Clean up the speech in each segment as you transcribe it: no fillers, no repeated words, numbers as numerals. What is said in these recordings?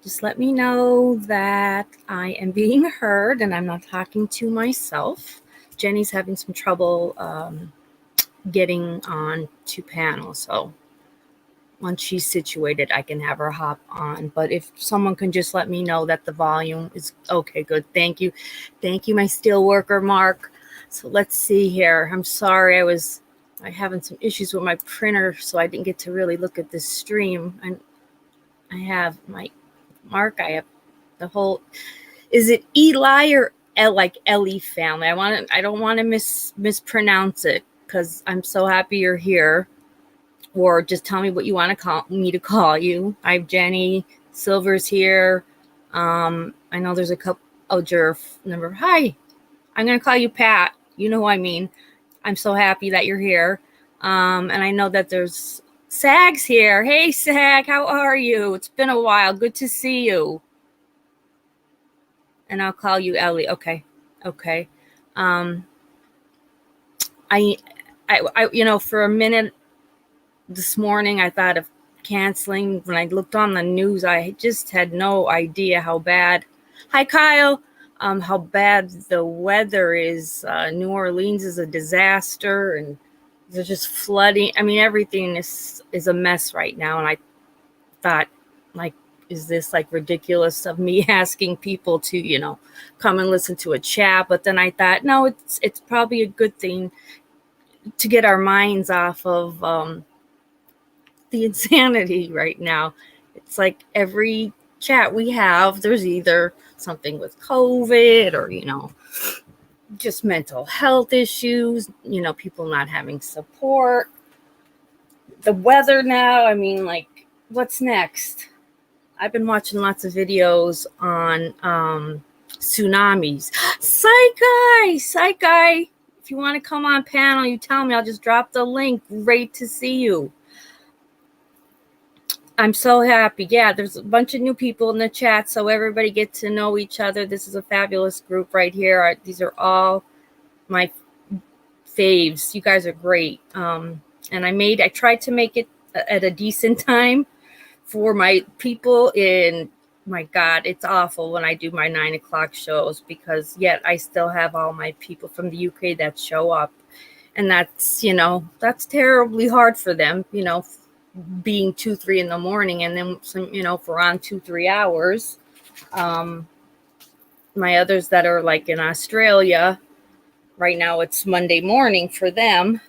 Just let me know that I am being heard and I'm not talking to myself. Jenny's having some trouble getting on to panel, so once she's situated, I can have her hop on. But if someone can just let me know that the volume is okay, good. Thank you. Thank you, my steel worker, Mark. So let's see here. I'm sorry, I having some issues with my printer, so I didn't get to really look at this stream. And I have my Mark, I have the whole, is it Eli or like Ellie family? I don't want to mispronounce it, because I'm so happy you're here. Or just tell me what you want to call me to call you. I have Jenny Silver's here. I know there's a couple. Oh, Jerf number. Hi, I'm gonna call you Pat. You know who I mean. I'm so happy that you're here. And I know that there's Sag's here. Hey, Sag, how are you? It's been a while. Good to see you. And I'll call you Ellie. Okay. I for a minute this morning, I thought of canceling. When I looked on the news, I just had no idea how bad. Hi, Kyle. How bad the weather is. New Orleans is a disaster, and there's just flooding. I mean, everything is a mess right now. And I thought, like, is this like ridiculous of me asking people to, come and listen to a chat? But then I thought, no, it's probably a good thing to get our minds off of the insanity right now. It's like every chat we have, there's either something with COVID or, just mental health issues, people not having support. The weather now, I mean, like, what's next? I've been watching lots of videos on tsunamis. Psych Guy. If you want to come on panel, you tell me. I'll just drop the link. Great to see you. I'm so happy. Yeah, there's a bunch of new people in the chat, so everybody gets to know each other. This is a fabulous group right here. These are all my faves. You guys are great. And I tried to make it at a decent time for my people. And my God, it's awful when I do my 9 o'clock shows, because yet I still have all my people from the UK that show up. And that's terribly hard for them, being 2-3 in the morning, and then some, for on 2-3 hours. My others that are like in Australia right now, it's Monday morning for them,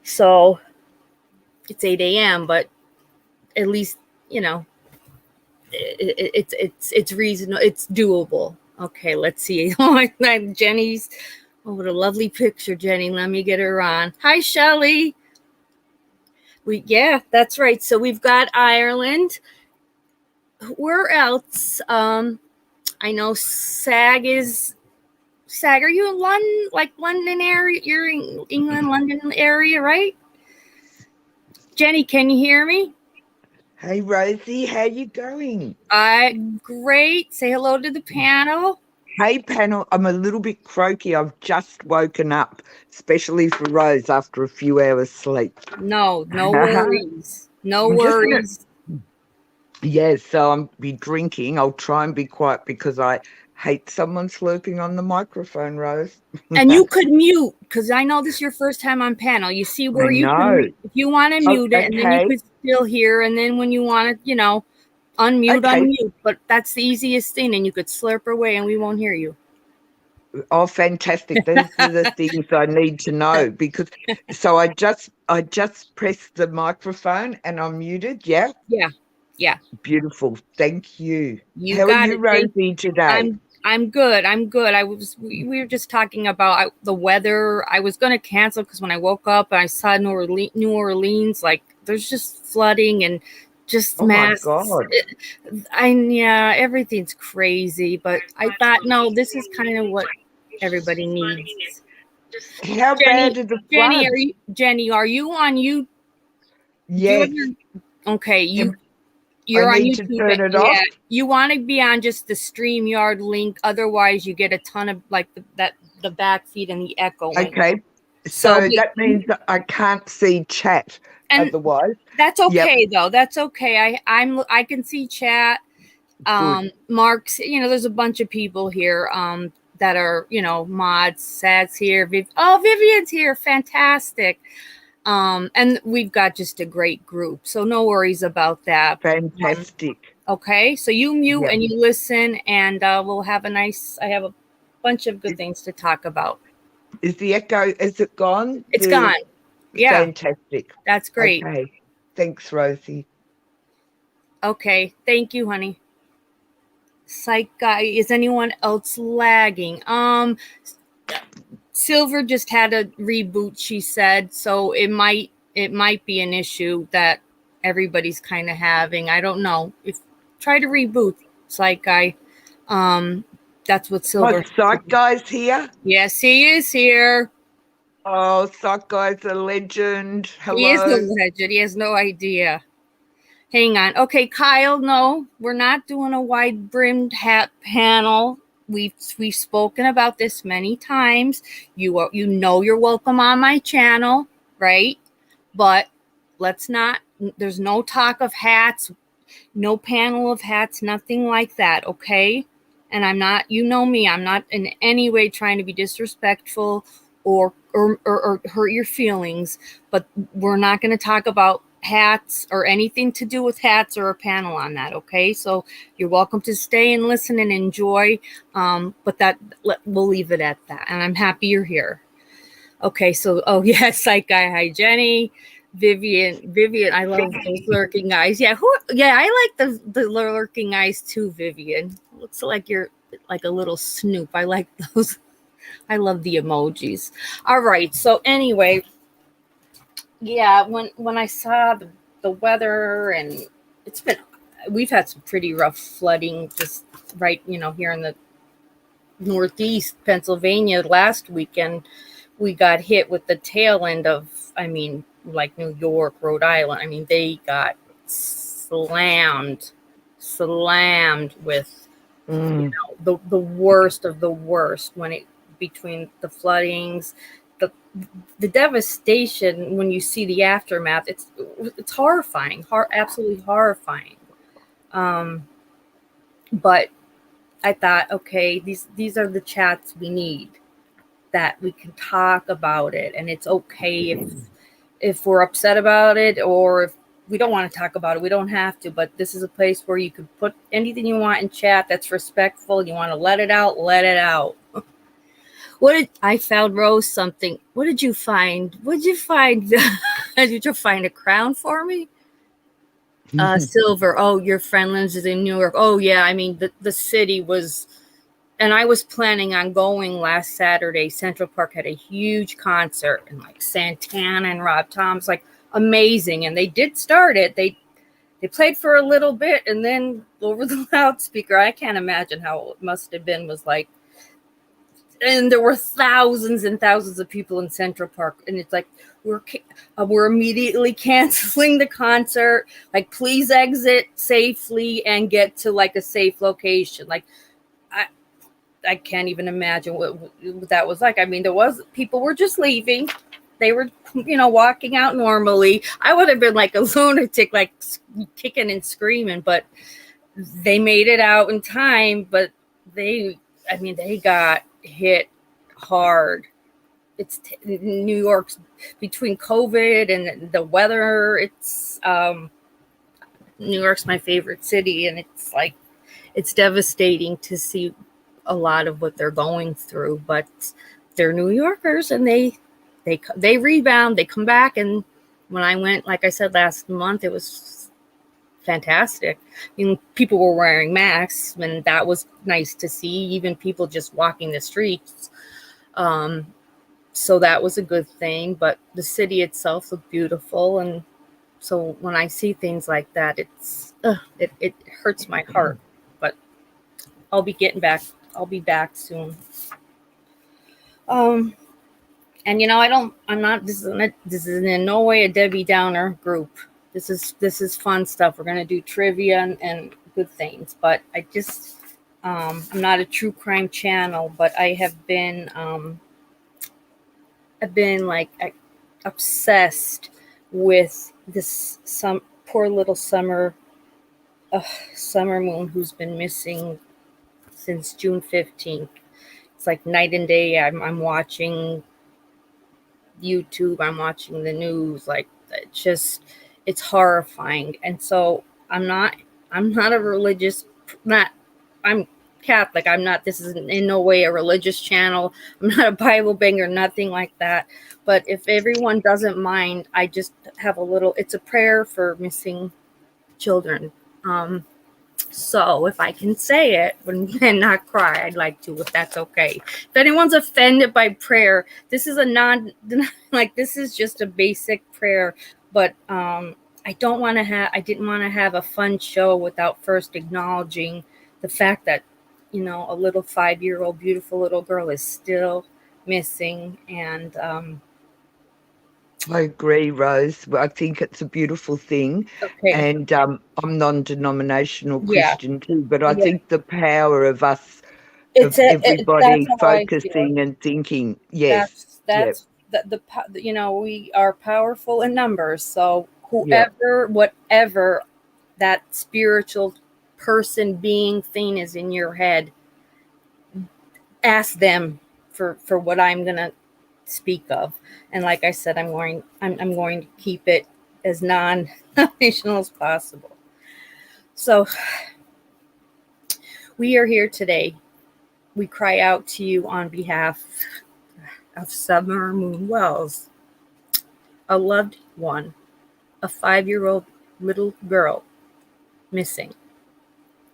so it's 8 a.m. But at least it's reasonable, it's doable. Okay, let's see. Jenny's, what a lovely picture, Jenny. Let me get her on. Hi, Shelley. Yeah, that's right. So we've got Ireland. Where else? I know Sag, are you in London, like London area? You're in England, London area, right? Jenny, can you hear me? Hey, Rosie, how you going? Great. Say hello to the panel. Hey, panel. I'm a little bit croaky. I've just woken up, especially for Rose after a few hours sleep. No worries. No worries. Yeah, so I'll be drinking. I'll try and be quiet because I hate someone slurping on the microphone, Rose. And you could mute, because I know this is your first time on panel. You see where you can, if you want to mute it, and then you could still hear, and then when you want to, unmute. But that's the easiest thing, and you could slurp away, and we won't hear you. Oh, fantastic! These are the things I need to know, because so I just pressed the microphone and I'm muted. Yeah. Yeah. Beautiful. Thank you. How are you, Rosie, today? I'm good. We were just talking about the weather. I was going to cancel because when I woke up and I saw New Orleans, like, there's just flooding and just mass. Oh my God. Everything's crazy. But I thought, no, this is kind of what everybody needs. How bad is the flood? Jenny, are you on you? Yes. Okay, you're on YouTube. To turn it off? You want to be on just the StreamYard link. Otherwise, you get a ton of the back feed and the echo. Okay. So that means that I can't see chat otherwise. That's okay, though. That's okay. I can see chat. Good. Mark's, there's a bunch of people here that are, mods. Sad's here. Vivian's here. Fantastic. And we've got just a great group. So no worries about that. Fantastic. Okay. So you mute Yeah. and you listen, and we'll have I have a bunch of good things to talk about. Is the echo, is it gone? It's gone. Yeah. Fantastic. That's great. Okay. Thanks, Rosie. Okay. Thank you, honey. Psych Guy. Is anyone else lagging? Silver just had a reboot, she said, so it might be an issue that everybody's kind of having. I don't know. If try to reboot, Psych Guy. That's what Silver. Psych Guy's here. Yes, he is here. Oh, Psych Guy's a legend. Hello. He is a legend. He has no idea. Hang on. Okay, Kyle, no, we're not doing a wide-brimmed hat panel. We've spoken about this many times. You know you're welcome on my channel, right? But let's not. There's no talk of hats, no panel of hats, nothing like that. Okay? And I'm not. You know me. I'm not in any way trying to be disrespectful or hurt your feelings. But we're not going to talk about hats or anything to do with hats or a panel on that. Okay, so you're welcome to stay and listen and enjoy, but we'll leave it at that, and I'm happy you're here. Okay, so yeah, Psych Guy. Hi, Jenny. Vivian, I love those lurking eyes. Yeah, I like the lurking eyes too, Vivian. Looks like you're like a little snoop. I like those. I love the emojis. All right, so anyway, yeah, when I saw the weather, and we've had some pretty rough flooding just right, here in the Northeast Pennsylvania last weekend. We got hit with the tail end of, like New York, Rhode Island. They got slammed with the worst of the worst between the floodings, the devastation. When you see the aftermath, it's horrifying, absolutely horrifying. But I thought, okay, these are the chats we need, that we can talk about it, and it's okay if we're upset about it, or if we don't want to talk about it, we don't have to. But this is a place where you can put anything you want in chat that's respectful. You want to let it out, let it out. I found Rose something. What did you find? What did you find? Did you find a crown for me? Silver. Oh, your friend lives in New York. Oh yeah, the city was, and I was planning on going last Saturday. Central Park had a huge concert, and like Santana and Rob Thomas, like amazing. And they did start it. They played for a little bit, and then over the loudspeaker, I can't imagine how it must have been, was like, and there were thousands and thousands of people in Central Park, and it's like, we're immediately canceling the concert. Like, please exit safely and get to like a safe location. Like, I can't even imagine what that was like. People were just leaving. They were, walking out normally. I would have been like a lunatic, like kicking and screaming, but they made it out in time. But they got hit hard. It's New York's, between COVID and the weather. It's New York's my favorite city, and it's like, it's devastating to see a lot of what they're going through. But they're New Yorkers, and they rebound, they come back. And when I went, like I said, last month, it was fantastic. People were wearing masks, and that was nice to see. Even people just walking the streets. So that was a good thing. But the city itself looked beautiful, and so when I see things like that, it hurts my heart. But I'll be getting back. I'll be back soon. And I'm not. This is in no way a Debbie Downer group. This is fun stuff. We're gonna do trivia and good things. But I just, I'm not a true crime channel, but I have been, I've been like obsessed with this some poor little summer Summer Moon, who's been missing since June 15th. It's like night and day. I'm watching YouTube, I'm watching the news. Like, it's horrifying. And so I'm not a religious, not, I'm Catholic. I'm not, this is in no way a religious channel. I'm not a Bible banger, nothing like that. But if everyone doesn't mind, I just have a little, it's a prayer for missing children. Um, so if I can say it and not cry, I'd like to, if that's okay. If anyone's offended by prayer, this is a like, this is just a basic prayer. But I didn't want to have a fun show without first acknowledging the fact that, a little 5-year-old beautiful little girl is still missing. And I agree, Rose. I think it's a beautiful thing. okay, And I'm non-denominational yeah, Christian too, but I yeah, think the power of us, it's of that's everybody how I feel. focusing and thinking, yes, That's yep, that's we are powerful in numbers. So yep, whatever that spiritual person, being, thing is in your head, ask them for what I'm gonna speak of. And like I said, I'm going to keep it as non-denominational as possible. So we are here today. We cry out to you on behalf of Summer Moon Wells, a loved one, a 5-year-old little girl missing.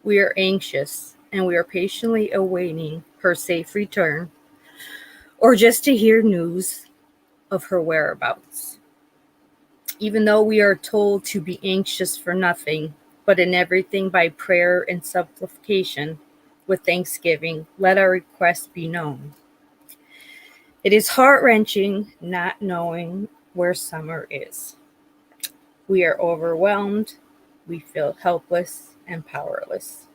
We are anxious and we are patiently awaiting her safe return, or just to hear news of her whereabouts. Even though we are told to be anxious for nothing, but in everything by prayer and supplication, with thanksgiving, let our requests be known. It is heart wrenching not knowing where Summer is. We are overwhelmed. We feel helpless and powerless.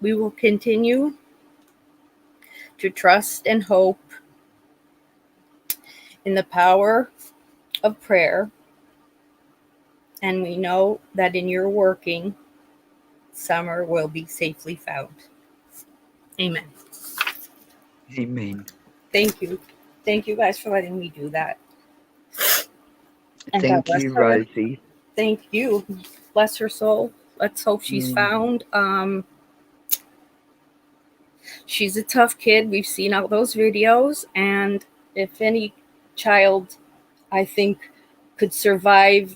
We will continue to trust and hope in the power of prayer. And we know that in your working, Summer will be safely found. Amen. amen. Thank you. Thank you guys for letting me do that. And God Thank bless you, her. Rosie. Thank you. Bless her soul. Let's hope she's Mm, found. She's a tough kid. We've seen all those videos. And if any child, I think, could survive,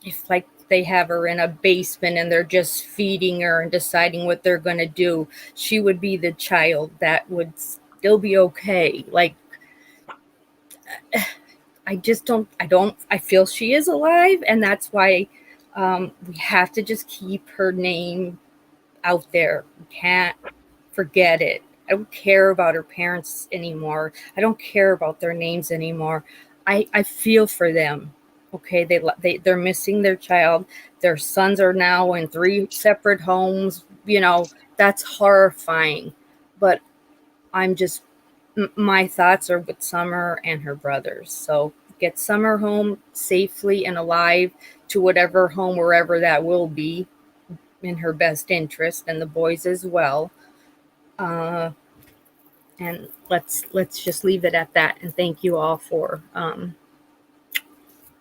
if like they have her in a basement and they're just feeding her and deciding what they're going to do, she would be the child that would still be okay. Like, I feel she is alive, and that's why we have to just keep her name out there. We can't forget it. I don't care about her parents anymore. I don't care about their names anymore. I feel for them. Okay, they're missing their child. Their sons are now in 3 separate homes. That's horrifying. But I'm just my thoughts are with Summer and her brothers. So get Summer home safely and alive to whatever home, wherever that will be, in her best interest, and the boys as well. Uh, and let's just leave it at that. And thank you all for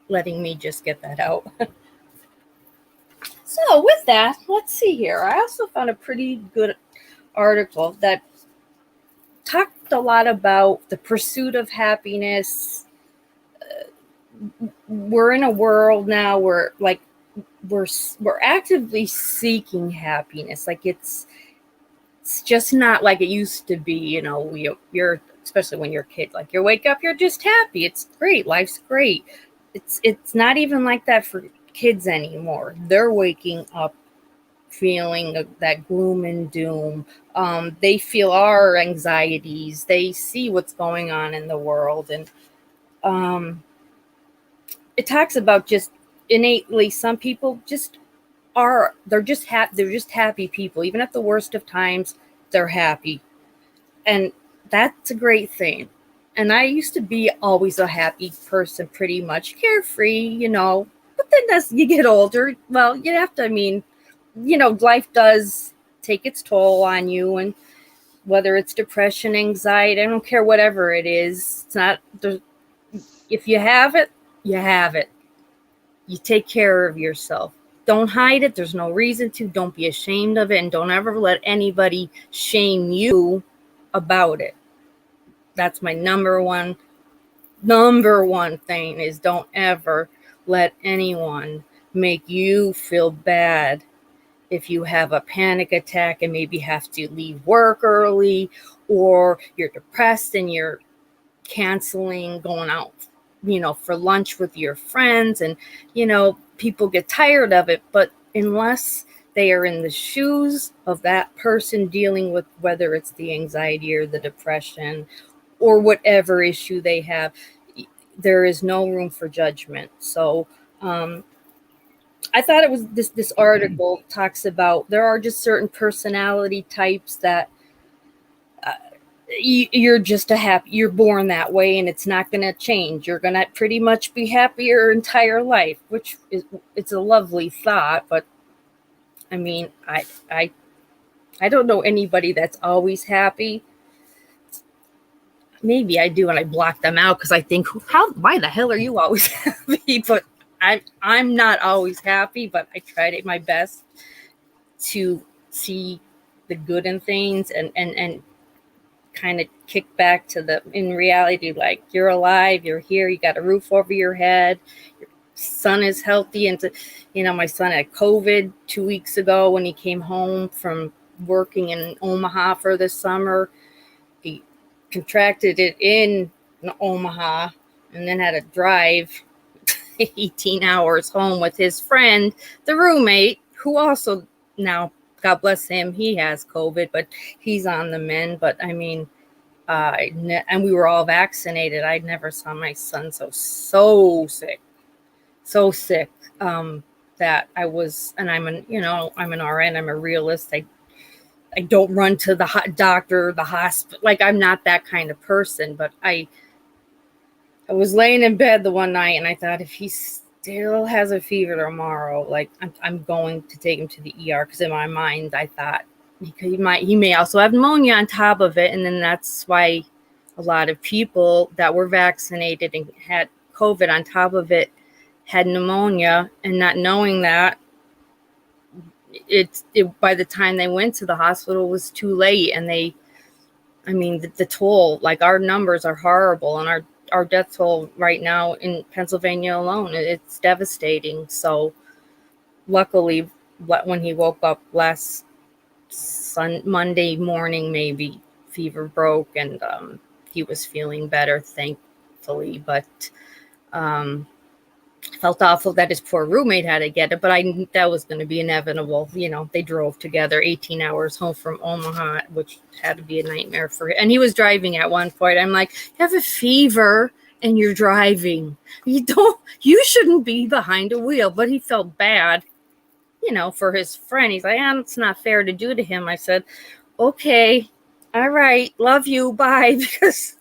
letting me just get that out. So with that, let's see here. I also found a pretty good article that talked a lot about the pursuit of happiness. We're in a world now where, like, we're actively seeking happiness. Like, it's just not like it used to be. You're, especially when you're a kid, like, you wake up, you're just happy. It's great. Life's great. It's not even like that for kids anymore. They're waking up feeling that gloom and doom. They feel our anxieties. They see what's going on in the world. And um, it talks about just innately, some people just they're just happy people. Even at the worst of times, they're happy. And that's a great thing. And I used to be always a happy person, pretty much carefree, but But then as you get older, well, you have to, I mean, life does take its toll on you, and whether it's depression, anxiety, I don't care, whatever it is, it's not, if you have it, you have it. You take care of yourself. Don't hide it. There's no reason to. Don't be ashamed of it, and don't ever let anybody shame you about it. That's my number one thing, is don't ever let anyone make you feel bad if you have a panic attack and maybe have to leave work early, or you're depressed and you're canceling going out, for lunch with your friends, and, people get tired of it. But unless they are in the shoes of that person dealing with, whether it's the anxiety or the depression or whatever issue they have, there is no room for judgment. So, I thought it was this article talks about there are just certain personality types that you're just you're born that way, and it's not going to change. You're going to pretty much be happy your entire life, which is, it's a lovely thought. But I mean, I don't know anybody that's always happy. Maybe I do, and I block them out because I think, why the hell are you always happy? But I'm not always happy, but I try to my best to see the good in things, and kind of kick back to in reality, like, you're alive, you're here, you got a roof over your head, your son is healthy. And my son had COVID 2 weeks ago when he came home from working in Omaha for the summer. He contracted it in Omaha and then had to drive 18 hours home with his friend, the roommate, who also now, God bless him, he has COVID, but he's on the mend. But I mean, and we were all vaccinated. I never saw my son so sick, that I was, and I'm an RN, I'm a realist. I don't run to the doctor, the hospital. Like, I'm not that kind of person. But I was laying in bed the one night, and I thought, if he still has a fever tomorrow, like, I'm going to take him to the ER, because in my mind I thought he may also have pneumonia on top of it. And then that's why a lot of people that were vaccinated and had COVID on top of it had pneumonia, and not knowing that, it by the time they went to the hospital, it was too late. And the toll, like, our numbers are horrible, and our death toll right now in Pennsylvania alone, it's devastating. So luckily, when he woke up last Monday morning, maybe, fever broke, and he was feeling better, thankfully. But felt awful that his poor roommate had to get it, but I knew that was going to be inevitable. They drove together 18 hours home from Omaha, which had to be a nightmare for him. And he was driving at one point. I'm like, you have a fever and you're driving. You shouldn't be behind a wheel. But he felt bad, for his friend. He's like, it's not fair to do to him. I said, okay, all right, love you, bye. Because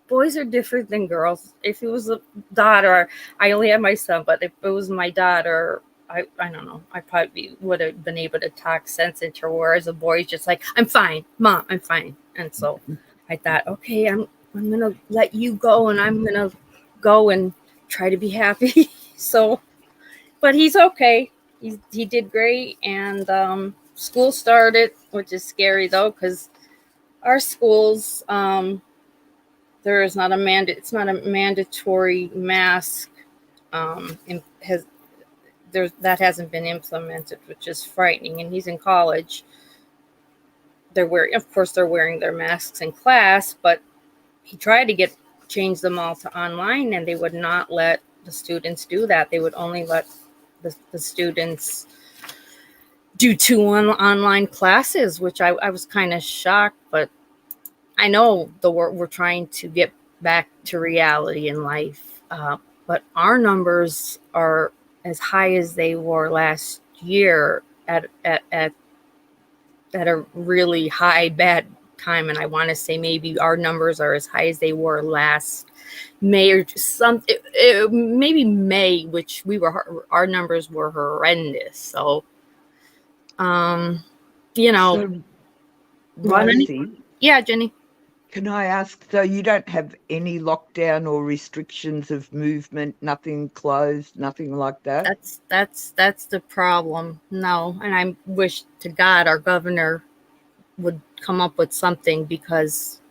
boys are different than girls. If it was a daughter, I only had my son, but if it was my daughter, I don't know, I probably would have been able to talk sense into her, whereas a boy's just like, I'm fine, Mom, I'm fine. And so I thought, okay, I'm gonna let you go, and I'm gonna go and try to be happy. So, but he's okay. He did great, and school started, which is scary though, because our schools, there is not it's not a mandatory mask. That hasn't been implemented, which is frightening. And he's in college. Of course, they're wearing their masks in class, but he tried to change them all to online, and they would not let the students do that. They would only let the students do 2 online classes, which I was kind of shocked. But I know we're trying to get back to reality in life, but our numbers are as high as they were last year at a really high, bad time, and I want to say maybe our numbers are as high as they were last May or maybe May, which our numbers were horrendous. So, you know, So, running. Rosie, Yeah, Jenny. can I ask, so you don't have any lockdown or restrictions of movement, nothing closed, nothing like that? That's the problem. No, and I wish to God our governor would come up with something, because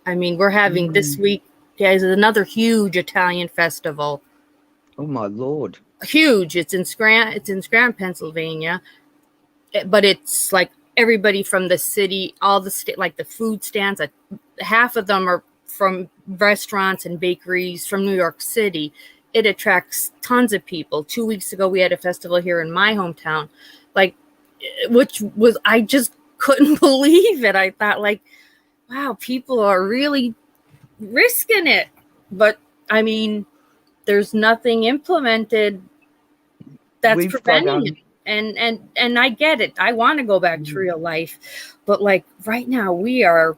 I mean, we're having this Mm. week, guys, another huge Italian festival. Oh, my Lord. Huge. It's in Scranton, Pennsylvania, but it's like everybody from the city, all the state, like the food stands. Half of them are from restaurants and bakeries from New York City. It attracts tons of people. 2 weeks ago, we had a festival here in my hometown, like, which was, I just couldn't believe it. I thought, like, wow, people are really risking it. But I mean, there's nothing implemented that's We've got preventing it. And I get it. I want to go back to real life, but like right now we're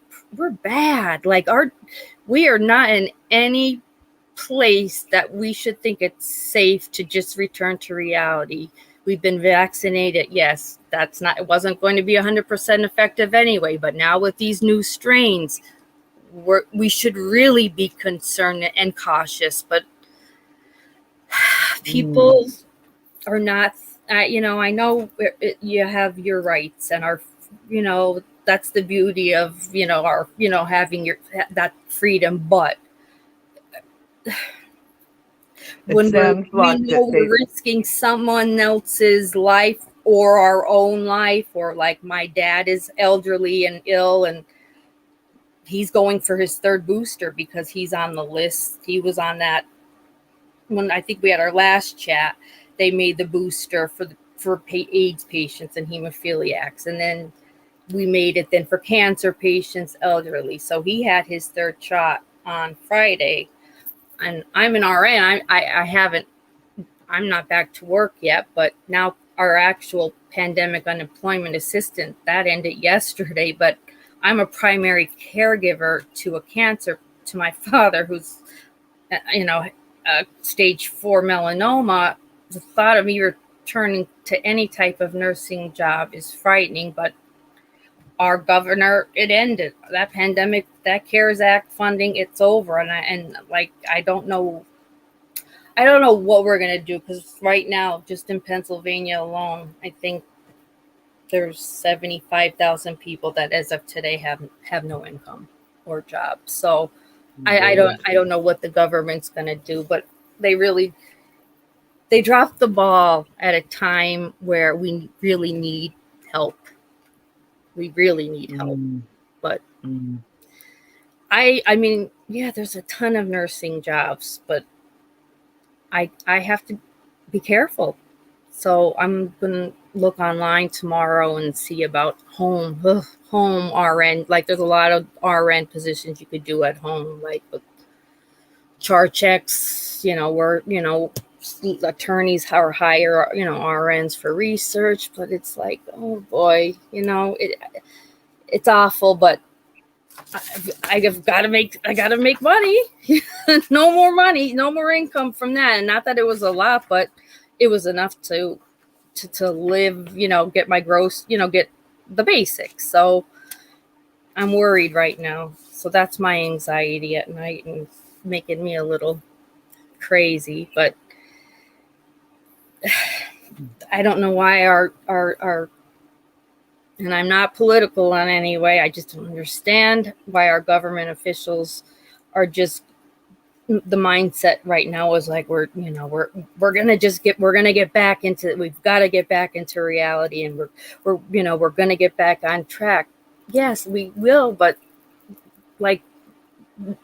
bad. Like we are not in any place that we should think it's safe to just return to reality. We've been vaccinated. Yes, it wasn't going to be 100% effective anyway, but now with these new strains, we should really be concerned and cautious. But people are not, I know you have your rights, and that's the beauty of, our, having that freedom. But it when sounds we like know that we're risking someone else's life or our own life, or like my dad is elderly and ill, and he's going for his third booster because he's on the list. He was on that when I think we had our last chat. They made the booster for AIDS patients and hemophiliacs, and then we made it then for cancer patients, elderly. So he had his third shot on Friday, and I'm an RN. I haven't. I'm not back to work yet, but now our actual pandemic unemployment assistant, that ended yesterday. But I'm a primary caregiver to my father, who's, stage 4 melanoma. The thought of me returning to any type of nursing job is frightening, but our governor, it ended that pandemic, that CARES Act funding, it's over. I don't know what we're going to do, because right now, just in Pennsylvania alone, I think there's 75,000 people that as of today have no income or job. So I don't know what the government's going to do, but they dropped the ball at a time where we really need help. We really need help. But I mean, yeah, there's a ton of nursing jobs, but I have to be careful. So I'm gonna look online tomorrow and see about home RN. Like, there's a lot of RN positions you could do at home, like with chart checks, where attorneys are hire, RNs for research. But it's like, oh boy, it's awful. But I gotta make money. No more money, no more income from that. And not that it was a lot, but it was enough to live, get my gross, get the basics. So I'm worried right now. So that's my anxiety at night, and making me a little crazy. But I don't know why our and I'm not political in any way. I just don't understand why our government officials are just, the mindset right now is like, we're gonna get back into, we've got to get back into reality, and we're gonna get back on track. Yes, we will, but like,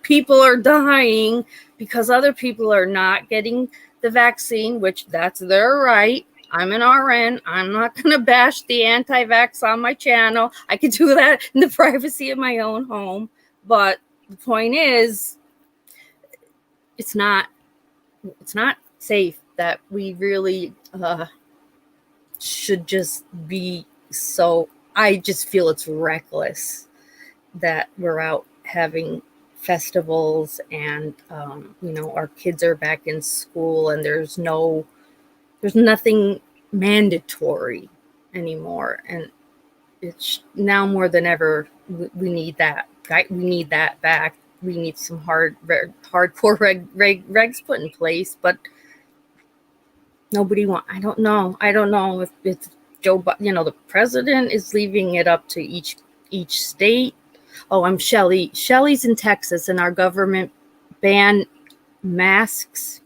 people are dying because other people are not getting the vaccine, which that's their right. I'm an RN. I'm not going to bash the anti-vax on my channel. I could do that in the privacy of my own home. But the point is, it's not safe that we really should just be so. I just feel it's reckless. that we're out having festivals and our kids are back in school and there's nothing mandatory anymore, and it's now more than ever we need that. We need that back. We need some hardcore regs put in place, but nobody want. I don't know. If it's the president is leaving it up to each state. Oh, I'm Shelly. Shelly's in Texas, and our government banned masks.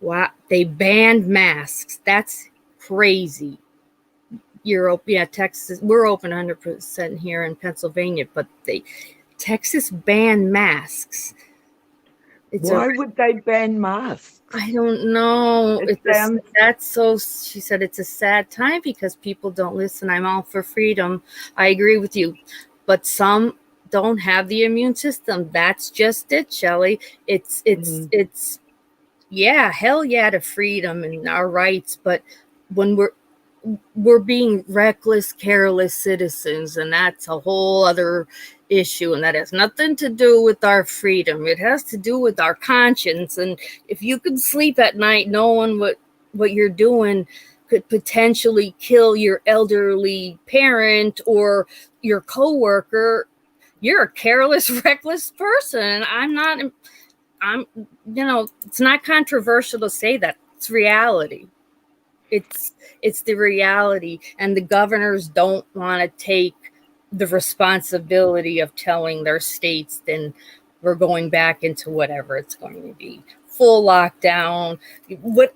Wow, they banned masks. That's crazy. Europe, yeah, Texas. We're open 100% here in Pennsylvania, but Texas banned masks. Why would they ban masks? I don't know. That's so. She said it's a sad time because people don't listen. I'm all for freedom. I agree with you, but some don't have the immune system. That's just it, Shelley. It's yeah, hell yeah to freedom and our rights, but when we're being reckless, careless citizens, and that's a whole other issue, and that has nothing to do with our freedom. It has to do with our conscience. And if you can sleep at night knowing what you're doing could potentially kill your elderly parent or your coworker, you're a careless, reckless person. I'm it's not controversial to say that. It's reality. It's the reality, and the governors don't want to take the responsibility of telling their states, then we're going back into whatever it's going to be, full lockdown,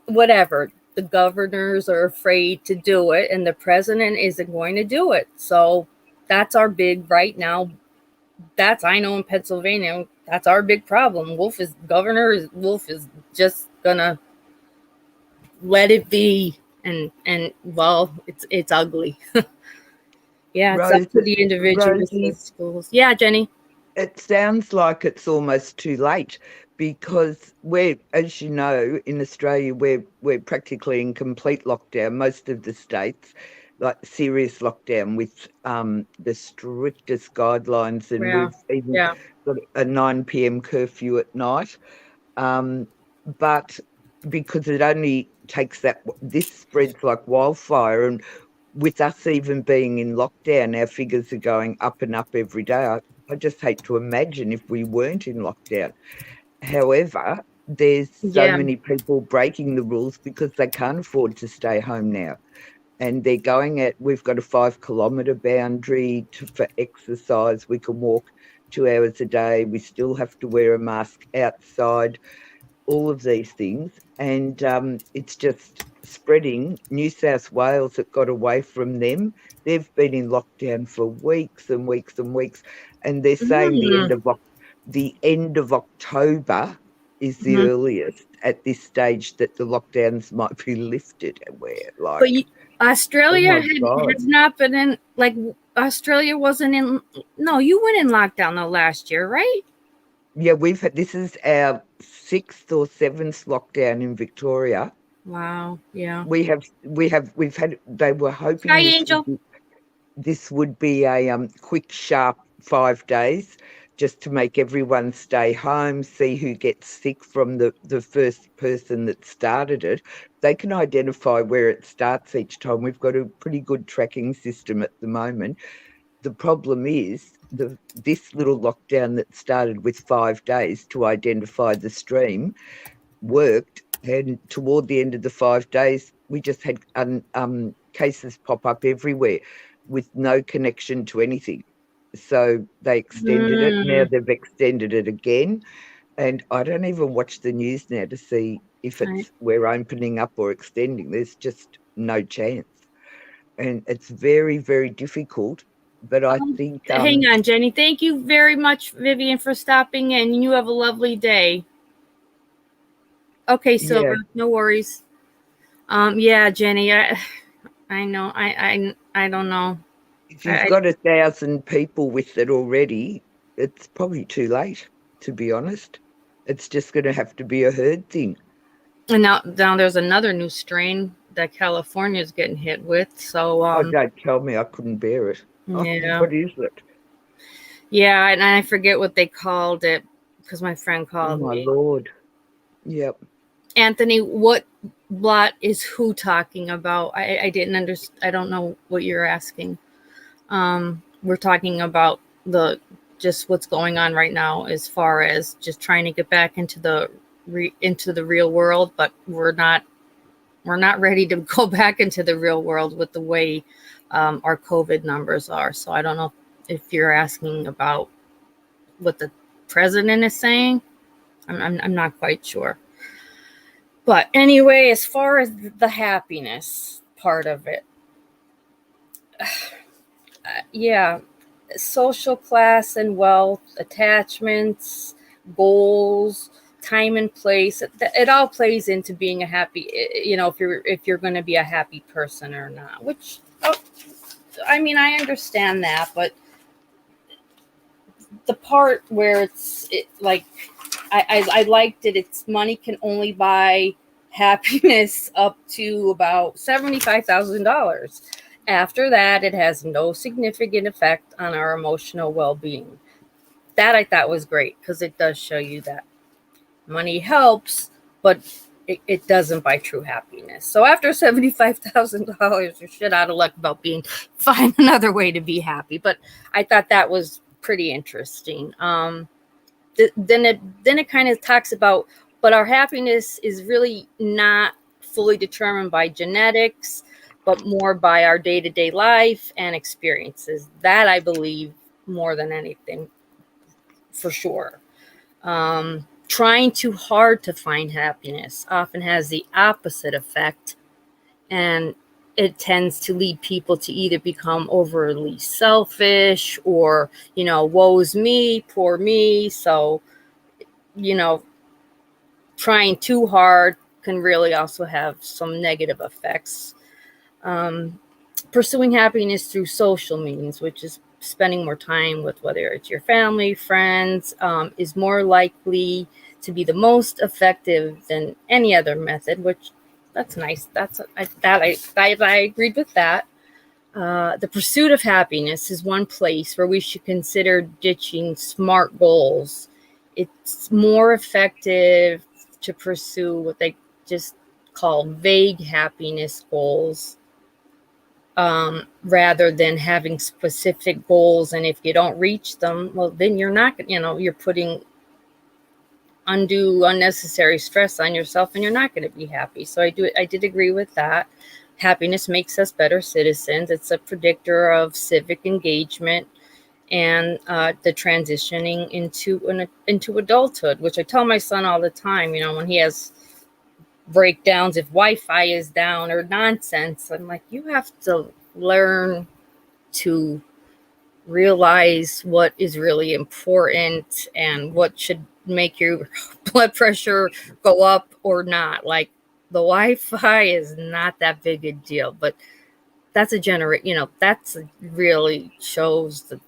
whatever. The governors are afraid to do it, and the president isn't going to do it. So that's our big right now. I know in Pennsylvania, that's our big problem. Wolf is just gonna let it be, and well, it's ugly. Yeah, it's up to the individuals and schools. Yeah, Jenny. It sounds like it's almost too late because as you know, in Australia, we're practically in complete lockdown. Most of the states, like serious lockdown with the strictest guidelines, and we've even got a 9 p.m. curfew at night. But because it only takes this spreads like wildfire, and with us even being in lockdown, our figures are going up and up every day. I just hate to imagine if we weren't in lockdown. However, there's so many people breaking the rules because they can't afford to stay home now. And they're we've got a 5-kilometre boundary for exercise. We can walk 2 hours a day. We still have to wear a mask outside, all of these things. And it's just spreading. New South Wales, it got away from them. They've been in lockdown for weeks and weeks and weeks. And they're saying the end of October is the earliest at this stage that the lockdowns might be lifted. And we're like, but Australia has not been in, like, Australia wasn't in. No, you went in lockdown the last year, right? Yeah, this is our 6th or 7th lockdown in Victoria. Wow. Yeah. We've had. They were hoping this would be a quick, sharp 5 days, just to make everyone stay home, see who gets sick from the first person that started it. They can identify where it starts each time. We've got a pretty good tracking system at the moment. The problem is this little lockdown that started with 5 days to identify the stream worked, and toward the end of the 5 days, we just had cases pop up everywhere with no connection to anything. So they extended it. Now they've extended it again. And I don't even watch the news now to see if we're opening up or extending. There's just no chance. And it's very, very difficult. But I think... hang on, Jenny. Thank you very much, Vivian, for stopping in. You have a lovely day. Okay, Silver. Yeah. No worries. Yeah, Jenny. I know. I don't know. If you've got 1,000 people with it already, it's probably too late, to be honest. It's just going to have to be a herd thing. And now there's another new strain that California is getting hit with. So don't tell me, I couldn't bear it. Yeah. What is it? Yeah, and I forget what they called it because my friend Oh called my me. Lord. Yep. Anthony, what blot is who talking about? I didn't understand. I don't know what you're asking. We're talking about the just what's going on right now as far as just trying to get back into the real world, but we're not ready to go back into the real world with the way our COVID numbers are. So I don't know if you're asking about what the president is saying. I'm not quite sure. But anyway, as far as the happiness part of it, yeah, social class and wealth, attachments, goals, time and place, it all plays into being a happy, if you're going to be a happy person or not, which, I mean, I understand that, but the part where like, I liked it. It's money can only buy happiness up to about $75,000. After that, it has no significant effect on our emotional well-being. That I thought was great because it does show you that money helps, but it doesn't buy true happiness. So after $75,000, you're shit out of luck about find another way to be happy. But I thought that was pretty interesting. Then it kind of talks about, but our happiness is really not fully determined by genetics, but more by our day-to-day life and experiences. That I believe more than anything, for sure. Trying too hard to find happiness often has the opposite effect, and it tends to lead people to either become overly selfish or, woe's me, poor me. So, you know, trying too hard can really also have some negative effects. Um, Pursuing happiness through social means, which is spending more time with whether it's your family, friends, is more likely to be the most effective than any other method. Which that's nice. I agreed with that. The pursuit of happiness is one place where we should consider ditching smart goals. It's more effective to pursue what they just call vague happiness goals, rather than having specific goals. And if you don't reach them, well, then you're putting unnecessary stress on yourself, and you're not going to be happy. So I did agree with that. Happiness makes us better citizens. It's a predictor of civic engagement and the transitioning into adulthood, which I tell my son all the time. When he has breakdowns, if Wi-Fi is down or nonsense, I'm like, you have to learn to realize what is really important and what should make your blood pressure go up or not. Like, the Wi-Fi is not that big a deal, but that's that's really shows the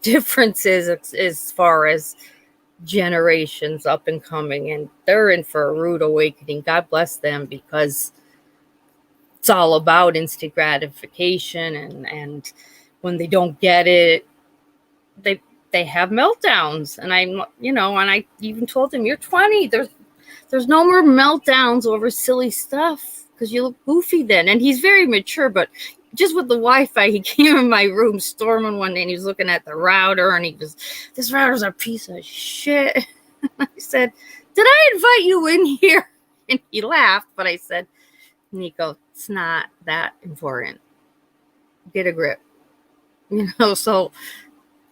differences as far as generations up and coming, and they're in for a rude awakening. God bless them, because it's all about instant gratification, and when they don't get it, they have meltdowns. And I even told him, you're 20, there's no more meltdowns over silly stuff because you look goofy then. And he's very mature, but just with the Wi-Fi, he came in my room storming one day, and he was looking at the router, and this router's a piece of shit. I said, did I invite you in here? And he laughed, but I said, Nico, it's not that important. Get a grip. So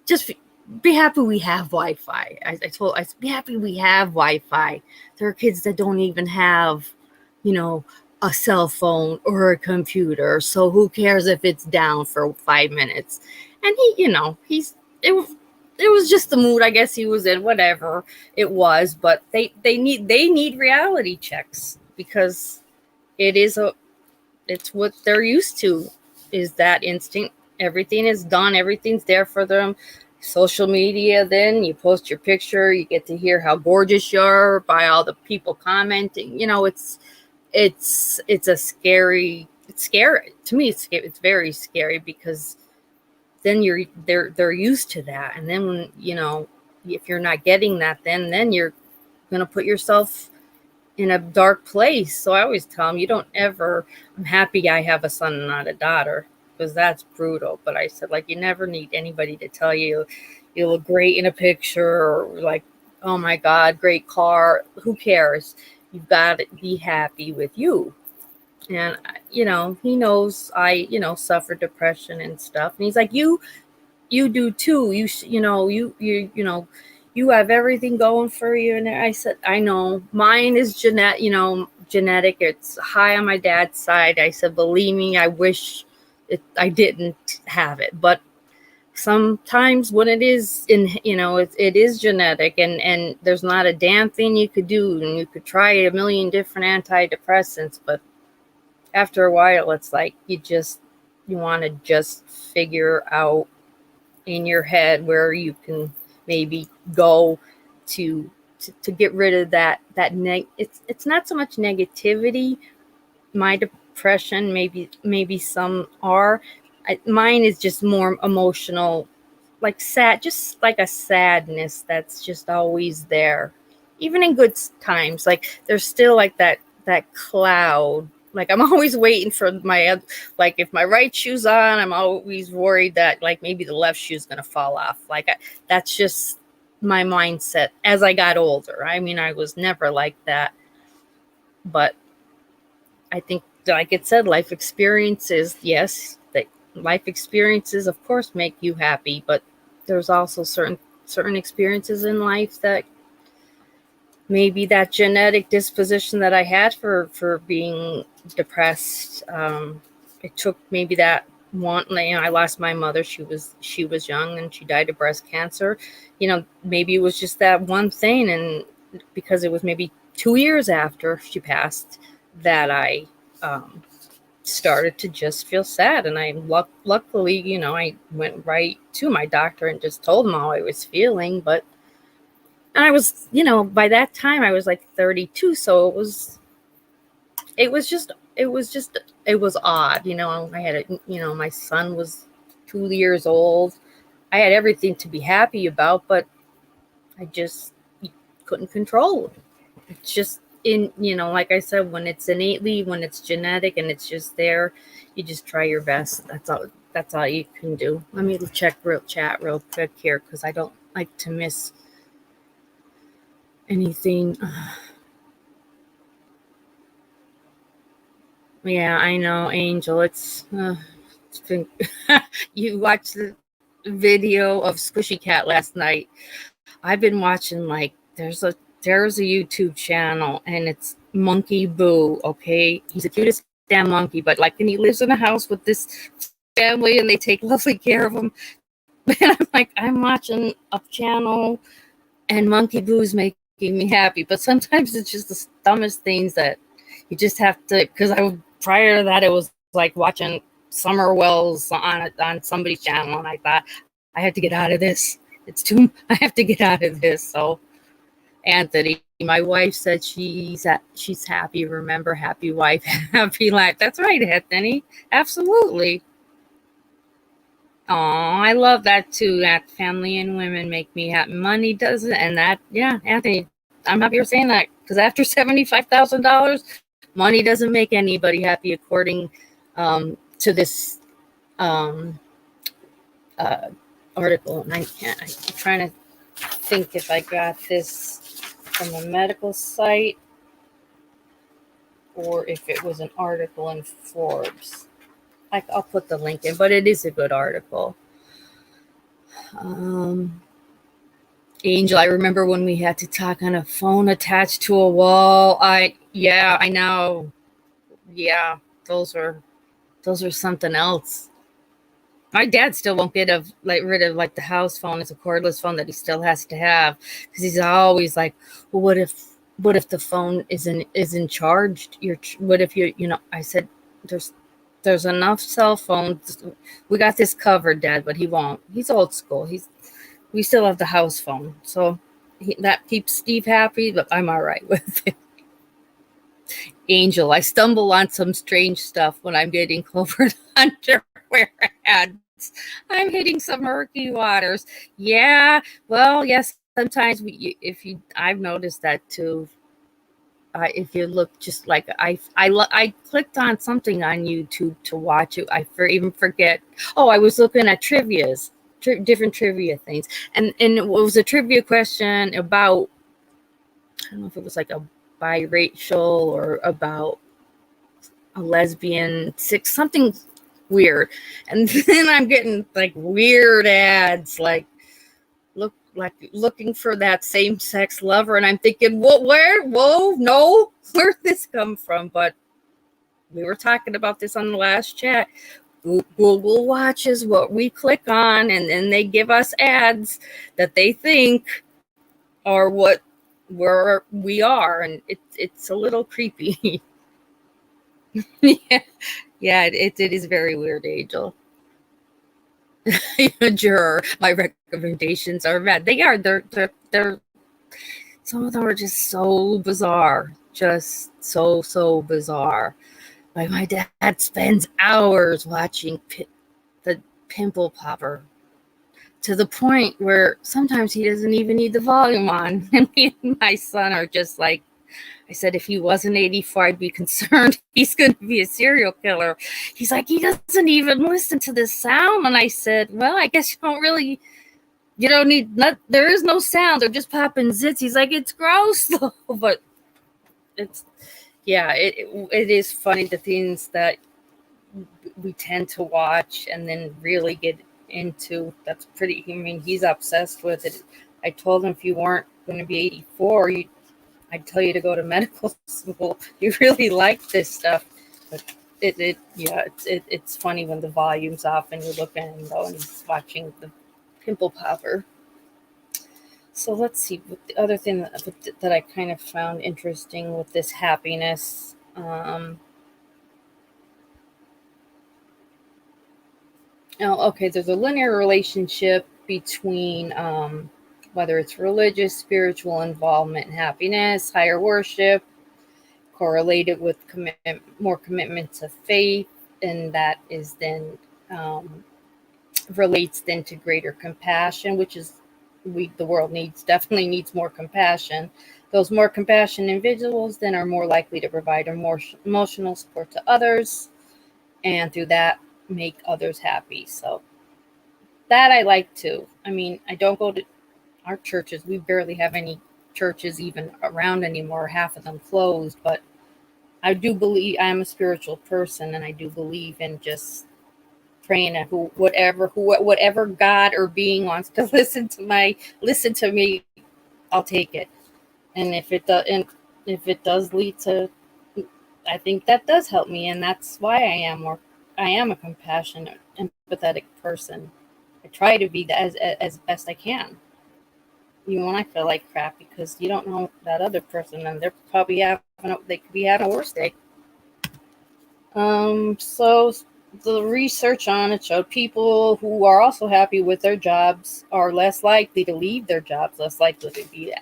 just be happy we have Wi-Fi. I said, be happy we have Wi-Fi. There are kids that don't even have, a cell phone or a computer. So who cares if it's down for 5 minutes? And it was just the mood I guess he was in, whatever it was. But they need reality checks, because it's what they're used to, is that instinct. Everything is done. Everything's there for them. Social media, then you post your picture, you get to hear how gorgeous you are by all the people commenting. It's scary to me. It's very scary, because then they're used to that. And then when, if you're not getting that, then you're going to put yourself in a dark place. So I always tell them, I'm happy I have a son and not a daughter, because that's brutal. But I said, like, you never need anybody to tell you look great in a picture, or like, oh my God, great car. Who cares? You've got to be happy with you. And, he knows I, suffer depression and stuff. And he's like, you do too. You have everything going for you. And I said, I know mine is genetic. It's high on my dad's side. I said, believe me, I wish I didn't have it, but sometimes when it is it is genetic, and there's not a damn thing you could do. And you could try a million different antidepressants, but after a while, it's like you want to just figure out in your head where you can maybe go to get rid of that it's not so much negativity. My depression, maybe some are. Mine is just more emotional, like sad, just like a sadness that's just always there, even in good times. Like there's still like that cloud. Like I'm always waiting for like if my right shoe's on, I'm always worried that like maybe the left shoe's gonna fall off. Like that's just my mindset as I got older. I mean, I was never like that, but I think, like it said, life experiences, yes, that life experiences, of course, make you happy, but there's also certain experiences in life that maybe that genetic disposition that I had for being depressed. It took maybe that one. I lost my mother. She was young, and she died of breast cancer. Maybe it was just that one thing, and because it was maybe 2 years after she passed that I started to just feel sad. And I luckily, I went right to my doctor and just told him how I was feeling. But and I was, by that time I was like 32, so it was odd. I had my son was 2 years old. I had everything to be happy about, but I just couldn't control it. It's just like I said, when it's genetic and it's just there, you just try your best. That's all you can do. Let me check chat real quick here, because I don't like to miss anything. Yeah, I know, Angel. It's been you watched the video of Squishy Cat last night. I've been watching, like, there's a YouTube channel, and it's Monkey Boo. Okay, he's the cutest damn monkey, but like, and he lives in a house with this family, and they take lovely care of him. And I'm like, I'm watching a channel, and Monkey Boo's making me happy. But sometimes it's just the dumbest things that you just have to. Because prior to that, it was like watching Summer Wells on somebody's channel, and I thought, I have to get out of this. I have to get out of this. So Anthony, my wife, said she's happy. Remember, happy wife, happy life. That's right, Anthony. Absolutely. Oh, I love that too. That family and women make me happy. Money doesn't, and that, yeah, Anthony, I'm happy you're saying that, because after $75,000, money doesn't make anybody happy, according to this article. And I'm trying to think if I got this from a medical site or if it was an article in Forbes. I'll put the link in, but it is a good article. Angel, I remember when we had to talk on a phone attached to a wall. I know. Yeah, those are something else. My dad still won't get rid of like the house phone. It's a cordless phone that he still has to have, because he's always like, well, what if the phone isn't charged? What if I said, there's enough cell phones. We got this covered, Dad, but he won't. He's old school. We still have the house phone, so that keeps Steve happy. But I'm all right with it. Angel, I stumble on some strange stuff when I'm getting Clover underwear ad. I'm hitting some murky waters. Yeah, well, yes. Sometimes I've noticed that too. If you look, just like I clicked on something on YouTube to watch it. Even forget. Oh, I was looking at different trivia things, and it was a trivia question about, I don't know if it was like a biracial or about a lesbian, something weird, and then I'm getting like weird ads, like looking for that same-sex lover, and I'm thinking, what? Where? Whoa, no, where'd this come from? But we were talking about this on the last chat. Google watches what we click on, and then they give us ads that they think are where we are, and it's a little creepy. Yeah, yeah, it is very weird, Angel. Juror, my recommendations are bad. They are. They're some of them are just so bizarre, just so bizarre. Like my dad spends hours watching the pimple popper, to the point where sometimes he doesn't even need the volume on. And me and my son are just like, I said, if he wasn't 84, I'd be concerned he's going to be a serial killer. He's like, he doesn't even listen to the sound. And I said, well, I guess you don't need, there is no sound. They're just popping zits. He's like, it's gross though. But it's, yeah, it is funny, the things that we tend to watch and then really get into. That's pretty, I mean, he's obsessed with it. I told him, if you weren't going to be 84, I'd tell you to go to medical school. You really like this stuff. But it's funny when the volume's off and you're looking at him though, and he's watching the pimple popper. So let's see, what the other thing that I kind of found interesting with this happiness. Okay, there's a linear relationship between whether it's religious, spiritual involvement, and happiness, higher worship, correlated with more commitment to faith, and that is then relates then to greater compassion, which is the world definitely needs more compassion. Those more compassionate individuals then are more likely to provide more emotional support to others, and through that make others happy. So that I like too. I mean, I don't go to our churches. We barely have any churches even around anymore. Half of them closed. But I do believe, I am a spiritual person, and I do believe in just praying at whatever God or being wants to listen to me, I'll take it. And if it does lead to, I think that does help me, and that's why I am a compassionate, empathetic person. I try to be as best I can, even when I feel like crap, because you don't know that other person, and they could be having a worse day. So the research on it showed people who are also happy with their jobs are less likely to leave their jobs, less likely to be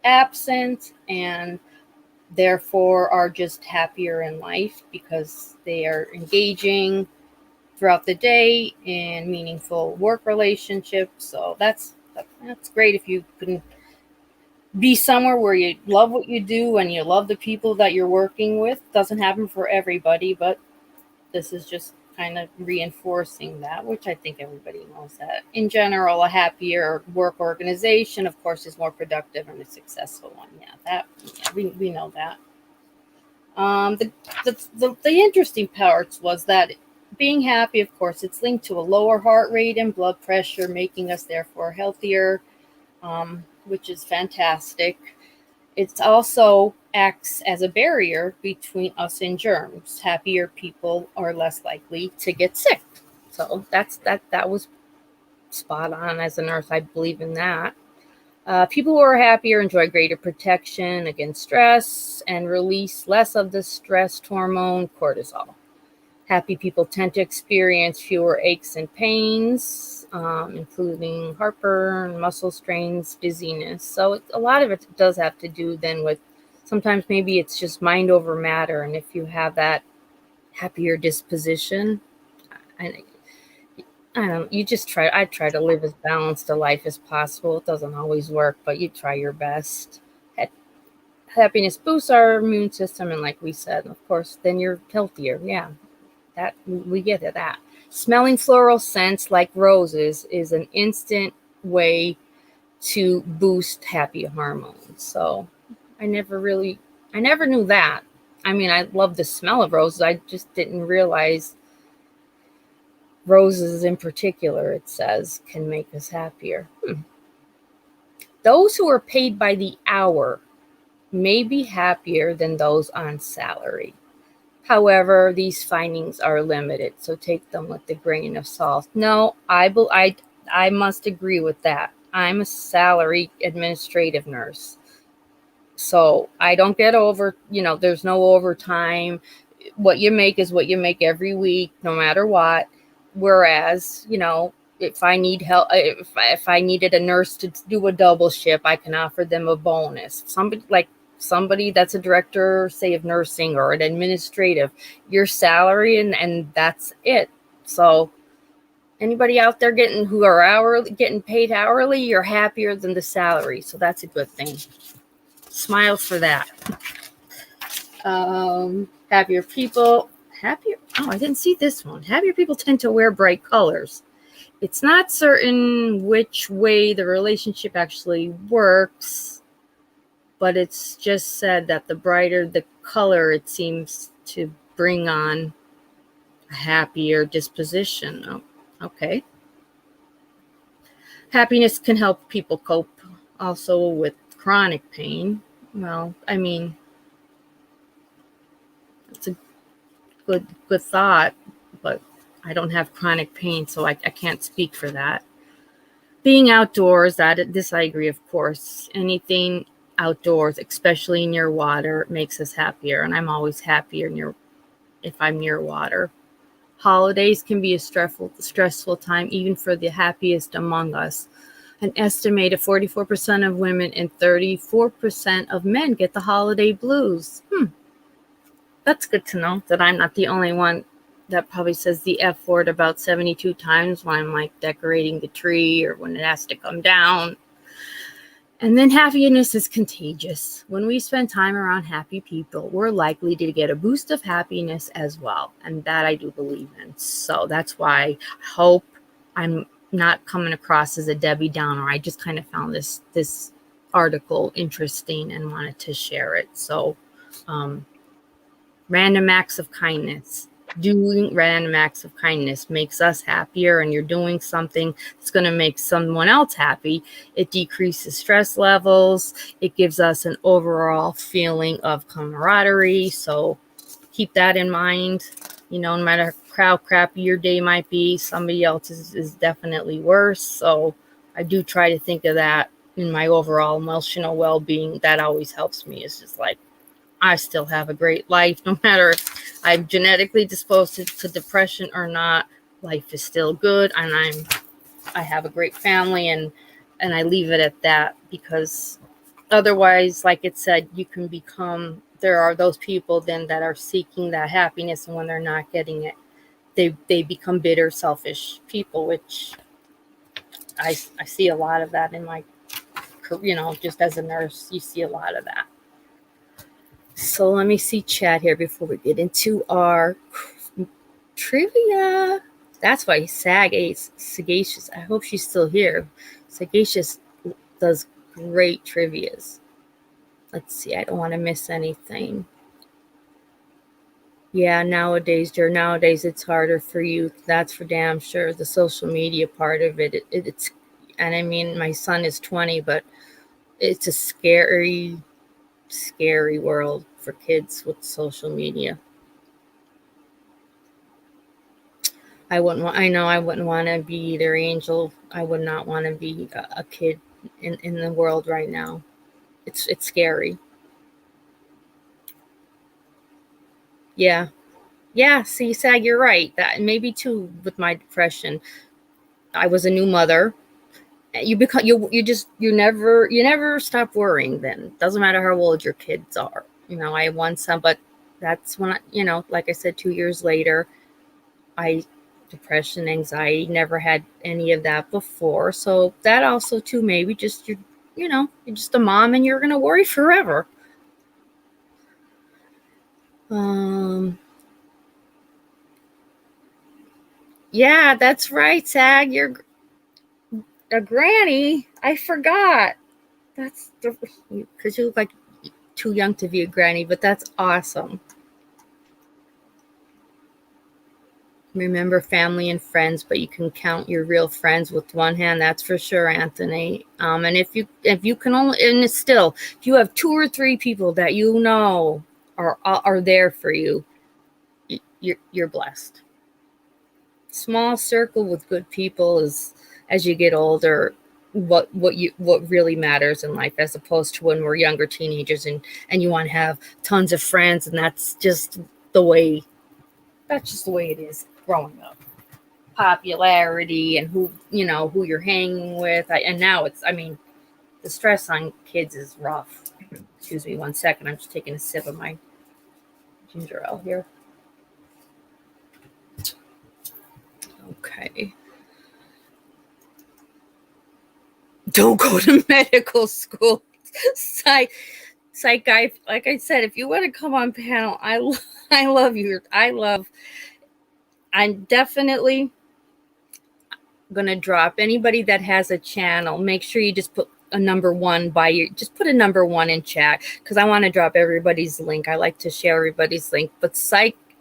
absent, and therefore are just happier in life because they are engaging throughout the day in meaningful work relationships. So that's great if you can be somewhere where you love what you do and you love the people that you're working with. Doesn't happen for everybody, but this is just kind of reinforcing that, which I think everybody knows that. In general, a happier work organization, of course, is more productive and a successful one. We know that. The interesting parts was that being happy, of course, it's linked to a lower heart rate and blood pressure, making us therefore healthier, which is fantastic. It also acts as a barrier between us and germs. Happier people are less likely to get sick. So that was spot on. As a nurse, I believe in that. People who are happier enjoy greater protection against stress and release less of the stress hormone cortisol. Happy people tend to experience fewer aches and pains, including heartburn, muscle strains, dizziness. So a lot of it does have to do then with, sometimes maybe it's just mind over matter. And if you have that happier disposition, and I don't. You just try. I try to live as balanced a life as possible. It doesn't always work, but you try your best. Happiness boosts our immune system, and like we said, of course, then you're healthier. Yeah, that we get to that. Smelling floral scents like roses is an instant way to boost happy hormones. So I never really, I never knew that. I mean, I love the smell of roses. I just didn't realize roses in particular, it says, can make us happier. Those who are paid by the hour may be happier than those on salary. However, these findings are limited, so take them with a grain of salt. No, I must agree with that. I'm a salary administrative nurse. So I don't get there's no overtime. What you make is what you make every week, no matter what. Whereas, if I need help, if I needed a nurse to do a double shift, I can offer them a bonus. Somebody that's a director, say, of nursing or an administrative, your salary and that's it. So anybody out there getting paid hourly, you're happier than the salary. So that's a good thing. Smile for that. Happier people. Oh, I didn't see this one. Happier people tend to wear bright colors. It's not certain which way the relationship actually works, but it's just said that the brighter the color, it seems to bring on a happier disposition. Oh, okay. Happiness can help people cope also with chronic pain. Well, I mean, it's a good thought, but I don't have chronic pain, so I can't speak for that. Being outdoors, this I agree, of course. Anything outdoors, especially near water, makes us happier, and I'm always happier if I'm near water. Holidays can be a stressful time, even for the happiest among us. An estimated 44% of women and 34% of men get the holiday blues. That's good to know that I'm not the only one that probably says the F word about 72 times when I'm like decorating the tree or when it has to come down. And then happiness is contagious. When we spend time around happy people, we're likely to get a boost of happiness as well. And that I do believe in. So that's why I hope I'm not coming across as a Debbie Downer. I just kind of found this article interesting and wanted to share it. So, random acts of kindness. Doing random acts of kindness makes us happier, and you're doing something that's going to make someone else happy. It decreases stress levels. It gives us an overall feeling of camaraderie. So keep that in mind. No matter how crappy your day might be, somebody else's is definitely worse. So I do try to think of that in my overall emotional well-being. That always helps me. It's just like, I still have a great life, no matter if I'm genetically disposed to depression or not. Life is still good, and I have a great family, and I leave it at that, because otherwise, like it said, there are those people then that are seeking that happiness, and when they're not getting it, they become bitter, selfish people, which I see a lot of that in my career, just as a nurse, you see a lot of that. So let me see chat here before we get into our trivia. That's why Sagacious. I hope she's still here. Sagacious does great trivias. Let's see. I don't want to miss anything. Yeah, nowadays it's harder for youth. That's for damn sure. The social media part of it's, and I mean, my son is 20, but it's a scary world for kids with social media. I wouldn't want to be either, Angel. I would not want to be a kid in the world right now. It's scary. Yeah. See, Sag, you're right. That maybe too with my depression. I was a new mother. You never stop worrying. Then doesn't matter how old your kids are. I have one son, but that's when like I said, 2 years later, I depression, anxiety, never had any of that before. So that also too, maybe just you're just a mom and you're going to worry forever. Yeah, that's right, Sag. You're a granny. I forgot. That's because you look like too young to be a granny, but that's awesome. Remember family and friends, but you can count your real friends with one hand. That's for sure, Anthony. And if you can only, and it's still, if you have 2 or 3 people that you know are there for you, you're blessed. Small circle with good people is, as you get older, what really matters in life, as opposed to when we're younger teenagers and you want to have tons of friends, and that's just the way it is growing up. Popularity and who you're hanging with. And now the stress on kids is rough. Excuse me 1 second, I'm just taking a sip of my ginger ale here. Okay. Don't go to medical school. Psych Guy, like I said, if you want to come on panel, I love you. I'm definitely gonna drop anybody that has a channel. Make sure you just put a number 1 just put a number 1 in chat, because I want to drop everybody's link. I like to share everybody's link. But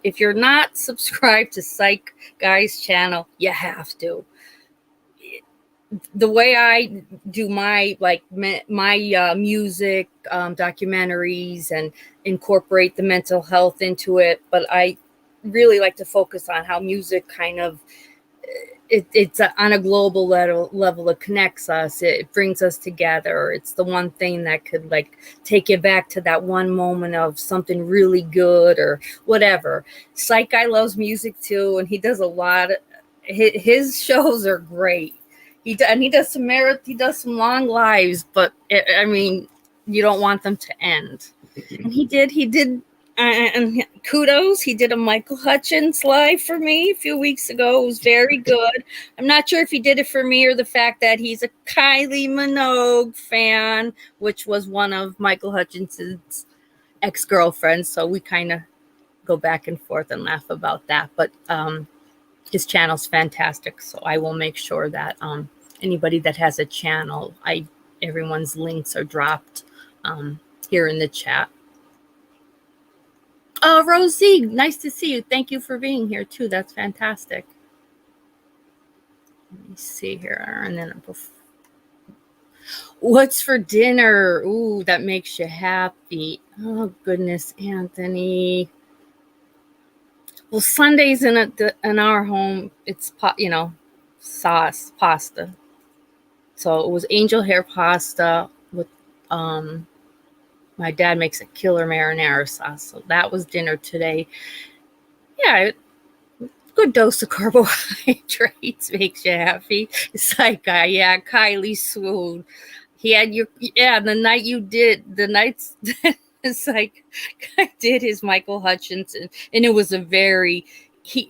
if you're not subscribed to Psych Guy's channel, you have to. The way I do my music documentaries and incorporate the mental health into it, but I really like to focus on how music kind of it's on a global level. It connects us. It brings us together. It's the one thing that could take you back to that one moment of something really good or whatever. Psych Guy loves music too, and he does a lot. His shows are great. He does some long lives, but you don't want them to end. And he did. And kudos, he did a Michael Hutchence live for me a few weeks ago. It was very good. I'm not sure if he did it for me or the fact that he's a Kylie Minogue fan, which was one of Michael Hutchence's ex-girlfriends. So we kind of go back and forth and laugh about that. But his channel's fantastic. So I will make sure that anybody that has a channel, everyone's links are dropped here in the chat. Oh, Rosie, nice to see you. Thank you for being here too. That's fantastic. Let me see here. And then what's for dinner? Ooh, that makes you happy. Oh, goodness, Anthony. Well, Sundays in our home, it's, sauce, pasta. So it was angel hair pasta with, my dad makes a killer marinara sauce. So that was dinner today. Yeah, good dose of carbohydrates makes you happy. Psych Guy, yeah, Kylie swoon. He had the nights Psych Guy did his Michael Hutchence, and it was a very,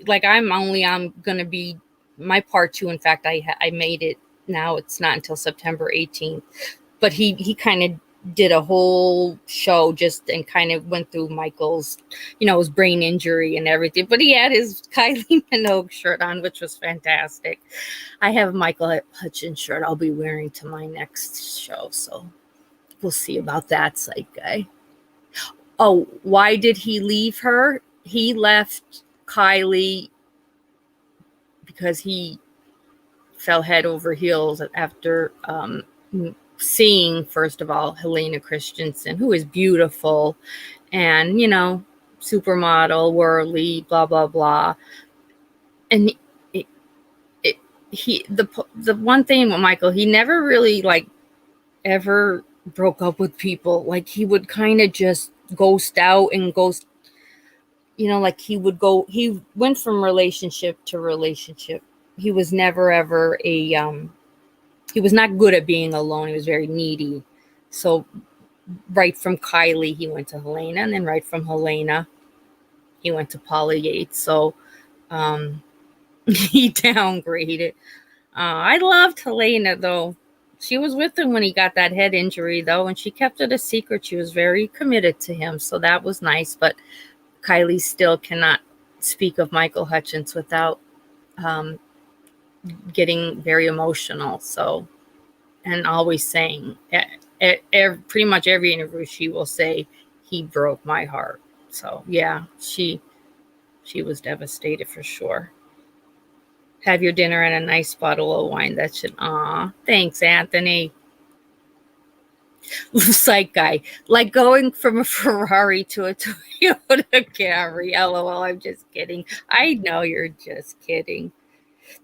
I'm gonna be my part 2. In fact, I made it. Now it's not until September 18th, but he kind of did a whole show and kind of went through Michael's, his brain injury and everything. But he had his Kylie Minogue shirt on, which was fantastic. I have a Michael Hutchence shirt I'll be wearing to my next show. So we'll see about that, Psych Guy. Oh, why did he leave her? He left Kylie because he fell head over heels after seeing, first of all, Helena Christensen, who is beautiful and, supermodel, worldly, blah, blah, blah. And the one thing with Michael, he never really ever broke up with people. He would kind of just ghost out and ghost, he went from relationship to relationship. He was never ever he was not good at being alone. He was very needy. So right from Kylie, he went to Helena, and then right from Helena, he went to Paula Yates. So He downgraded. I loved Helena, though. She was with him when he got that head injury, though, and she kept it a secret. She was very committed to him, so that was nice. But Kylie still cannot speak of Michael Hutchence without um, getting very emotional. So, and always saying, pretty much every interview, she will say, "He broke my heart." So, yeah, she was devastated for sure. Have your dinner and a nice bottle of wine. That should, thanks, Anthony. Psych Guy. Like going from a Ferrari to a Toyota Camry. LOL, I'm just kidding. I know you're just kidding.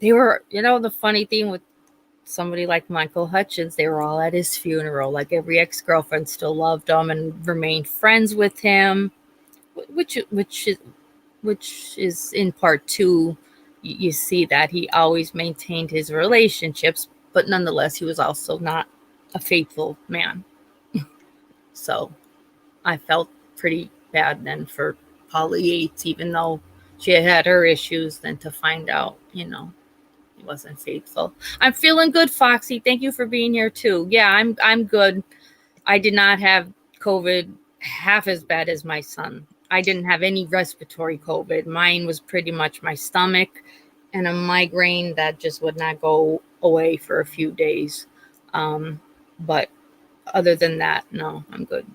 They were, the funny thing with somebody like Michael Hutchence, they were all at his funeral. Like every ex-girlfriend still loved him and remained friends with him, which is in part two. You see that he always maintained his relationships, but nonetheless, he was also not a faithful man. So I felt pretty bad then for Polly Yates, even though she had her issues, then to find out, he wasn't faithful. I'm feeling good, Foxy. Thank you for being here too. Yeah, I'm good. I did not have COVID half as bad as my son. I didn't have any respiratory COVID. Mine was pretty much my stomach and a migraine that just would not go away for a few days. But other than that, no, I'm good.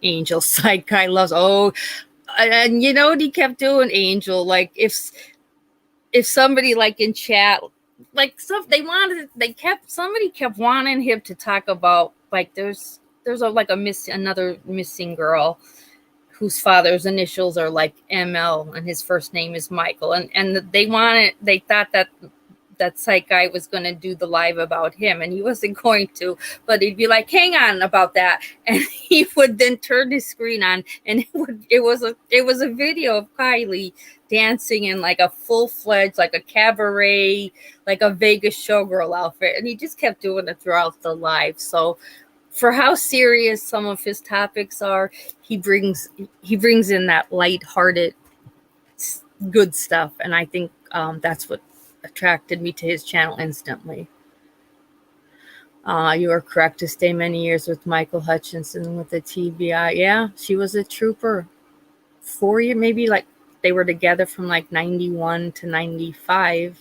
Angel Psych Guy loves. Oh, and you know what he kept doing, Angel? Like if somebody like in chat, like somebody kept wanting him to talk about, like there's another missing girl whose father's initials are like ML and his first name is Michael, and they thought that Psych Guy was going to do the live about him, and he wasn't going to, but he'd be like, hang on about that. And he would then turn his screen on, and it was a video of Kylie dancing in like a full-fledged, like a cabaret, like a Vegas showgirl outfit. And he just kept doing it throughout the live. So for how serious some of his topics are, he brings in that lighthearted good stuff. And I think that's what attracted me to his channel instantly. You are correct to stay many years with Michael Hutchinson with the TBI. Yeah, she was a trooper. 4 years, maybe, like they were together from like 91 to 95,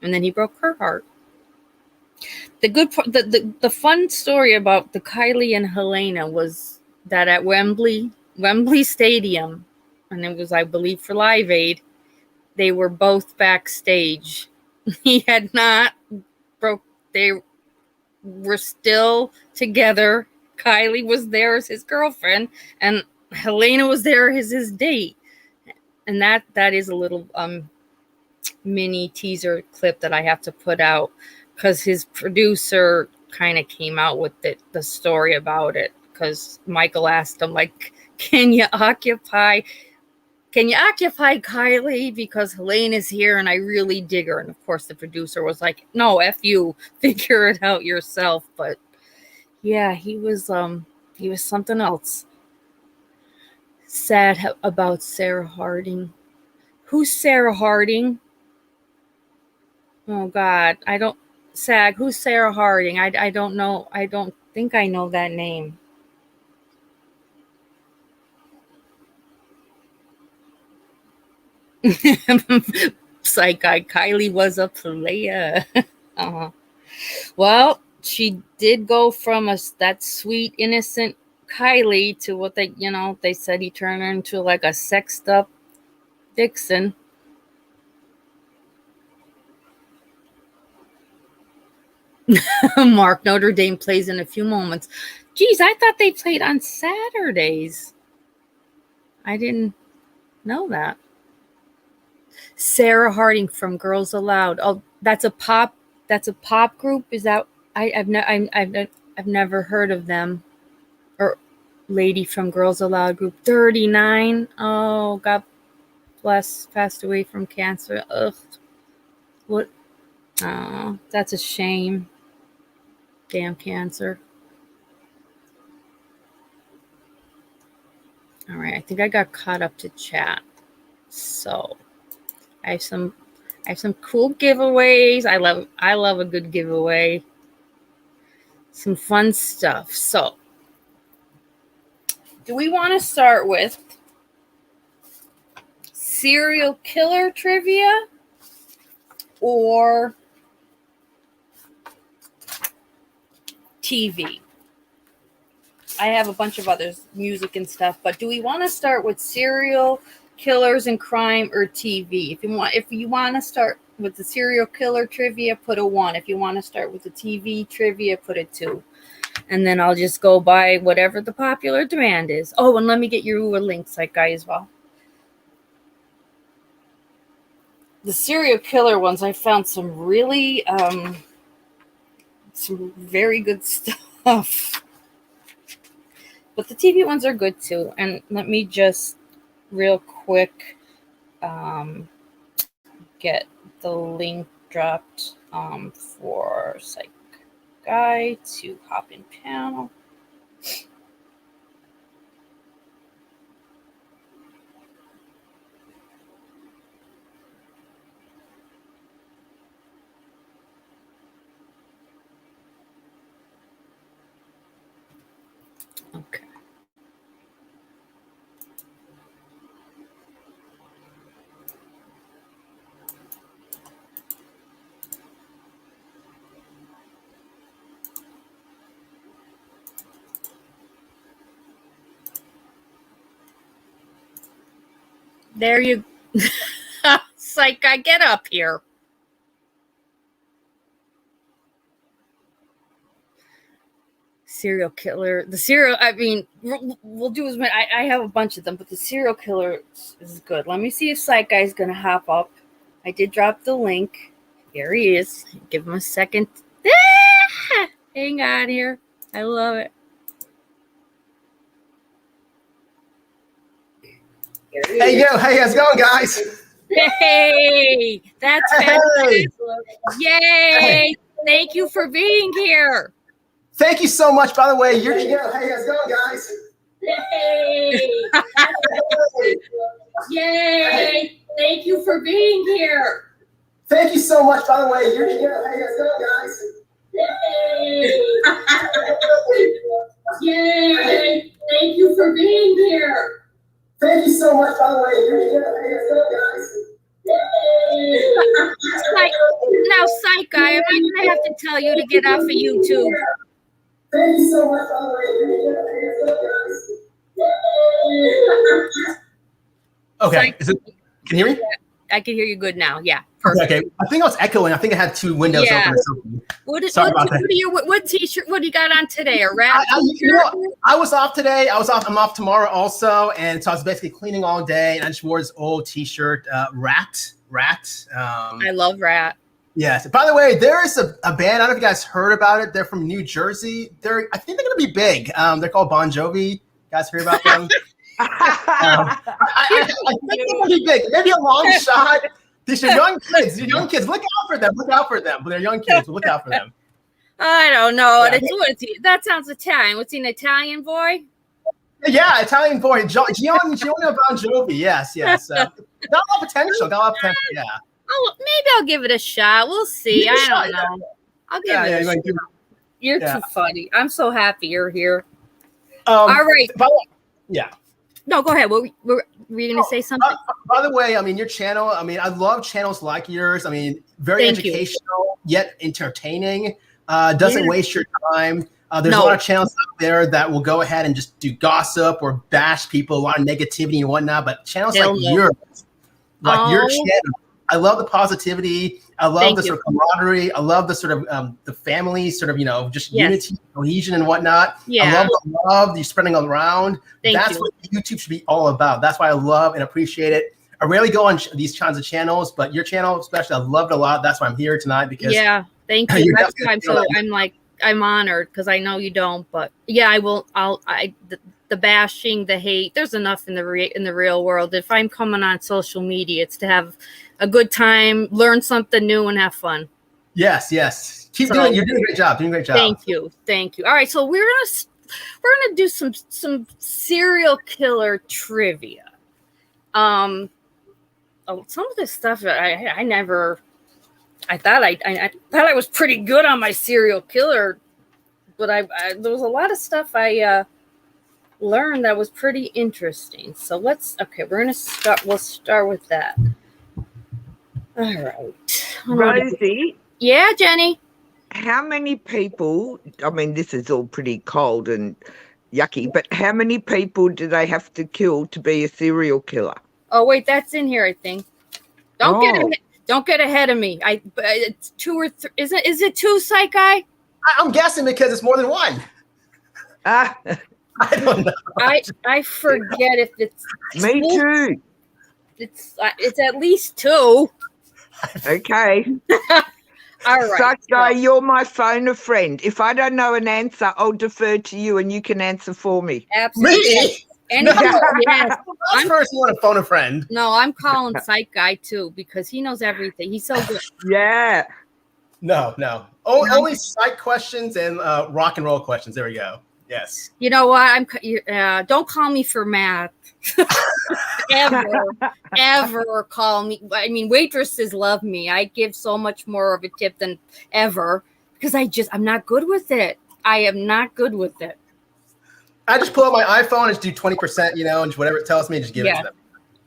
and then he broke her heart. The good part, the fun story about the Kylie and Helena was that at Wembley Stadium, and it was, I believe, for Live Aid, they were both backstage. He had not broke. They were still together. Kylie was there as his girlfriend, and Helena was there as his date. And that is a little mini teaser clip that I have to put out, because his producer kind of came out with the story about it, because Michael asked him, like, can you occupy Kylie, because Helene is here and I really dig her. And of course the producer was like, no, F you, figure it out yourself. But yeah, he was something else. Sad about Sarah Harding. Who's Sarah Harding? Oh God, I don't. Sag, who's Sarah Harding? I don't know. I don't think I know that name. Psych Guy, Kylie was a player. Well, she did go from that sweet, innocent Kylie to what they said he turned her into, like a sexed up Dixon. Mark, Notre Dame plays in a few moments. Geez, I thought they played on Saturdays. I didn't know that. Sarah Harding from Girls Aloud. Oh, that's a pop group. Is that I've never heard of them. Or lady from Girls Aloud group 39. Oh, God bless, passed away from cancer. Ugh. What? Oh, that's a shame. Damn cancer. All right, I think I got caught up to chat. So I have some I have some cool giveaways. I love a good giveaway. Some fun stuff. So, do we want to start with serial killer trivia or TV? I have a bunch of others, music and stuff, but do we want to start with serial killers and crime or TV? If you want to start with the serial killer trivia, put a 1. If you want to start with the TV trivia, put a 2. And then I'll just go by whatever the popular demand is. Oh, and let me get you a link, Psych Guy, as well. The serial killer ones, I found some really, some very good stuff. But the TV ones are good too. And let me just real quick get the link dropped for Psych Guy to hop in panel. Okay. There you Psych Guy, get up here. Serial killer. We'll do as many. I have a bunch of them, but the serial killer is good. Let me see if Psych Guy's going to hop up. I did drop the link. Here he is. Give him a second. Hang on here. I love it. Hey, yo, hey, how's it going, guys? Hey, that's fantastic. Yay. Thank you for being here. Thank you so much. By the way, hey, how's it going, guys? Yay. Thank you for being here. Thank you so much. By the way, hey, how's it going, guys? Yay. Thank you for being here. Thank you so much. By the way, hey, how's it going, guys? Now, Psych Guy, am I going to have to tell you to get off of YouTube? Thank you so much. By the way, hey, how's it going, guys? Okay. Can you hear me? I can hear you good now. Yeah. Perfect. Okay. I think I was echoing. I think I had 2 windows open or something. What t-shirt? What do you got on today? A rat t-shirt? I was off today. I'm off tomorrow also, and so I was basically cleaning all day, and I just wore this old t-shirt. Rat. I love Rat. Yes. By the way, there is a band. I don't know if you guys heard about it. They're from New Jersey. I think they're going to be big. They're called Bon Jovi. You guys heard about them? I think they're going to be big. Maybe a long shot. These are young kids. Look out for them. But they're young kids. But look out for them. I don't know. Yeah. That sounds Italian. What's he, an Italian boy? Yeah, Italian boy. Gianni Bon Jovi. Yes. Got a lot of potential. Yeah. Oh, maybe I'll give it a shot. We'll see. I don't know. I'll give it a shot. You're too funny. I'm so happy you're here. All right. Yeah. No, go ahead. Were you going to say something? By the way, your channel, I love channels like yours. Very educational, yet entertaining. Doesn't waste your time. There's a lot of channels out there that will go ahead and just do gossip or bash people, a lot of negativity and whatnot. But channels like yours, your channel, I love the positivity. I love the sort of camaraderie. I love the sort of the family, sort of, just unity, cohesion, and whatnot. Yeah. I love the love you're spreading around. That's what YouTube should be all about. That's why I love and appreciate it. I rarely go on these kinds of channels, but your channel especially, I love it a lot. That's why I'm here tonight because thank you. That's why I'm honored because I know you don't, but I will. The bashing, the hate. There's enough in the real world. If I'm coming on social media, it's to have a good time, learn something new, and have fun. Yes. You're doing a great job. Thank you. All right, so we're gonna do some serial killer trivia. some of this stuff I never. I thought I thought I was pretty good on my serial killer, but there was a lot of stuff I learned that was pretty interesting. So we're gonna start. We'll start with that. All right, Rosie. Yeah, Jenny. How many people? I mean, this is all pretty cold and yucky, but how many people do they have to kill to be a serial killer? Oh wait, that's in here. I think. Don't get ahead of me. It's 2 or 3. Is it 2, Psych Guy? I'm guessing because it's more than one. I don't know. I forget if it's. Me too. It's at least 2. Okay. All right. Psych Guy, you're my phone a friend. If I don't know an answer, I'll defer to you and you can answer for me. Absolutely. Me? No. Yes. I'm first want to phone a friend. No, I'm calling Psych Guy too because he knows everything. He's so good. Yeah. No. Only psych questions and rock and roll questions. There we go. Yes. You know what? Don't call me for math. ever call me. I mean, waitresses love me. I give so much more of a tip than ever because I'm not good with it. I am not good with it. I just pull out my iPhone and just do 20%, and just whatever it tells me, just give it to them.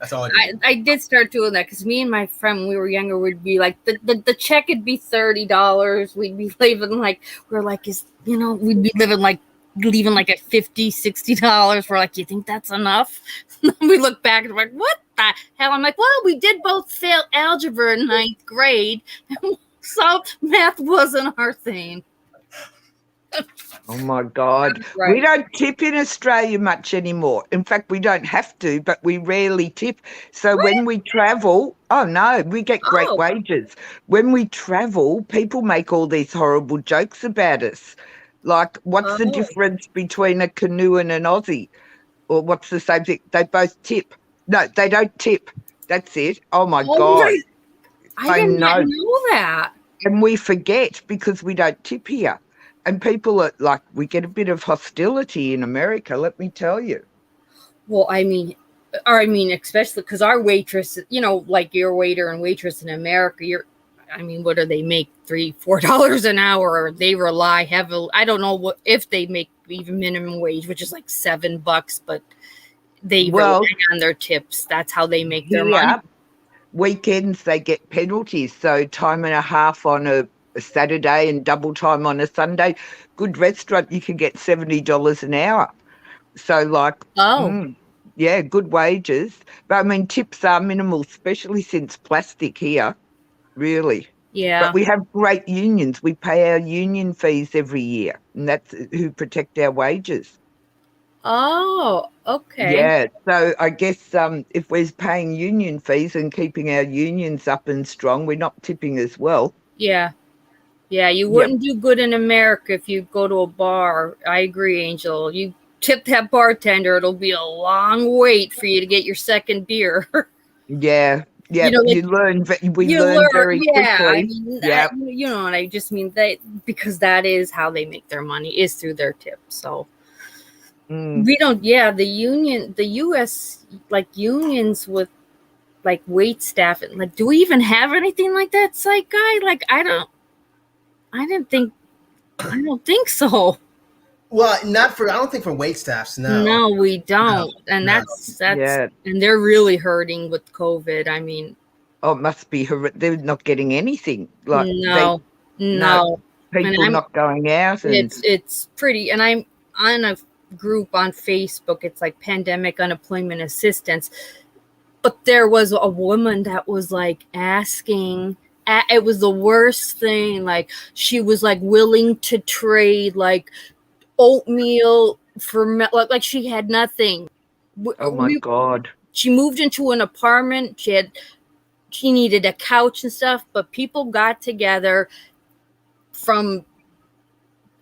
That's all I do. I did start doing that because me and my friend, when we were younger, would be like the check would be $30. We'd be living like we'd be living like leaving like at $50, $60. We're like, you think that's enough? We look back and we're like, what the hell? I'm like, well, we did both fail algebra in 9th grade, so math wasn't our thing. Oh my God. Right. We don't tip in Australia much anymore. In fact, we don't have to, but we rarely tip. So when we travel, we get great wages. When we travel, people make all these horrible jokes about us. Like, what's the difference between a canoe and an Aussie? Or what's the same thing? They both tip. No, they don't tip. That's it. Oh my God. I didn't know that. And we forget because we don't tip here. And people are like, we get a bit of hostility in America, let me tell you. Well, I mean, especially because our waitress, like your waiter and waitress in America, what do they make? $3, $4 an hour? Or they rely heavily. I don't know if they make even minimum wage, which is like $7, but they rely on their tips. That's how they make their money. Weekends they get penalties, so time and a half on a Saturday and double time on a Sunday. Good restaurant, you can get $70 an hour. So good wages. But I mean, tips are minimal, especially since plastic here, really. Yeah. But we have great unions. We pay our union fees every year, and that's who protect our wages. Oh, okay. Yeah, so I guess if we're paying union fees and keeping our unions up and strong, we're not tipping as well. Yeah. Yeah, you wouldn't do good in America if you go to a bar. I agree, Angel. You tip that bartender, it'll be a long wait for you to get your second beer. Yeah. Yeah, we learn very quickly. And I just mean because that is how they make their money, is through their tips. So we don't, the U.S., like unions with like wait staff, and like, do we even have anything like that, Psych Guy? Like, I don't think so. Well, I don't think for wait staffs, no. No, we don't. And that's and they're really hurting with COVID. I mean, it must be horrific. They're not getting anything. Like no. People not going out. And it's pretty. And I'm on a group on Facebook. It's like Pandemic Unemployment Assistance. But there was a woman that was like asking. It was the worst thing. Like, she was like willing to trade like oatmeal for like she had nothing. Oh my God. She moved into an apartment. She needed a couch and stuff, but people got together from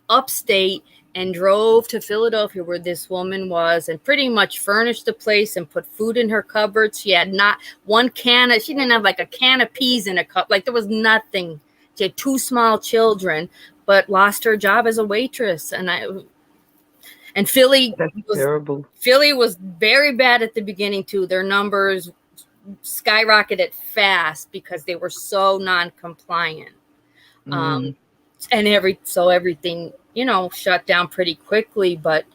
upstate and drove to Philadelphia where this woman was and pretty much furnished the place and put food in her cupboard. She had not one she didn't have like a can of peas in a cup. Like, there was nothing. She had 2 small children, but lost her job as a waitress. And Philly terrible. Philly was very bad at the beginning too. Their numbers skyrocketed fast because they were so non-compliant. And everything, shut down pretty quickly. But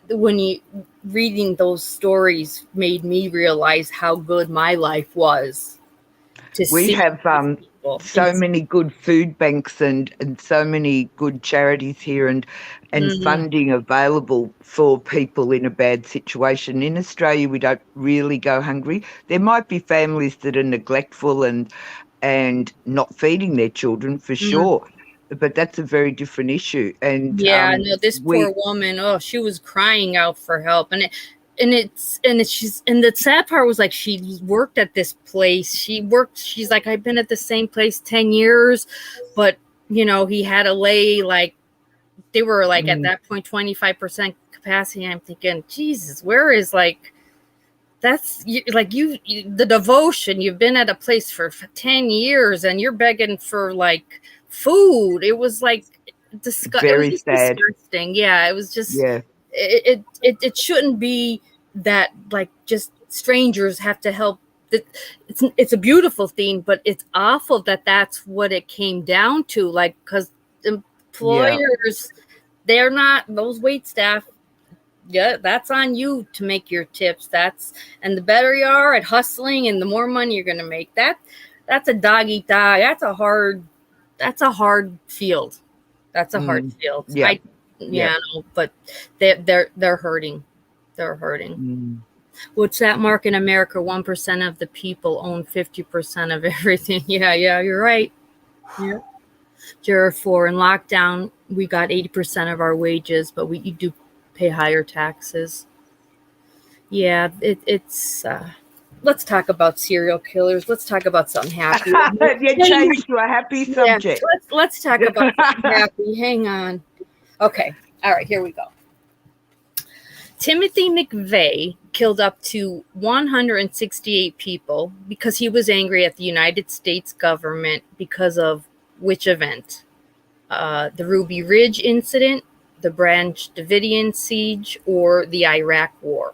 when reading those stories made me realize how good my life was. We have so many good food banks and so many good charities here and funding available for people in a bad situation. In Australia, we don't really go hungry. There might be families that are neglectful and not feeding their children for sure, but that's a very different issue. And this poor woman, she was crying out for help, and the sad part was like she worked at this place. She's like, I've been at the same place 10 years, but he had to lay, like, they were like at that point 25% capacity. I'm thinking, Jesus, where is like, that's like the devotion. You've been at a place for 10 years and you're begging for like food. It was like very sad. Disgusting. Yeah, it was just it shouldn't be that like just strangers have to help. It's a beautiful thing, but it's awful that that's what it came down to. Like, because employers, they're not, those wait staff. Yeah, that's on you to make your tips. And the better you are at hustling and the more money you're going to make, that's a dog eat dog. That's a hard field. That's a hard field. But they're hurting. They're hurting. What's that, Mark? In America, 1% of the people own 50% of everything. Yeah, you're right. Yeah. Juror 4, in lockdown, we got 80% of our wages, but we do pay higher taxes. Yeah, it's let's talk about serial killers. Let's talk about something happy. Change to a happy subject. Let's talk about something happy. Hang on. Okay. All right, here we go. Timothy McVeigh killed up to 168 people because he was angry at the United States government because of which event? The Ruby Ridge incident, the Branch Davidian siege, or the Iraq War?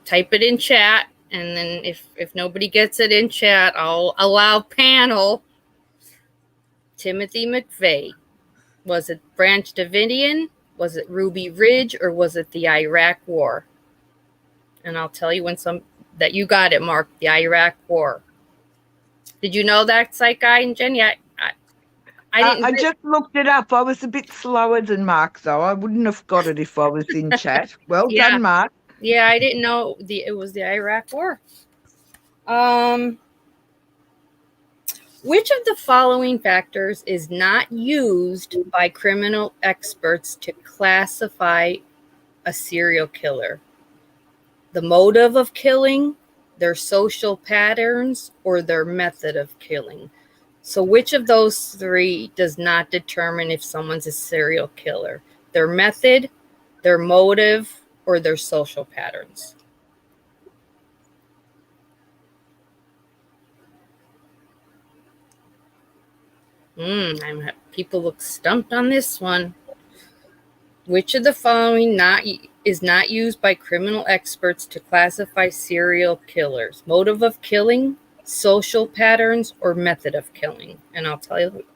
Type it in chat, and then if nobody gets it in chat, I'll allow panel. Timothy McVeigh. Was it Branch Davidian? Was it Ruby Ridge? Or was it the Iraq War? And I'll tell you that you got it, Mark. The Iraq War. Did you know that, Psych Guy and Jenny? I didn't. I just looked it up. I was a bit slower than Mark, though. I wouldn't have got it if I was in chat. Well done, Mark. Yeah, I didn't know it was the Iraq War. Which of the following factors is not used by criminal experts to classify a serial killer? The motive of killing, their social patterns, or their method of killing? So which of those three does not determine if someone's a serial killer? Their method, their motive, or their social patterns? People look stumped on this one. Which of the following is not used by criminal experts to classify serial killers? Motive of killing, social patterns, or method of killing? And I'll tell you,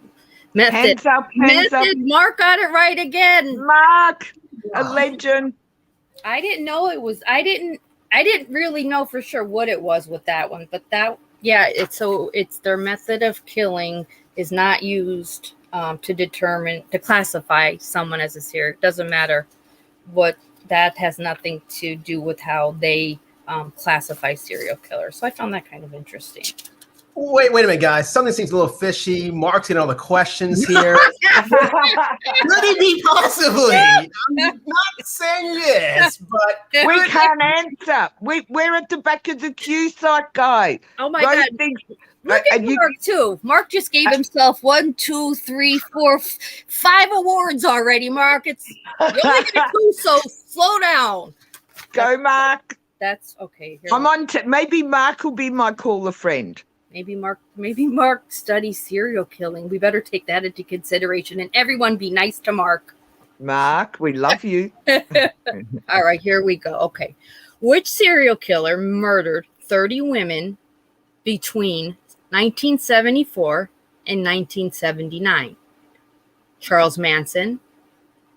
method. Hands up. Mark got it right again. Mark, a legend. I didn't know it was. I didn't really know for sure what it was with that one, but it's their method of killing is not used to classify someone as a serial. It doesn't matter what, that has nothing to do with how they classify serial killers. So I found that kind of interesting. Wait a minute, guys. Something seems a little fishy. Mark's getting all the questions here. Could it be possibly? I'm not saying yes, but we can't answer. We're at the back of the queue, Psych Guy. Oh my God. Look at Mark too. Mark just gave himself 1, 2, 3, 4, 5 awards already. Mark, you're only at 2, so slow down. Go, Mark. That's okay. I'm on. Maybe Mark will be my caller friend. Maybe Mark studies serial killing. We better take that into consideration, and everyone be nice to Mark. Mark, we love you. All right, here we go. Okay. Which serial killer murdered 30 women between 1974 and 1979? Charles Manson,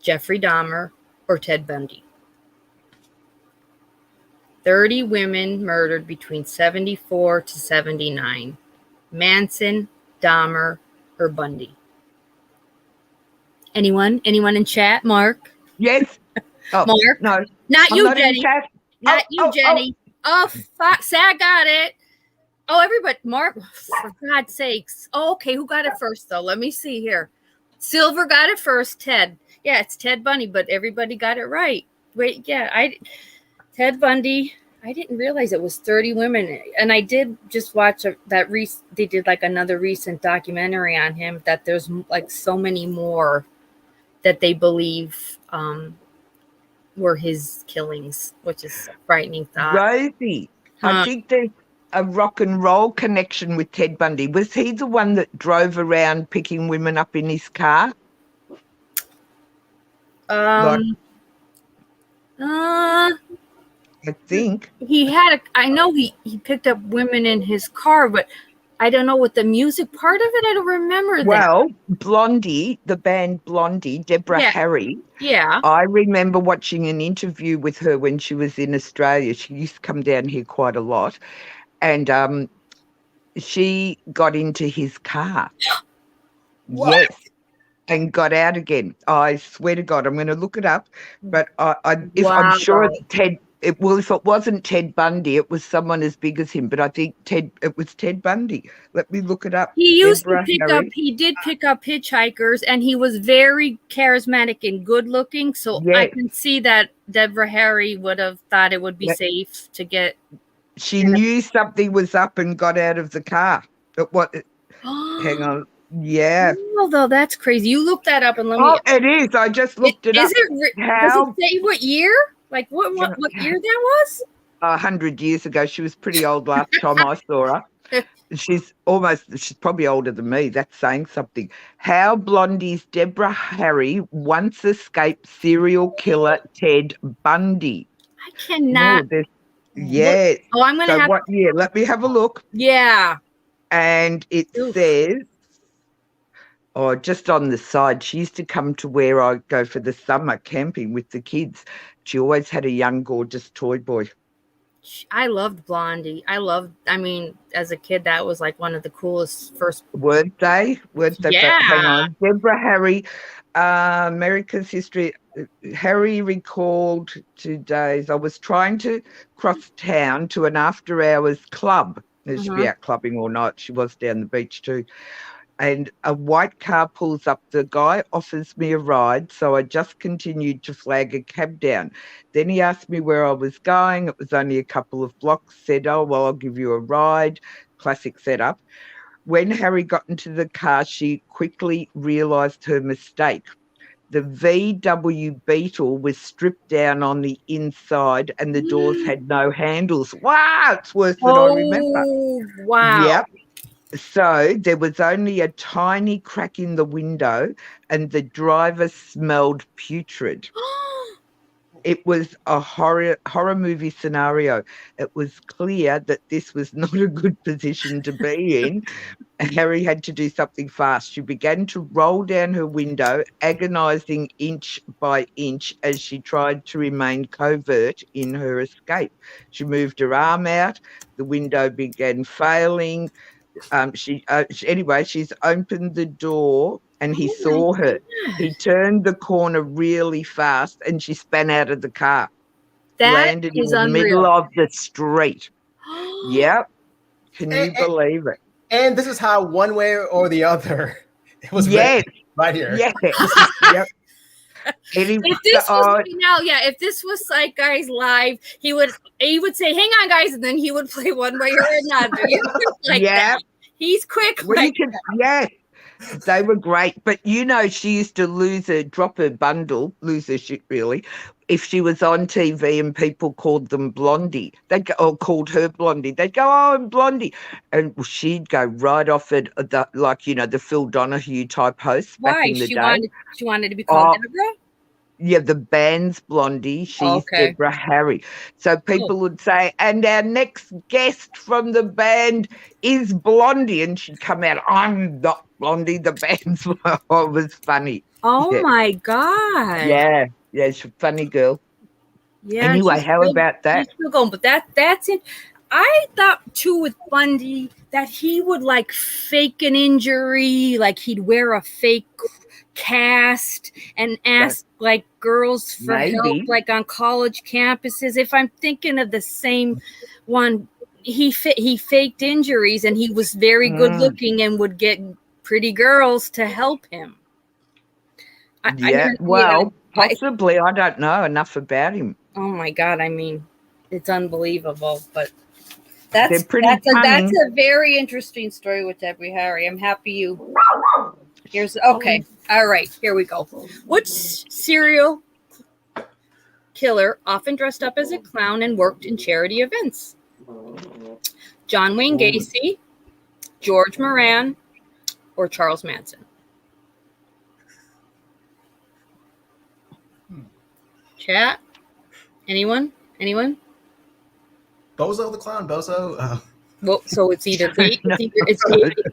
Jeffrey Dahmer, or Ted Bundy? 30 women murdered between 74 to 79. Manson, Dahmer, or Bundy? Anyone? Anyone in chat? Mark? Yes. Oh, Mark? no. Not I'm you, not Jenny. in chat. Not you, Jenny. Oh, fuck. Sad got it. Oh, everybody. Mark, for God's sakes. Oh, okay. Who got it first, though? Let me see here. Silver got it first. Ted. Yeah, it's Ted Bundy, but everybody got it right. Wait, yeah. Ted Bundy. I didn't realize it was 30 women. And I did just watch they did like another recent documentary on him, that there's like so many more that they believe were his killings, which is a frightening thought. Rosie, I think there's a rock and roll connection with Ted Bundy. Was he the one that drove around picking women up in his car? I think I know he picked up women in his car, but I don't know what the music part of it. I don't remember that. Well, Blondie, the band Blondie, Deborah Harry. Yeah. I remember watching an interview with her when she was in Australia. She used to come down here quite a lot. And she got into his car. What? Yes. And got out again. I swear to God, I'm going to look it up. But I'm sure it's Ted. If it wasn't Ted Bundy, it was someone as big as him. But I think it was Ted Bundy. Let me look it up. He did pick up hitchhikers, and he was very charismatic and good looking. So I can see that Deborah Harry would have thought it would be safe to get. She knew something was up and got out of the car. Hang on. Yeah. Oh, though, that's crazy. You look that up and let me. Oh, it is. I just looked it up. Does it say what year? Like what year that was? 100 years ago. She was pretty old last time I saw her. She's probably older than me. That's saying something. How Blondie's Deborah Harry once escaped serial killer Ted Bundy. I cannot. Yes. Oh, I'm going to have. What year? Let me have a look. Yeah. And it says, just on the side, she used to come to where I go for the summer camping with the kids. She always had a young, gorgeous toy boy. I loved Blondie. As a kid, that was like one of the coolest first. Word day. Yeah. Hang on. Deborah Harry, America's history. Harry recalled 2 days. I was trying to cross town to an after-hours club. She'd be out clubbing all night. She was down the beach too. And a white car pulls up. The guy offers me a ride, so I just continued to flag a cab down. Then he asked me where I was going. It was only a couple of blocks. Said, oh, well, I'll give you a ride. Classic setup. When Harry got into the car, she quickly realised her mistake. The VW Beetle was stripped down on the inside and the doors had no handles. Wow, it's worse than I remember. Wow. Yep. So there was only a tiny crack in the window and the driver smelled putrid. It was a horror movie scenario. It was clear that this was not a good position to be in. Harry had to do something fast. She began to roll down her window, agonising inch by inch as she tried to remain covert in her escape. She moved her arm out. The window began failing. Anyway, she's opened the door and he saw her. He turned the corner really fast and she span out of the car. Landed in the middle of the street. Yep. Can you believe it? And this is how one way or the it was right here. Yes. Yep. If this was Psych Guys live, he would say, "Hang on, guys," and then he would play one way or another. That. He's quick. Yes, they were great. But she used to drop her bundle, lose her shit really, if she was on TV and people called them Blondie. They'd go, or called her Blondie. They'd go, "Oh, I'm Blondie," and she'd go right off at the Phil Donahue type host back in the day. She wanted to be called Deborah? Yeah, the band's Blondie. She's Okay. Deborah Harry. So people would say, and our next guest from the band is Blondie. And she'd come out, I'm not Blondie, the band's. Oh, it was funny. Oh my God. Yeah, she's a funny girl. Yeah. Anyway, how about that? She's still going, but that's it. I thought too with Bundy that he would like fake an injury, like he'd wear a fake cast and ask like girls for help, like on college campuses. If I'm thinking of the same one, he faked injuries and he was very good looking and would get pretty girls to help him. Possibly. I don't know enough about him. Oh my God! I mean, it's unbelievable, but that's a very interesting story with Debbie Harry. I'm happy you. Okay. All right. Here we go. Which serial killer often dressed up as a clown and worked in charity events? John Wayne Gacy, George Moran, or Charles Manson? Chat. Anyone? Bozo the clown. Bozo. Well, so it's either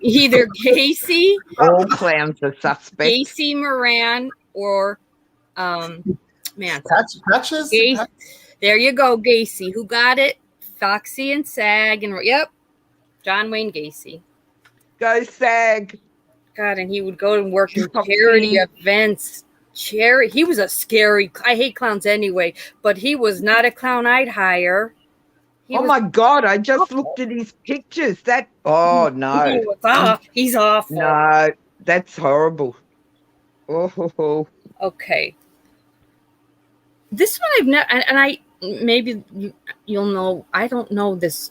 either Gacy. All clowns are suspect. Gacy, Moran, or Manson. Patches. There you go, Gacy. Who got it? Foxy and Sag, and yep, John Wayne Gacy. Go Sag. God, and he would go and work in charity events. He was a scary. I hate clowns anyway, but he was not a clown I'd hire. My God! I just looked at his pictures. No, he's awful. No, that's horrible. Oh. Okay. This one I've never, and I maybe you'll know. I don't know this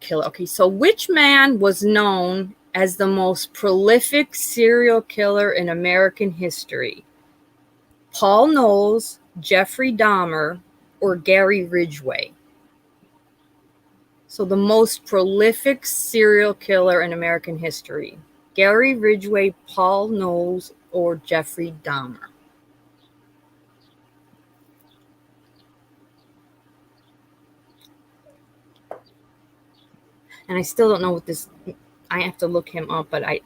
killer. Okay, so which man was known as the most prolific serial killer in American history? Paul Knowles, Jeffrey Dahmer, or Gary Ridgway? So the most prolific serial killer in American history. Gary Ridgway, Paul Knowles, or Jeffrey Dahmer? And I still don't know what this, I have to look him up, but I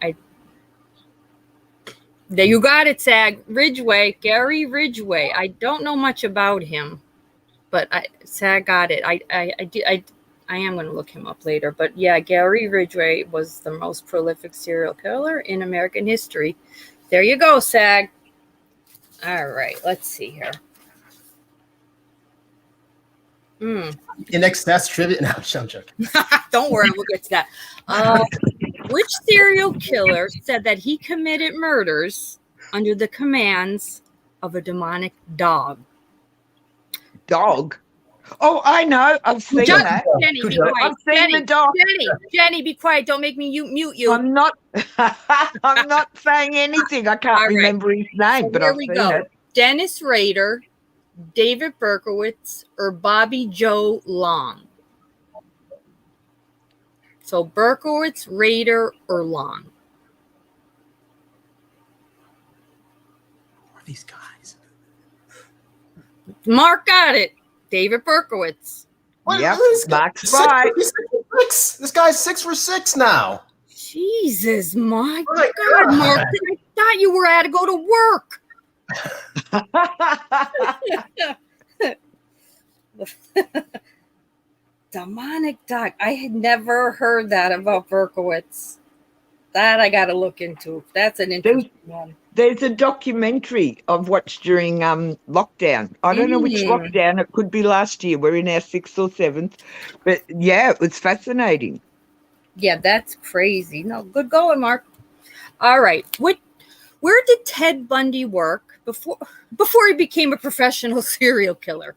there you got it, Sag. Ridgway, Gary Ridgway. I don't know much about him, but Sag got it. I am going to look him up later, but yeah, Gary Ridgway was the most prolific serial killer in American history. There you go, Sag. All right, let's see here. Your next test trivia? No, I'm joking. Don't worry, we'll get to that. Which serial killer said that he committed murders under the commands of a demonic dog? Dog? Oh, I know. I've seen that. Jenny, be quiet. I've seen the dog. Jenny, be quiet. Don't make me mute you. I'm not saying anything. I can't remember his name, but I've seen it. Dennis Rader, David Berkowitz, or Bobby Joe Long? So Berkowitz, Rader, or Long? Who are these guys? Mark got it. David Berkowitz. Yep, Mark's right. This guy's 6 for 6 now. Jesus, my God, Mark! I thought you were had to go to work. Demonic dog. I had never heard that about Berkowitz. That I got to look into. That's an interesting one. There's a documentary I've watched during lockdown. I don't know which lockdown. It could be last year. We're in our 6th or 7th. But, yeah, it was fascinating. Yeah, that's crazy. No, good going, Mark. All right. Where did Ted Bundy work before he became a professional serial killer?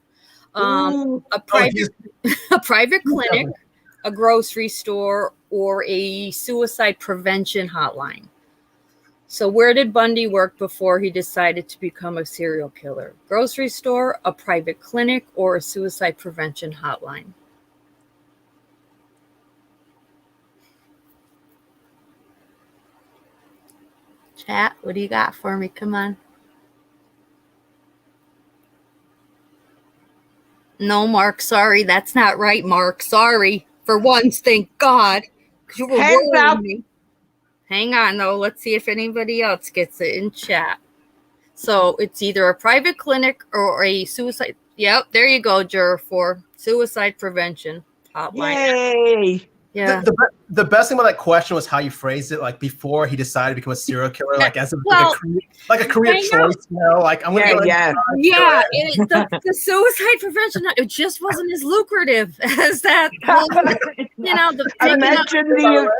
A private clinic, a grocery store, or a suicide prevention hotline? So where did Bundy work before he decided to become a serial killer? Grocery store, a private clinic, or a suicide prevention hotline? Chat, what do you got for me? Come on. No, Mark, sorry. That's not right, Mark. Sorry. For once, thank God. You were Hands up. worrying me. Hang on, though. Let's see if anybody else gets it in chat. So it's either a private clinic or a suicide. Yep, there you go, Juror 4. Suicide prevention hotline. Yay. Yeah. The best thing about that question was how you phrased it. Like before he decided to become a serial killer, like as a, like a career choice. You know, like I'm gonna the suicide prevention. It just wasn't as lucrative as that. You know, imagine the.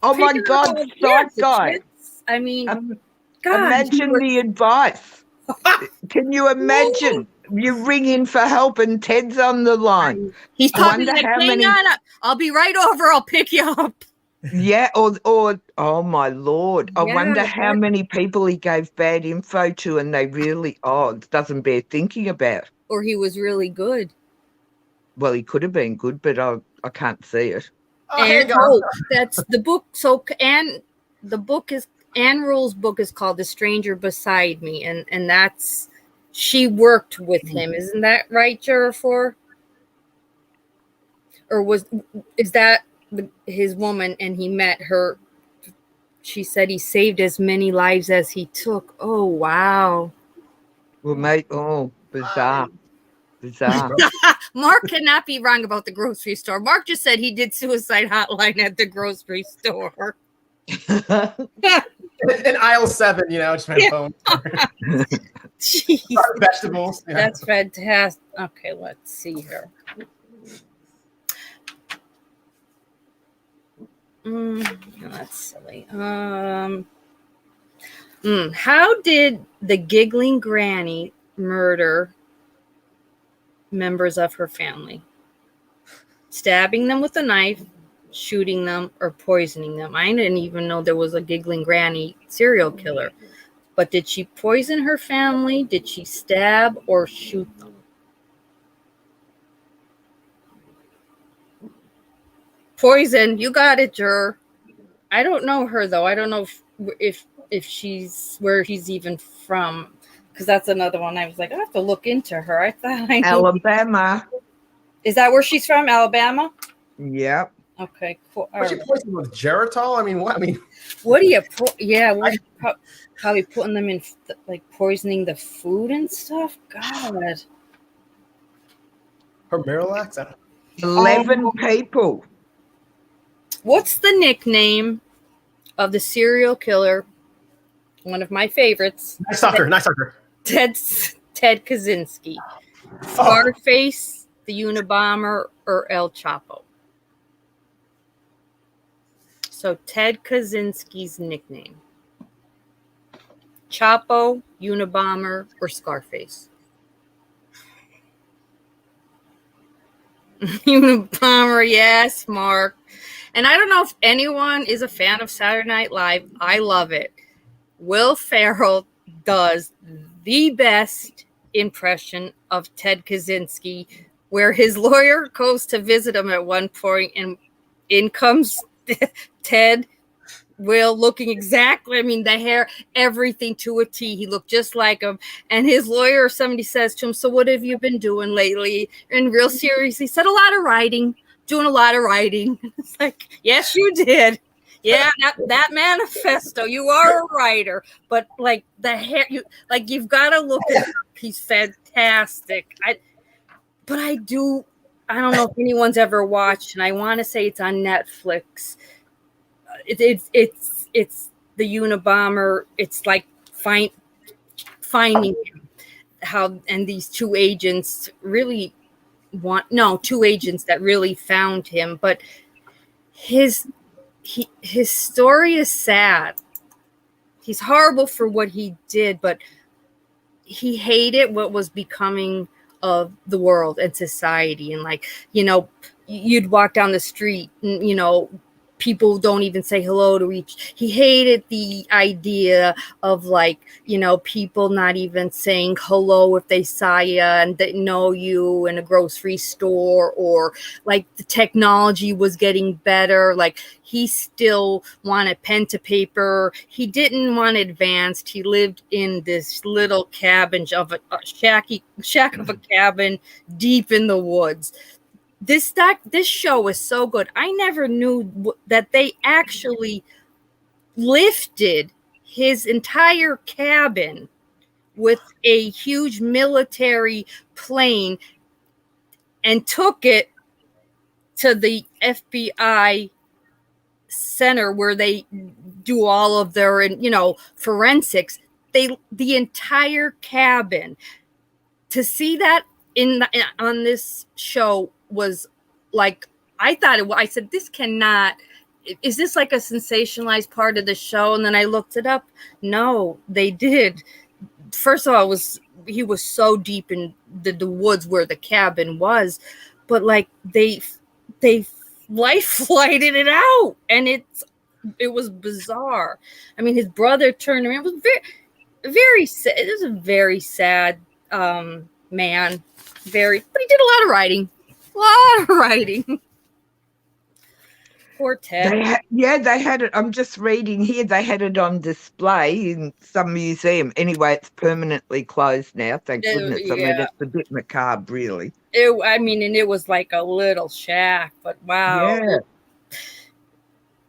Oh my God, Psych Guy. I mean, God, imagine the advice. Can you imagine? You ring in for help and Ted's on the line. He's probably like, hang on, I'll be right over. I'll pick you up. Yeah, or oh my Lord. I wonder how many people he gave bad info to and they really, it doesn't bear thinking about. Or he was really good. Well, he could have been good, but I can't see it. That's the book. So, and the book is, Anne Rule's book is called The Stranger Beside Me, and that's, she worked with him. Isn't that right, Juror 4? Or is that his woman and he met her? She said he saved as many lives as he took. Oh, wow. Well, mate, bizarre. Bizarre. Mark cannot be wrong about the grocery store. Mark just said he did suicide hotline at the grocery store. In aisle 7, you know, just my phone. Vegetables. Yeah. That's fantastic. Okay, let's see here. That's silly. How did the giggling granny murder members of her family? Stabbing them with a knife, shooting them, or poisoning them? I didn't even know there was a giggling granny serial killer. But did she poison her family? Did she stab or shoot them? Poison. You got it, Juror. I don't know her though. I don't know if she's where she's even from, because that's another one. I was like, I have to look into her. I thought I knew. Alabama. Is that where she's from? Alabama? Yep. Okay, cool. Was she poisoning with Geritol? I mean, what? I mean, what do you? Probably putting them in, like poisoning the food and stuff. God. Her Miralax? 11 people. What's the nickname of the serial killer? One of my favorites. Nice sucker. Ted Kaczynski. Scarface, the Unabomber, or El Chapo? So Ted Kaczynski's nickname. Chapo, Unabomber, or Scarface? Unabomber, yes, Mark. And I don't know if anyone is a fan of Saturday Night Live. I love it. Will Ferrell does the best impression of Ted Kaczynski, where his lawyer goes to visit him at one point, and in comes Ted, Will, looking exactly, I mean, the hair, everything to a T. He looked just like him. And his lawyer or somebody says to him, so what have you been doing lately? And real serious, he said, a lot of writing, doing a lot of writing. It's like, yes, you did. Yeah, that manifesto, you are a writer. But like the hair, you've got to look at him. He's fantastic. I don't know if anyone's ever watched, and I want to say it's on Netflix. It's the Unabomber. It's like finding him, how, and these two agents two agents that really found him. But his story is sad. He's horrible for what he did, but he hated what was becoming of the world and society. And like, you know, you'd walk down the street and, you know, people don't even say hello to each. He hated the idea of like, people not even saying hello if they saw you and didn't know you in a grocery store, or like the technology was getting better. Like he still wanted pen to paper. He didn't want advanced. He lived in this little cabin of a shack of a cabin deep in the woods. This show was so good. I never knew that they actually lifted his entire cabin with a huge military plane and took it to the FBI center where they do all of their, forensics. The entire cabin. To see that on this show was like, I said, this cannot, is this like a sensationalized part of the show? And then I looked it up. No, they did. First of all, he was so deep in the woods where the cabin was, but like they life flighted it out, and it was bizarre. I mean, his brother turned around. It was very, very sad. It was a very sad man. But he did a lot of writing. Poor Ted. They had it. I'm just reading here. They had it on display in some museum. Anyway, it's permanently closed now. Thank goodness. Yeah. I mean, it's a bit macabre, really. And it was like a little shack, but wow. Yeah.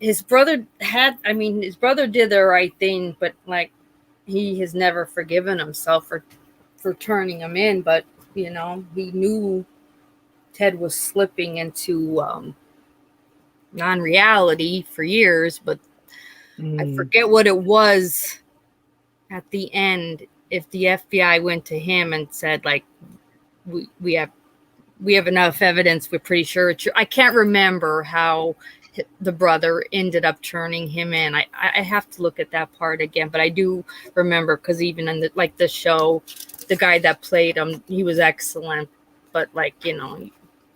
His brother did the right thing, but like he has never forgiven himself for turning him in. But, he knew Ted was slipping into non-reality for years, but I forget what it was at the end. If the FBI went to him and said, like, we have enough evidence, we're pretty sure it's true. I can't remember how the brother ended up turning him in. I have to look at that part again, but I do remember, because even in the show, the guy that played him, he was excellent, but like,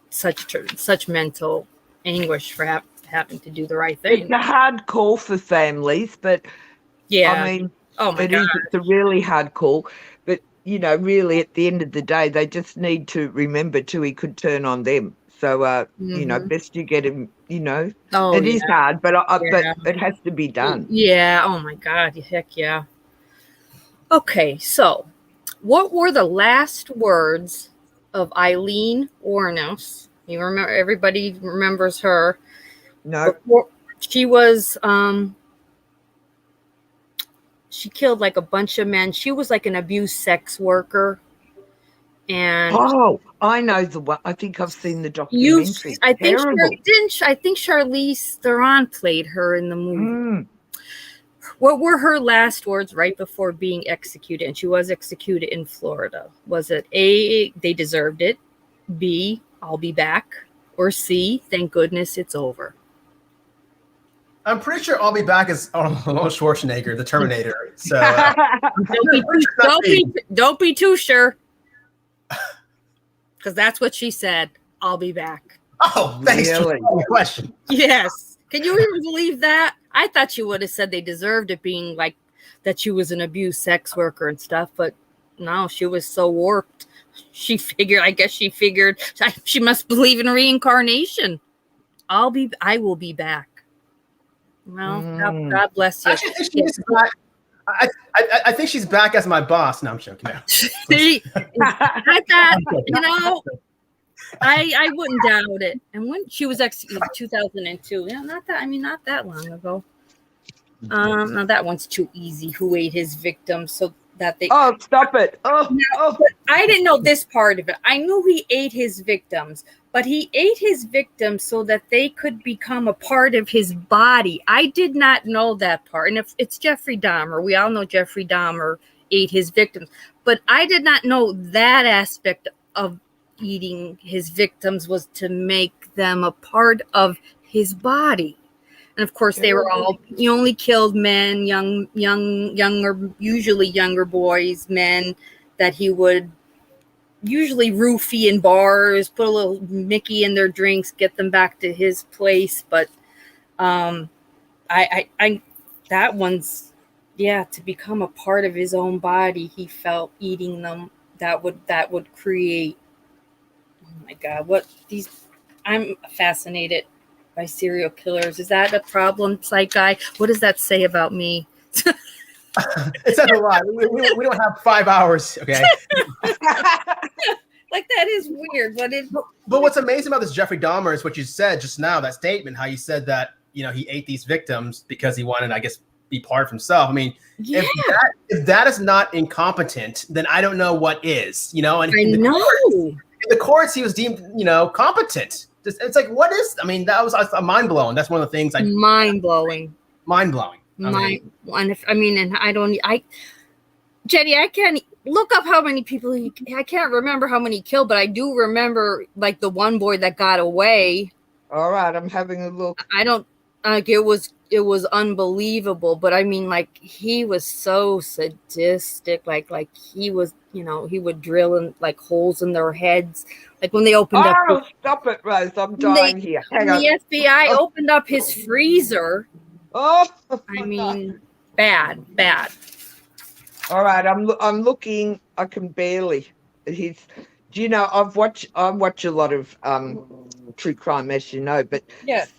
such mental anguish for having to do the right thing. It's a hard call for families, but yeah, I mean, it's a really hard call. But really, at the end of the day, they just need to remember too, he could turn on them. So best you get him. It is hard, but but it has to be done. Yeah. Oh my God. Heck yeah. Okay, so what were the last words of Eileen Wuornos? You remember? Everybody remembers her. No. She was, she killed like a bunch of men. She was like an abused sex worker. And I know the one. I think I've seen the documentary. I think Charlize Theron played her in the movie. What were her last words right before being executed? And she was executed in Florida. Was it A, they deserved it, B, I'll be back, or C, thank goodness it's over? I'm pretty sure I'll be back as Arnold Schwarzenegger, the Terminator. So don't be too sure, because that's what she said. I'll be back. Oh, thanks for the question. Yes. Can you even believe that? I thought she would have said they deserved it, being like that she was an abused sex worker and stuff, but no, she was so warped. She figured she must believe in reincarnation. I will be back. Well, God bless you. I think she's back as my boss. No, I'm joking. No. I thought, I wouldn't doubt it. And when she was executed in 2002, not that long ago. Now that one's too easy. Who ate his victims so that they? Oh, stop it! Oh. But I didn't know this part of it. I knew he ate his victims, but he ate his victims so that they could become a part of his body. I did not know that part. And if it's Jeffrey Dahmer, we all know Jeffrey Dahmer ate his victims, but I did not know that aspect of eating his victims was to make them a part of his body. And of course, they were all, he only killed men, usually younger boys, men that he would usually roofie in bars, put a little Mickey in their drinks, get them back to his place. But I that one's, yeah, to become a part of his own body. He felt eating them that would create. Oh my God, what these? I'm fascinated by serial killers. Is that a problem, Psych Guy? What does that say about me? It says a lot. We don't have 5 hours, okay? Like, that is weird, but what's amazing about this Jeffrey Dahmer is what you said just now, that statement, how you said that, he ate these victims because he wanted, I guess, be part of himself. I mean, yeah. if that is not incompetent, then I don't know what is, And I know. In the courts, he was deemed, competent. It's like, what is? I mean, that was mind blowing. That's one of the things. Mind blowing. Jenny, I can't look up how many people I can't remember how many he killed, but I do remember like the one boy that got away. All right, I'm having a look. I don't like it was unbelievable, but I mean, like, he was so sadistic, like he was, he would drill in like holes in their heads, like when they opened up. Oh, stop it, Rose! I'm dying here. Hang on. The FBI opened up his freezer. Oh, I mean, bad. All right, I'm looking. I can barely. Do you know? I watch a lot of true crime, as you know, but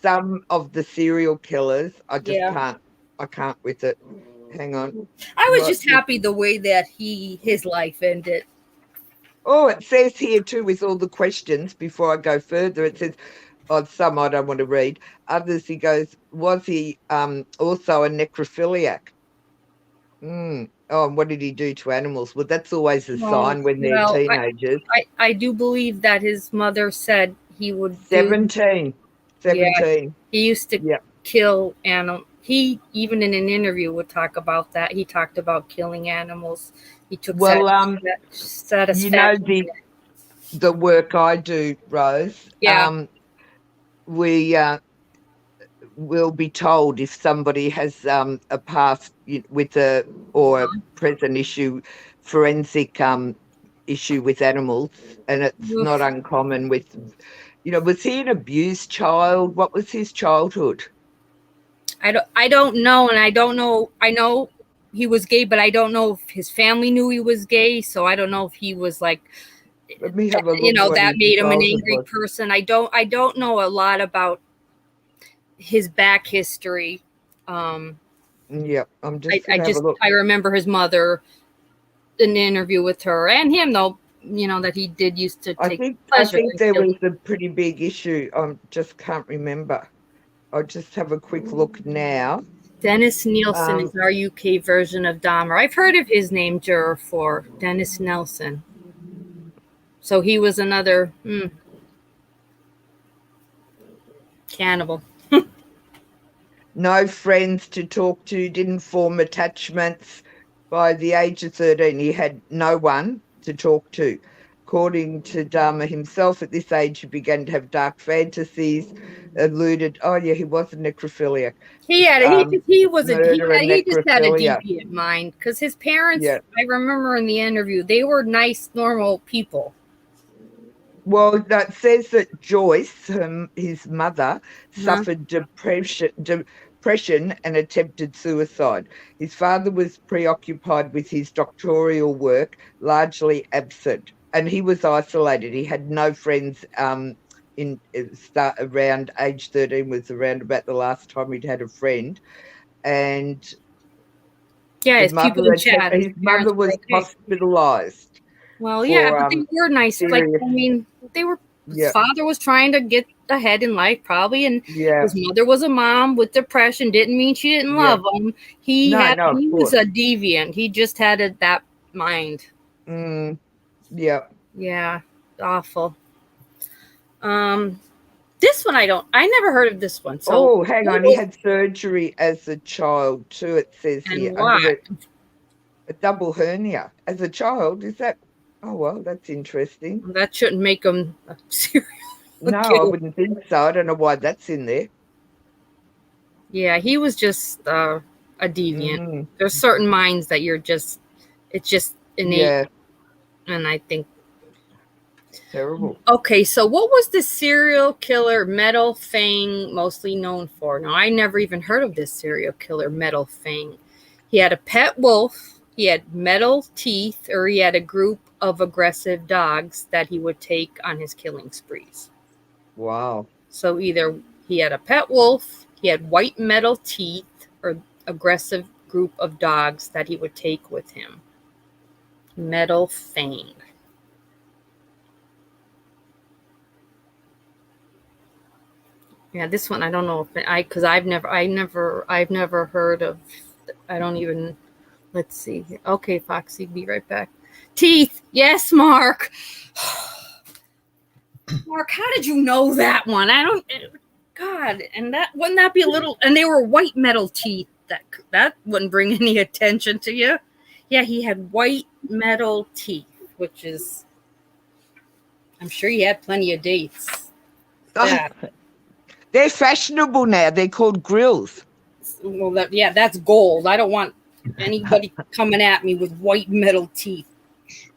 some of the serial killers, I just can't. I can't with it. Hang on. I was just happy the way that his life ended. Oh, it says here too, with all the questions. Before I go further, it says, some I don't want to read. Others, he goes, was he also a necrophiliac? Oh, and what did he do to animals? Well, that's always a sign when they're teenagers. I do believe that his mother said he would 17. Yeah, he used to kill animals. He, even in an interview, would talk about that. He talked about killing animals. He took satisfaction. The work I do, Rose. Yeah. We will be told if somebody has a past with a present forensic issue with animals, and it's not uncommon with, was he an abused child? What was his childhood? I don't know, and I don't know. I know he was gay, but I don't know if his family knew he was gay. So I don't know if he was like, let me have a look. That made him an angry person. I don't know a lot about his back history. Yeah, I'm just. I remember his mother, an interview with her and him, though. That he did used to take pleasure. I think there was a pretty big issue. I just can't remember. I'll just have a quick look now. Dennis Nielsen is our UK version of Dahmer. I've heard of his name, Juror 4, Dennis Nelson. So he was another cannibal. No friends to talk to, didn't form attachments. By the age of 13, he had no one to talk to. According to Dahmer himself, at this age, he began to have dark fantasies, alluded, he was a necrophiliac. He just had a deviant mind, because his parents, I remember in the interview, they were nice, normal people. Well, that says that Joyce, his mother, suffered depression and attempted suicide. His father was preoccupied with his doctoral work, largely absent, and he was isolated. He had no friends. Around age 13 was around about the last time he'd had a friend, and his mother was hospitalized. Well, but they were nice. Like, I mean, they were. His father was trying to get ahead in life, probably, and his mother was a mom with depression. Didn't mean she didn't love him. He was a deviant. He just had that mind. Yeah, awful. This one I never heard of this one. So hang on, he had surgery as a child too. It says here, a double hernia as a child. Is that? Oh well, that's interesting. That shouldn't make him a serial No, I wouldn't think so. I don't know why that's in there. Yeah, he was just a deviant. There's certain minds that it's just innate. Yeah. And I think Terrible. Okay, so what was the serial killer Metal Fang mostly known for? Now, I never even heard of this serial killer Metal Fang. He had a pet wolf, he had metal teeth, or he had a group of aggressive dogs that he would take on his killing sprees. Wow. So either he had a pet wolf, he had white metal teeth, or aggressive group of dogs that he would take with him. Metal Fang. Yeah, this one I don't know if because I've never heard of. I don't even. Let's see. Okay, Foxy, be right back. Teeth. Yes, Mark. Mark, how did you know that one? I don't. God, and that wouldn't that be a little? And they were white metal teeth. That wouldn't bring any attention to you. Yeah, he had white metal teeth, which is. I'm sure he had plenty of dates. Yeah. They're fashionable now. They're called grills. Well, that's gold. I don't want anybody coming at me with white metal teeth.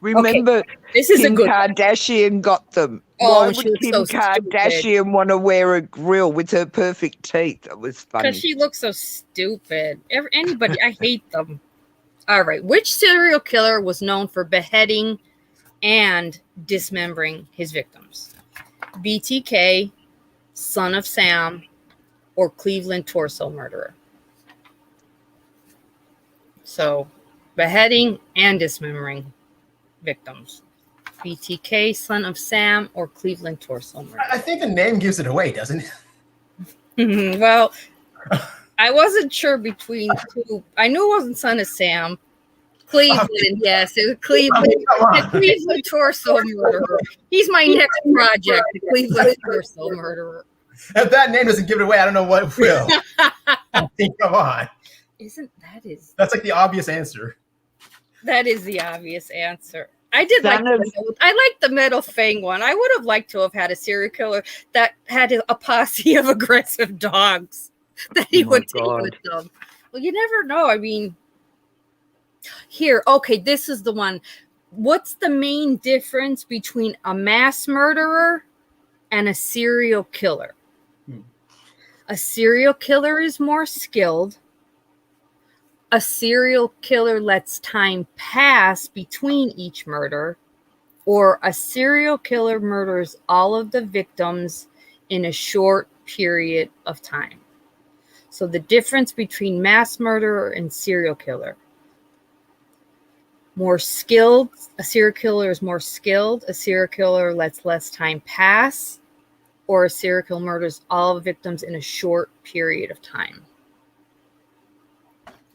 Remember, okay, this is Kim a good Kardashian got them. Oh, why would Kim Kardashian want to wear a grill with her perfect teeth? It was funny. Because she looks so stupid. Anybody, I hate them. All right. Which serial killer was known for beheading and dismembering his victims? BTK, Son of Sam, or Cleveland torso murderer? So, beheading and dismembering victims. BTK, Son of Sam, or Cleveland torso murderer? I think the name gives it away, doesn't it? Well, I wasn't sure between two. I knew it wasn't Son of Sam. Cleveland, yes, it was Cleveland. The Cleveland torso murderer. He's my next project, the Cleveland torso murderer. If that name doesn't give it away, I don't know what will. I think, come on. That's like the obvious answer. That is the obvious answer. I did like the Metal Fang one. I would have liked to have had a serial killer that had a posse of aggressive dogs that he would take with them. Well, you never know. I mean, here, okay, this is the one. What's the main difference between a mass murderer and a serial killer? A serial killer is more skilled. A serial killer lets time pass between each murder, or a serial killer murders all of the victims in a short period of time. So the difference between mass murderer and serial killer. More skilled, a serial killer is more skilled. A serial killer lets less time pass, or a serial killer murders all the victims in a short period of time.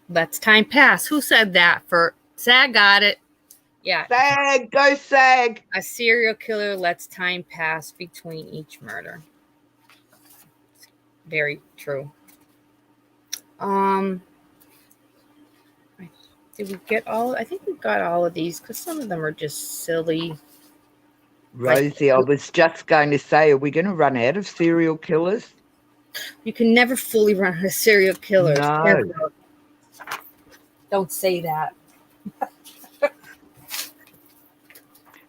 Lets time pass. Who said that? Sag got it. Yeah. Sag, go Sag. A serial killer lets time pass between each murder. Very true. Did we get all? I think we got all of these because some of them are just silly. Rosie, I was just going to say, are we going to run out of serial killers? You can never fully run out of serial killers. No. Never. Don't say that.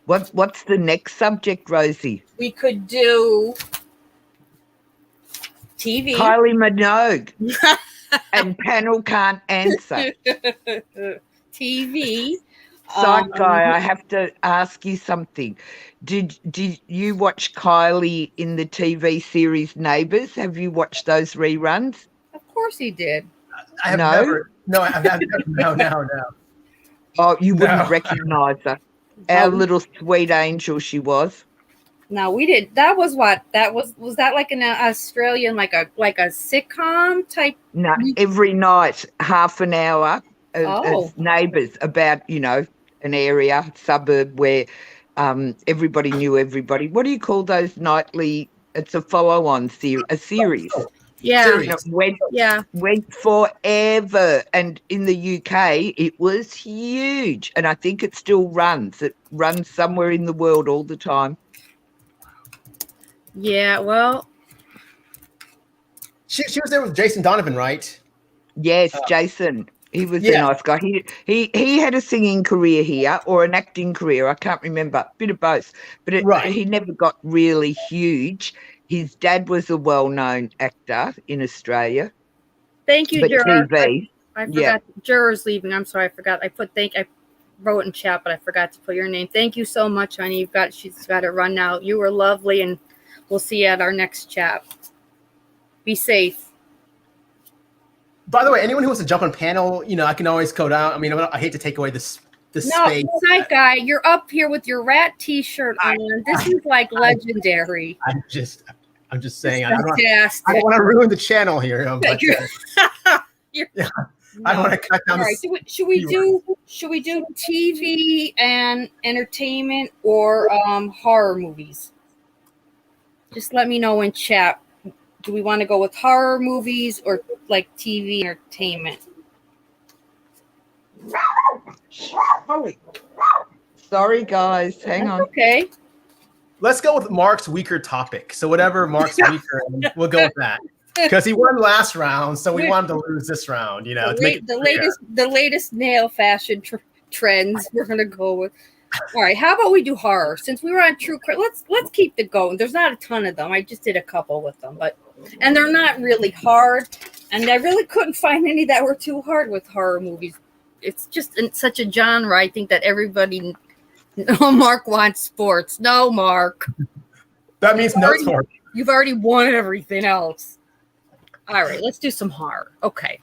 What's the next subject, Rosie? We could do TV. Kylie Minogue. And panel can't answer. TV. Psych Guy, I have to ask you something. Did you watch Kylie in the TV series Neighbours? Have you watched those reruns? Of course he did. I have never. No, I've never. No. Oh, you wouldn't recognise her. Our little sweet angel she was. No, we did. That was what? Was that like an Australian, like a sitcom type? No, every night, half an hour as Neighbours about, an area, suburb where everybody knew everybody. What do you call those nightly? It's a follow-on series. Yeah. Went forever. And in the UK, it was huge. And I think it still runs. It runs somewhere in the world all the time. Yeah, well. She was there with Jason Donovan, right? Yes, Jason. He was a nice guy. He had a singing career here or an acting career. I can't remember. Bit of both. But he never got really huge. His dad was a well-known actor in Australia. Thank you, Juror. TV. I forgot. Juror's leaving. I'm sorry. I forgot. I wrote in chat, but I forgot to put your name. Thank you so much, honey. She's got to run now. You were lovely, and we'll see you at our next chat. Be safe. By the way, anyone who wants to jump on panel, I can always go down. I mean, I hate to take away this space. Psych Guy, you're up here with your rat T-shirt on. This is like legendary. I'm just saying. I don't want to ruin the channel here. But, I don't want to cut down. All right, should we do TV and entertainment or horror movies? Just let me know in chat. Do we want to go with horror movies or like TV entertainment? Sorry, guys. Hang on. Okay. Let's go with Mark's weaker topic. So whatever Mark's weaker, we'll go with that. Because he won last round, so we want him to lose this round. The latest nail fashion trends. We're gonna go with. All right, how about we do horror? Since we were on true crime, let's keep it going. There's not a ton of them. I just did a couple with them, and they're not really hard. And I really couldn't find any that were too hard with horror movies. It's just in such a genre. I think that everybody. No, Mark wants sports. No, Mark. That means no sports. You've already won everything else. All right, let's do some horror. Okay.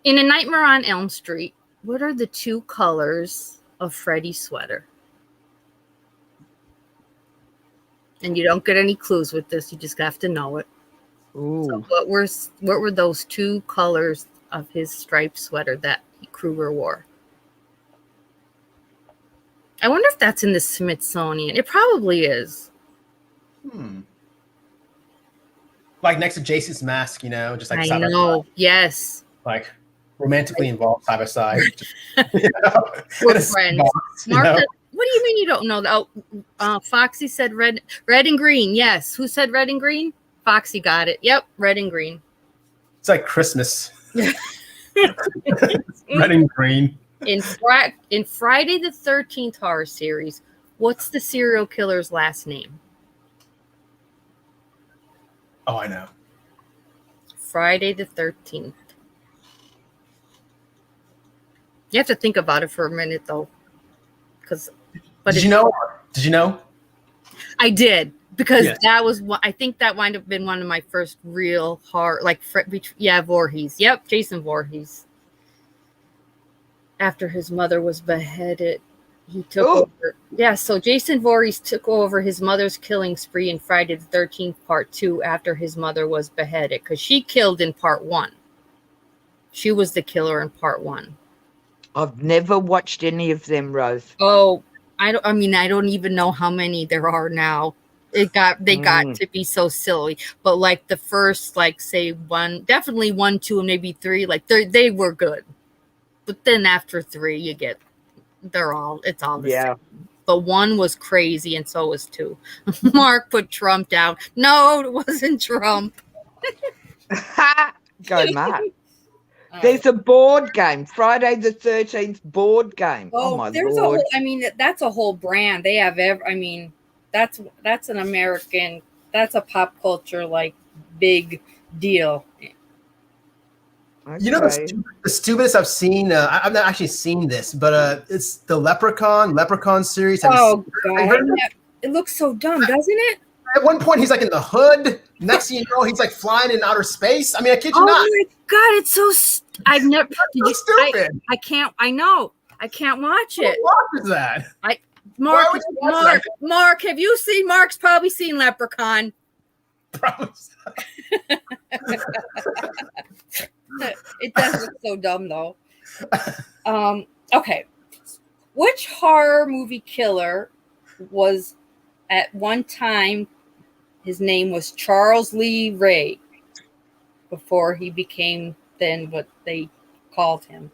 In A Nightmare on Elm Street, what are the two colors of Freddy's sweater? And you don't get any clues with this. You just have to know it. Ooh. So what were those two colors of his striped sweater that Krueger wore? I wonder if that's in the Smithsonian. It probably is. Like next to Jason's mask, just like I know. Yes. Like romantically involved side by side. We're friends. Martha, what do you mean you don't know? Foxy said red and green. Yes. Who said red and green? Foxy got it. Yep. Red and green. It's like Christmas. Red and green. In Friday the 13th horror series, what's the serial killer's last name? Oh, I know. Friday the 13th. You have to think about it for a minute, though. Did you know? I did, because that was what I think that might have been one of my first real horror, Voorhees. Yep, Jason Voorhees. After his mother was beheaded, he took over. Yeah, so Jason Voorhees took over his mother's killing spree in Friday the 13th, Part 2, after his mother was beheaded, because she killed in Part 1. She was the killer in Part 1. I've never watched any of them, Rose. Oh, I don't even know how many there are now. They got to be so silly. But like the first, say definitely 1, 2, and maybe 3, they were good. But then after 3, it's all the same. But 1 was crazy, and so was 2. Mark put Trump down. No, it wasn't Trump. Go, Mark. There's a board game, Friday the 13th board game. Oh my Lord! That's a whole brand. They have that's an American. That's a pop culture big deal. Okay. The stupidest I've seen. I've not actually seen this, but it's the Leprechaun series. God, it looks so dumb, doesn't it? At one point, he's in the hood. Next thing you know, he's flying in outer space. I kid you not. Oh my God, it's so. I've never. So stupid. I can't. I know. I can't watch it. What is that? Mark, have you seen? Mark's probably seen Leprechaun. Probably. It does look so dumb, though. Okay. Which horror movie killer was at one time? His name was Charles Lee Ray before he became then what they called him.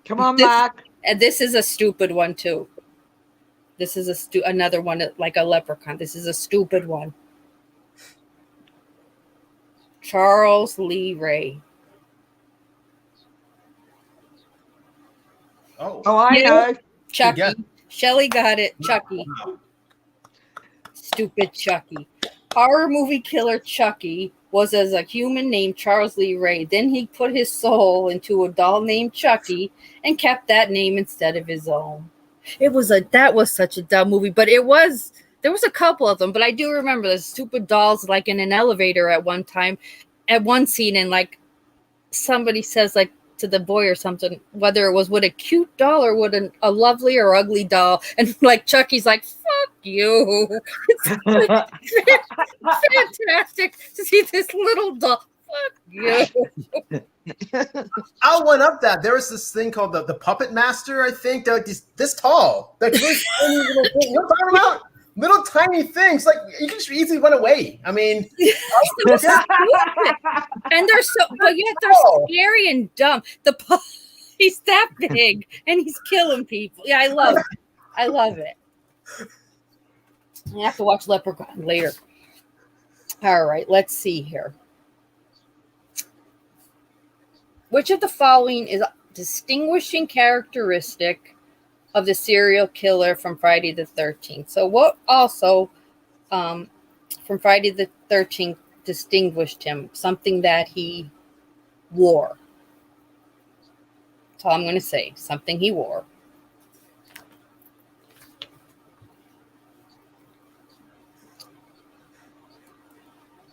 Come on, Mark. And this is a stupid one, too. This is another one like a leprechaun. This is a stupid one. Charles Lee Ray. Oh, I know. Chucky. Shelley got it. Chucky. Wow. Stupid Chucky. Horror movie killer Chucky was as a human named Charles Lee Ray. Then he put his soul into a doll named Chucky and kept that name instead of his own. That was such a dumb movie, but there was a couple of them, but I do remember the stupid dolls like in an elevator at one scene, and like somebody says like to the boy or something, whether it was with a cute doll or with a lovely or ugly doll, and like Chucky's like, fuck you. It's fantastic to see this little doll. Fuck you. I'll one up that. There was this thing called the Puppet Master, I think. They're like this tall. They're really tiny little things. You know what I'm talking about? Little tiny things. Like you can just easily run away. I mean, and they're so scary and dumb. He's that big and he's killing people. Yeah, I love it. I love it. I have to watch Leprechaun later. All right, let's see here. Which of the following is a distinguishing characteristic of the serial killer from Friday the 13th? So what also from Friday the 13th distinguished him? Something that he wore. That's all I'm going to say. Something he wore.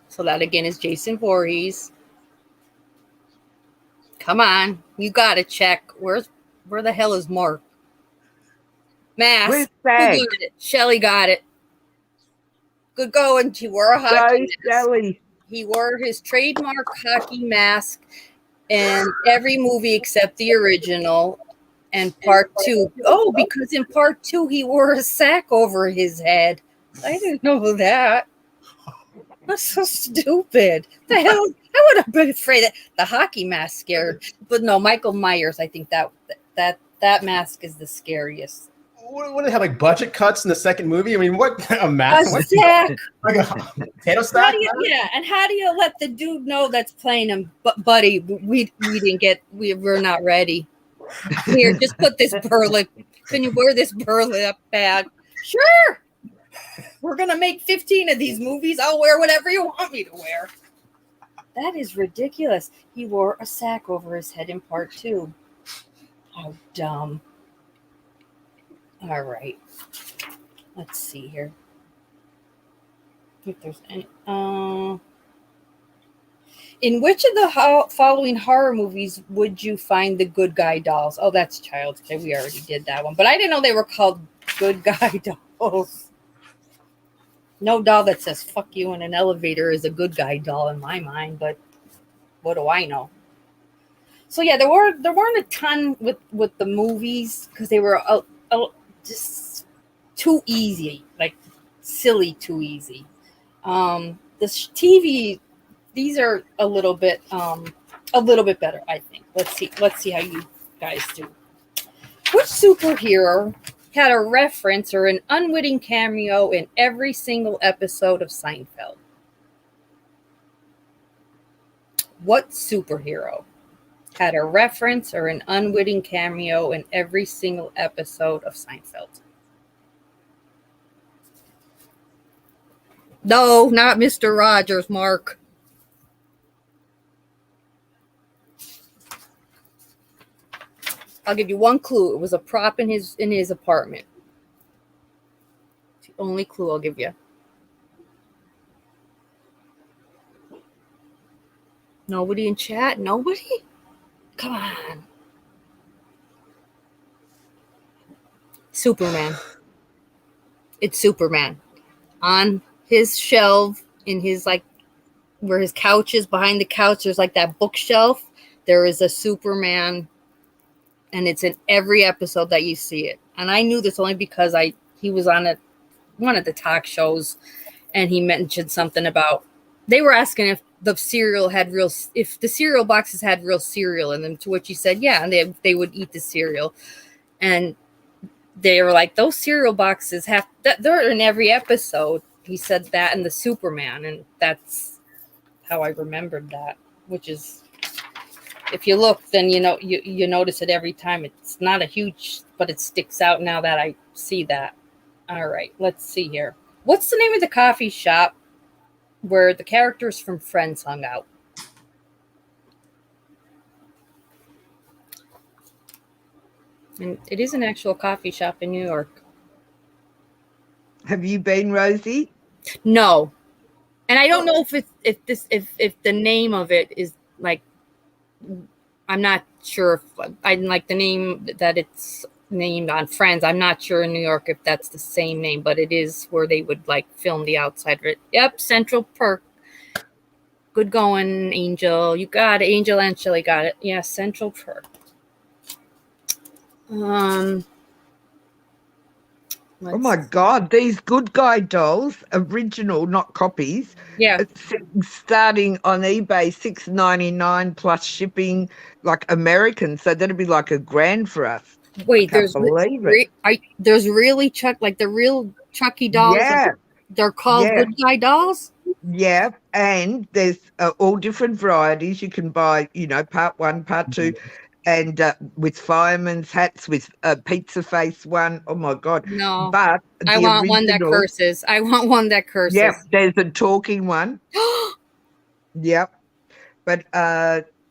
So that again is Jason Voorhees. Come on, you got to check. Where the hell is Mark? Mask. Shelley got it. Good going. He wore a hockey mask. He wore his trademark hockey mask in every movie except the original and part 2. Oh, because in part 2 he wore a sack over his head. I didn't know that. That's so stupid. The hell? I would have been afraid that the hockey mask scared. But no, Michael Myers, I think that mask is the scariest. What, they have like budget cuts in the second movie? I mean, what a mask? A sack. Like a potato sack? And how do you let the dude know that's playing him? But buddy, we're not ready. Here, just put this burlap. Can you wear this burlap bag? Sure. We're going to make 15 of these movies. I'll wear whatever you want me to wear. That is ridiculous. He wore a sack over his head in part 2. How dumb. All right. Let's see here. If there's any. In which of the following horror movies would you find the good guy dolls? Oh, that's Child's Play. We already did that one. But I didn't know they were called good guy dolls. No doll that says fuck you in an elevator is a good guy doll in my mind, but what do I know? So yeah, there weren't a ton with the movies because they were just too easy, like silly too easy. The TV, these are a little bit better, I think. Let's see how you guys do. Which superhero had a reference or an unwitting cameo in every single episode of Seinfeld? What superhero had a reference or an unwitting cameo in every single episode of Seinfeld? No, not Mr. Rogers, Mark. I'll give you one clue. It was a prop in his apartment. It's the only clue I'll give you. Nobody in chat? Nobody? Come on. Superman. It's Superman. On his shelf, in his where his couch is, behind the couch, there's like that bookshelf. There is a Superman. And it's in every episode that you see it. And I knew this only because he was on one of the talk shows, and he mentioned something about, they were asking if the cereal boxes had real cereal in them, to which he said, yeah, and they would eat the cereal. And they were like, those cereal boxes they're in every episode. He said that in the Superman, and that's how I remembered that, which is if you look, then you notice it every time. It's not a huge, but it sticks out now that I see that. All right, let's see here. What's the name of the coffee shop where the characters from Friends hung out? And it is an actual coffee shop in New York. Have you been, Rosie? No. And I don't know if the name of it is like, I'm not sure if I like the name that it's named on Friends. I'm not sure in New York if that's the same name, but it is where they would like film the outside of it. Yep, Central Perk. Good going, Angel. You got it. Angel and Shelly got it. Yeah, Central Perk. Oh my God, these Good Guy dolls, original, not copies. Yeah. It's starting on eBay $6.99 plus shipping, like American. So that'd be like $1,000 for us. Wait, there's there's really the real Chucky dolls. Yeah. They're called Good Guy dolls? Yeah, and there's all different varieties. You can buy, part 1, part 2, and with fireman's hats, with a pizza face one. Oh my God! No, but I want one that curses. I want one that curses. Yep, there's a talking one. Yep, but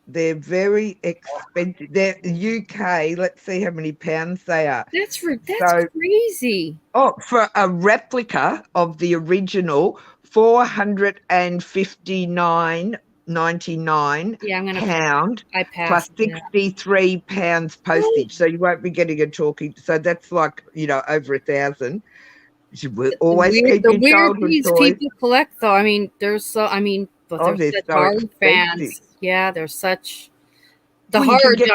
they're very expensive. They're UK. Let's see how many pounds they are. That's crazy. Oh, for a replica of the original, £459.99 pound plus £63 postage. So you won't be getting a talking. So that's like over 1,000. You should always keep your childhood these toys. People collect though. I mean, they're so. I mean, but they're such hard fans. Yeah, they're such. You can get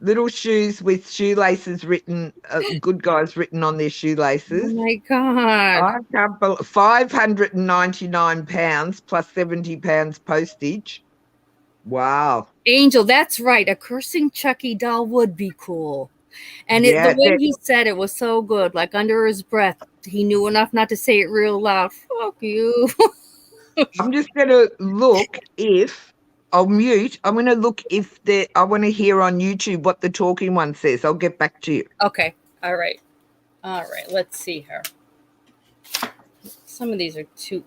little shoes with shoelaces written, Good Guys written on their shoelaces. Oh my God! I can't believe £599 plus £70 postage. Wow, Angel, that's right. A cursing Chucky doll would be cool. And the way he said it was so good, like under his breath, he knew enough not to say it real loud. Fuck you. I'm just going to look if I'll mute. I'm going to look if I want to hear on YouTube what the talking one says. I'll get back to you. Okay. All right. Let's see here. Some of these are too.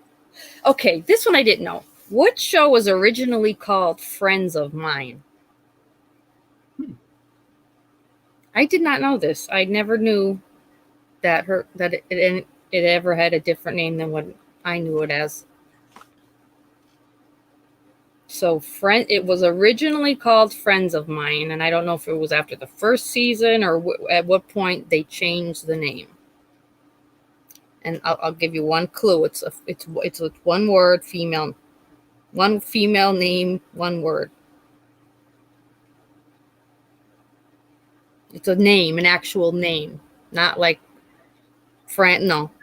Okay. This one I didn't know. What show was originally called Friends of Mine? I did not know this. I never knew that it ever had a different name than what I knew it as. So it was originally called Friends of Mine, and I don't know if it was after the first season or at what point they changed the name. And I'll give you one clue. It's one word, female. One female name, one word. It's a name, an actual name, not like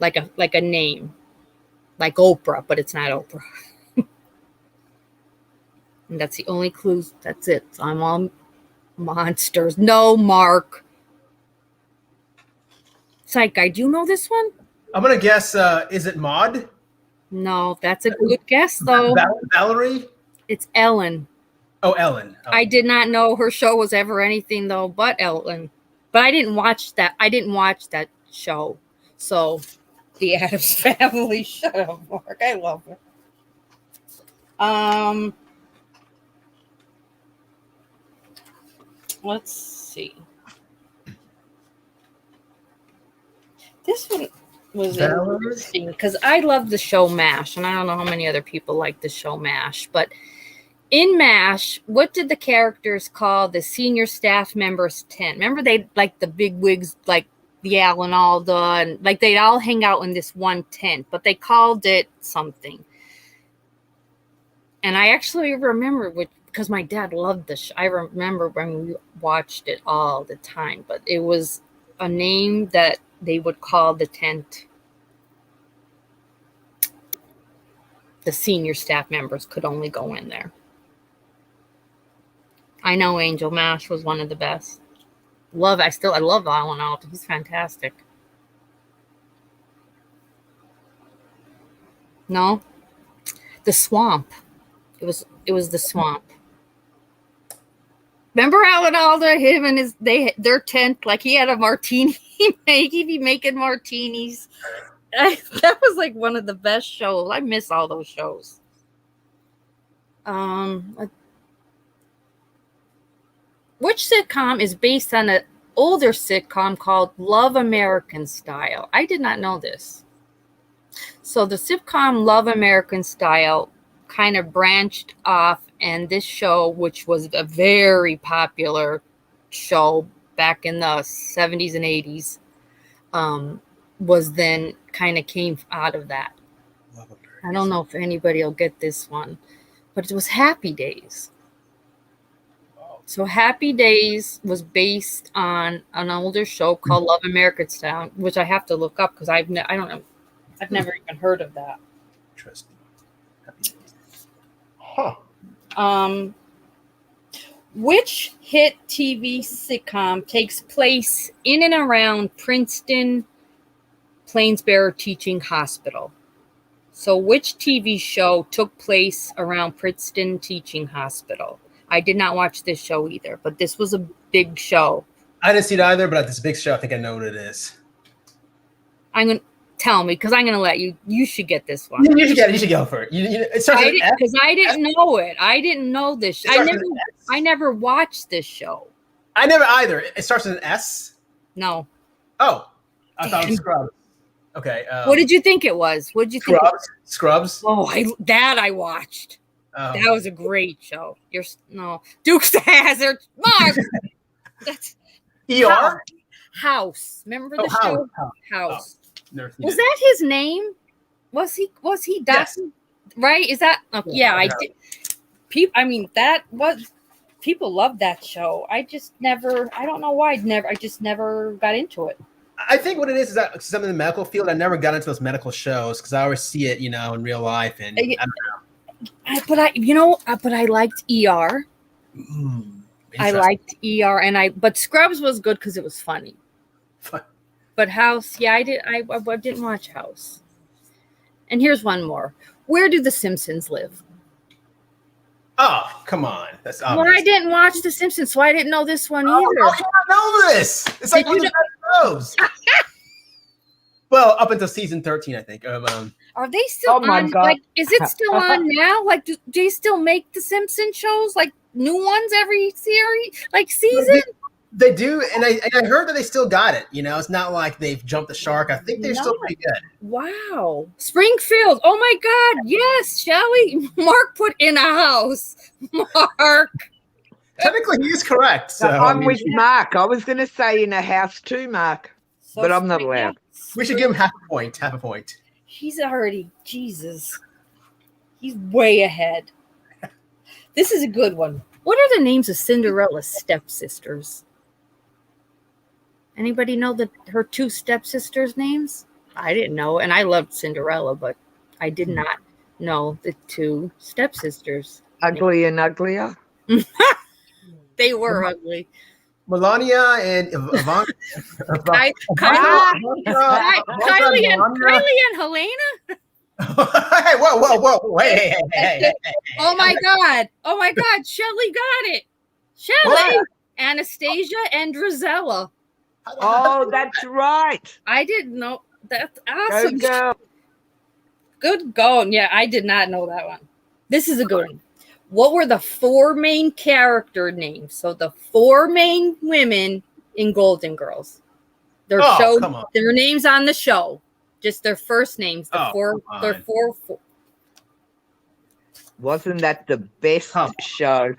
like a name, like Oprah, but it's not Oprah. And that's the only clues. That's it. So I'm all monsters. No, Mark. Psych Guy, do you know this one? I'm gonna guess. Is it Maud? No, that's a good guess though. Valerie. It's Ellen. Oh, Ellen. Oh. I did not know her show was ever anything though but Ellen. But I didn't watch that. I didn't watch that show. So, The Addams Family. Shut up, Mark. I love it. Let's see. This one was interesting because I love the show MASH, and I don't know how many other people like the show MASH, but in MASH, what did the characters call the senior staff members' tent? Remember, they like the big wigs, like the Alan Alda, and like they'd all hang out in this one tent, but they called it something. And I actually remember because my dad loved the show. I remember when we watched it all the time, but it was a name that they would call the tent. The senior staff members could only go in there. I know Angel MASH was one of the best. I love Alan Alda. He's fantastic. No? The Swamp. It was the Swamp. Remember Alan Alda, him and their tent, like he had a martini make. He'd be making martinis. That was like one of the best shows. I miss all those shows. Which sitcom is based on an older sitcom called Love American Style? I did not know this. So the sitcom Love American Style kind of branched off, and this show, which was a very popular show back in the 70s and 80s, was then kind of came out of that. I don't know if anybody will get this one, but it was Happy Days. So Happy Days was based on an older show called Love American Style, which I have to look up because I don't know. I've never even heard of that. Interesting. Huh. Which hit TV sitcom takes place in and around Princeton Plainsboro Teaching Hospital? So which TV show took place around Princeton Teaching Hospital? I did not watch this show either, but this was a big show. I didn't see it either, but this big show, I think I know what it is. I'm going to tell me, because I'm going to let you. You should get this one. You should get it. You should go for it. It starts with F? Because I didn't know it. I didn't know this. I never watched this show. I never either. It starts with an S? No. Oh. I thought it was Scrubs. Okay. What did you think it was? What did you think? Scrubs? Oh, I watched. Oh. That was a great show. Dukes of Hazzard. Mark. That's ER? House. Remember the show? House. Oh, was that his name? Was he Dawson? Yes. Right? Is that? Oh, yeah, I did. People loved that show. I don't know why I just never got into it. I think what it is that because I'm in the medical field, I never got into those medical shows because I always see it, in real life, and I don't know. But I liked ER. I liked ER, but Scrubs was good because it was funny. But House, yeah, I didn't watch House. And here's one more. Where do the Simpsons live? Oh, come on. That's obvious. Well, I didn't watch The Simpsons, so I didn't know this one either. How can I know this? It's like one of the best shows. Well, up until season 13, I think. Are they still on? My God. Like, is it still on now? Like, do they still make The Simpsons shows? Like, new ones every series? Like, season? They do, and I heard that they still got it. It's not like they've jumped the shark. I think they're still pretty good. Wow. Springfield. Oh, my God. Yes, Shelly. Mark put in a house. Mark. Technically, he is correct. So I'm with Mark. I was going to say in a house too, Mark, but I'm not allowed. We should give him half a point. Half a point. He's already, Jesus. He's way ahead. This is a good one. What are the names of Cinderella's stepsisters? Anybody know her two stepsisters' names? I didn't know, and I loved Cinderella, but I did not know the two stepsisters. Ugly and uglier? They were ugly. Melania and Ivanka. Kylie and Helena? Hey, whoa. Hey. Oh my God. Shelly got it. Shelly. Anastasia and Drizella. Oh, that's right. I didn't know. That's awesome. Go, girl. Good going. Yeah, I did not know that one. This is a good one. What were the four main character names? So the four main women in Golden Girls. Their names on the show. Just their first names. Four. Wasn't that the best show?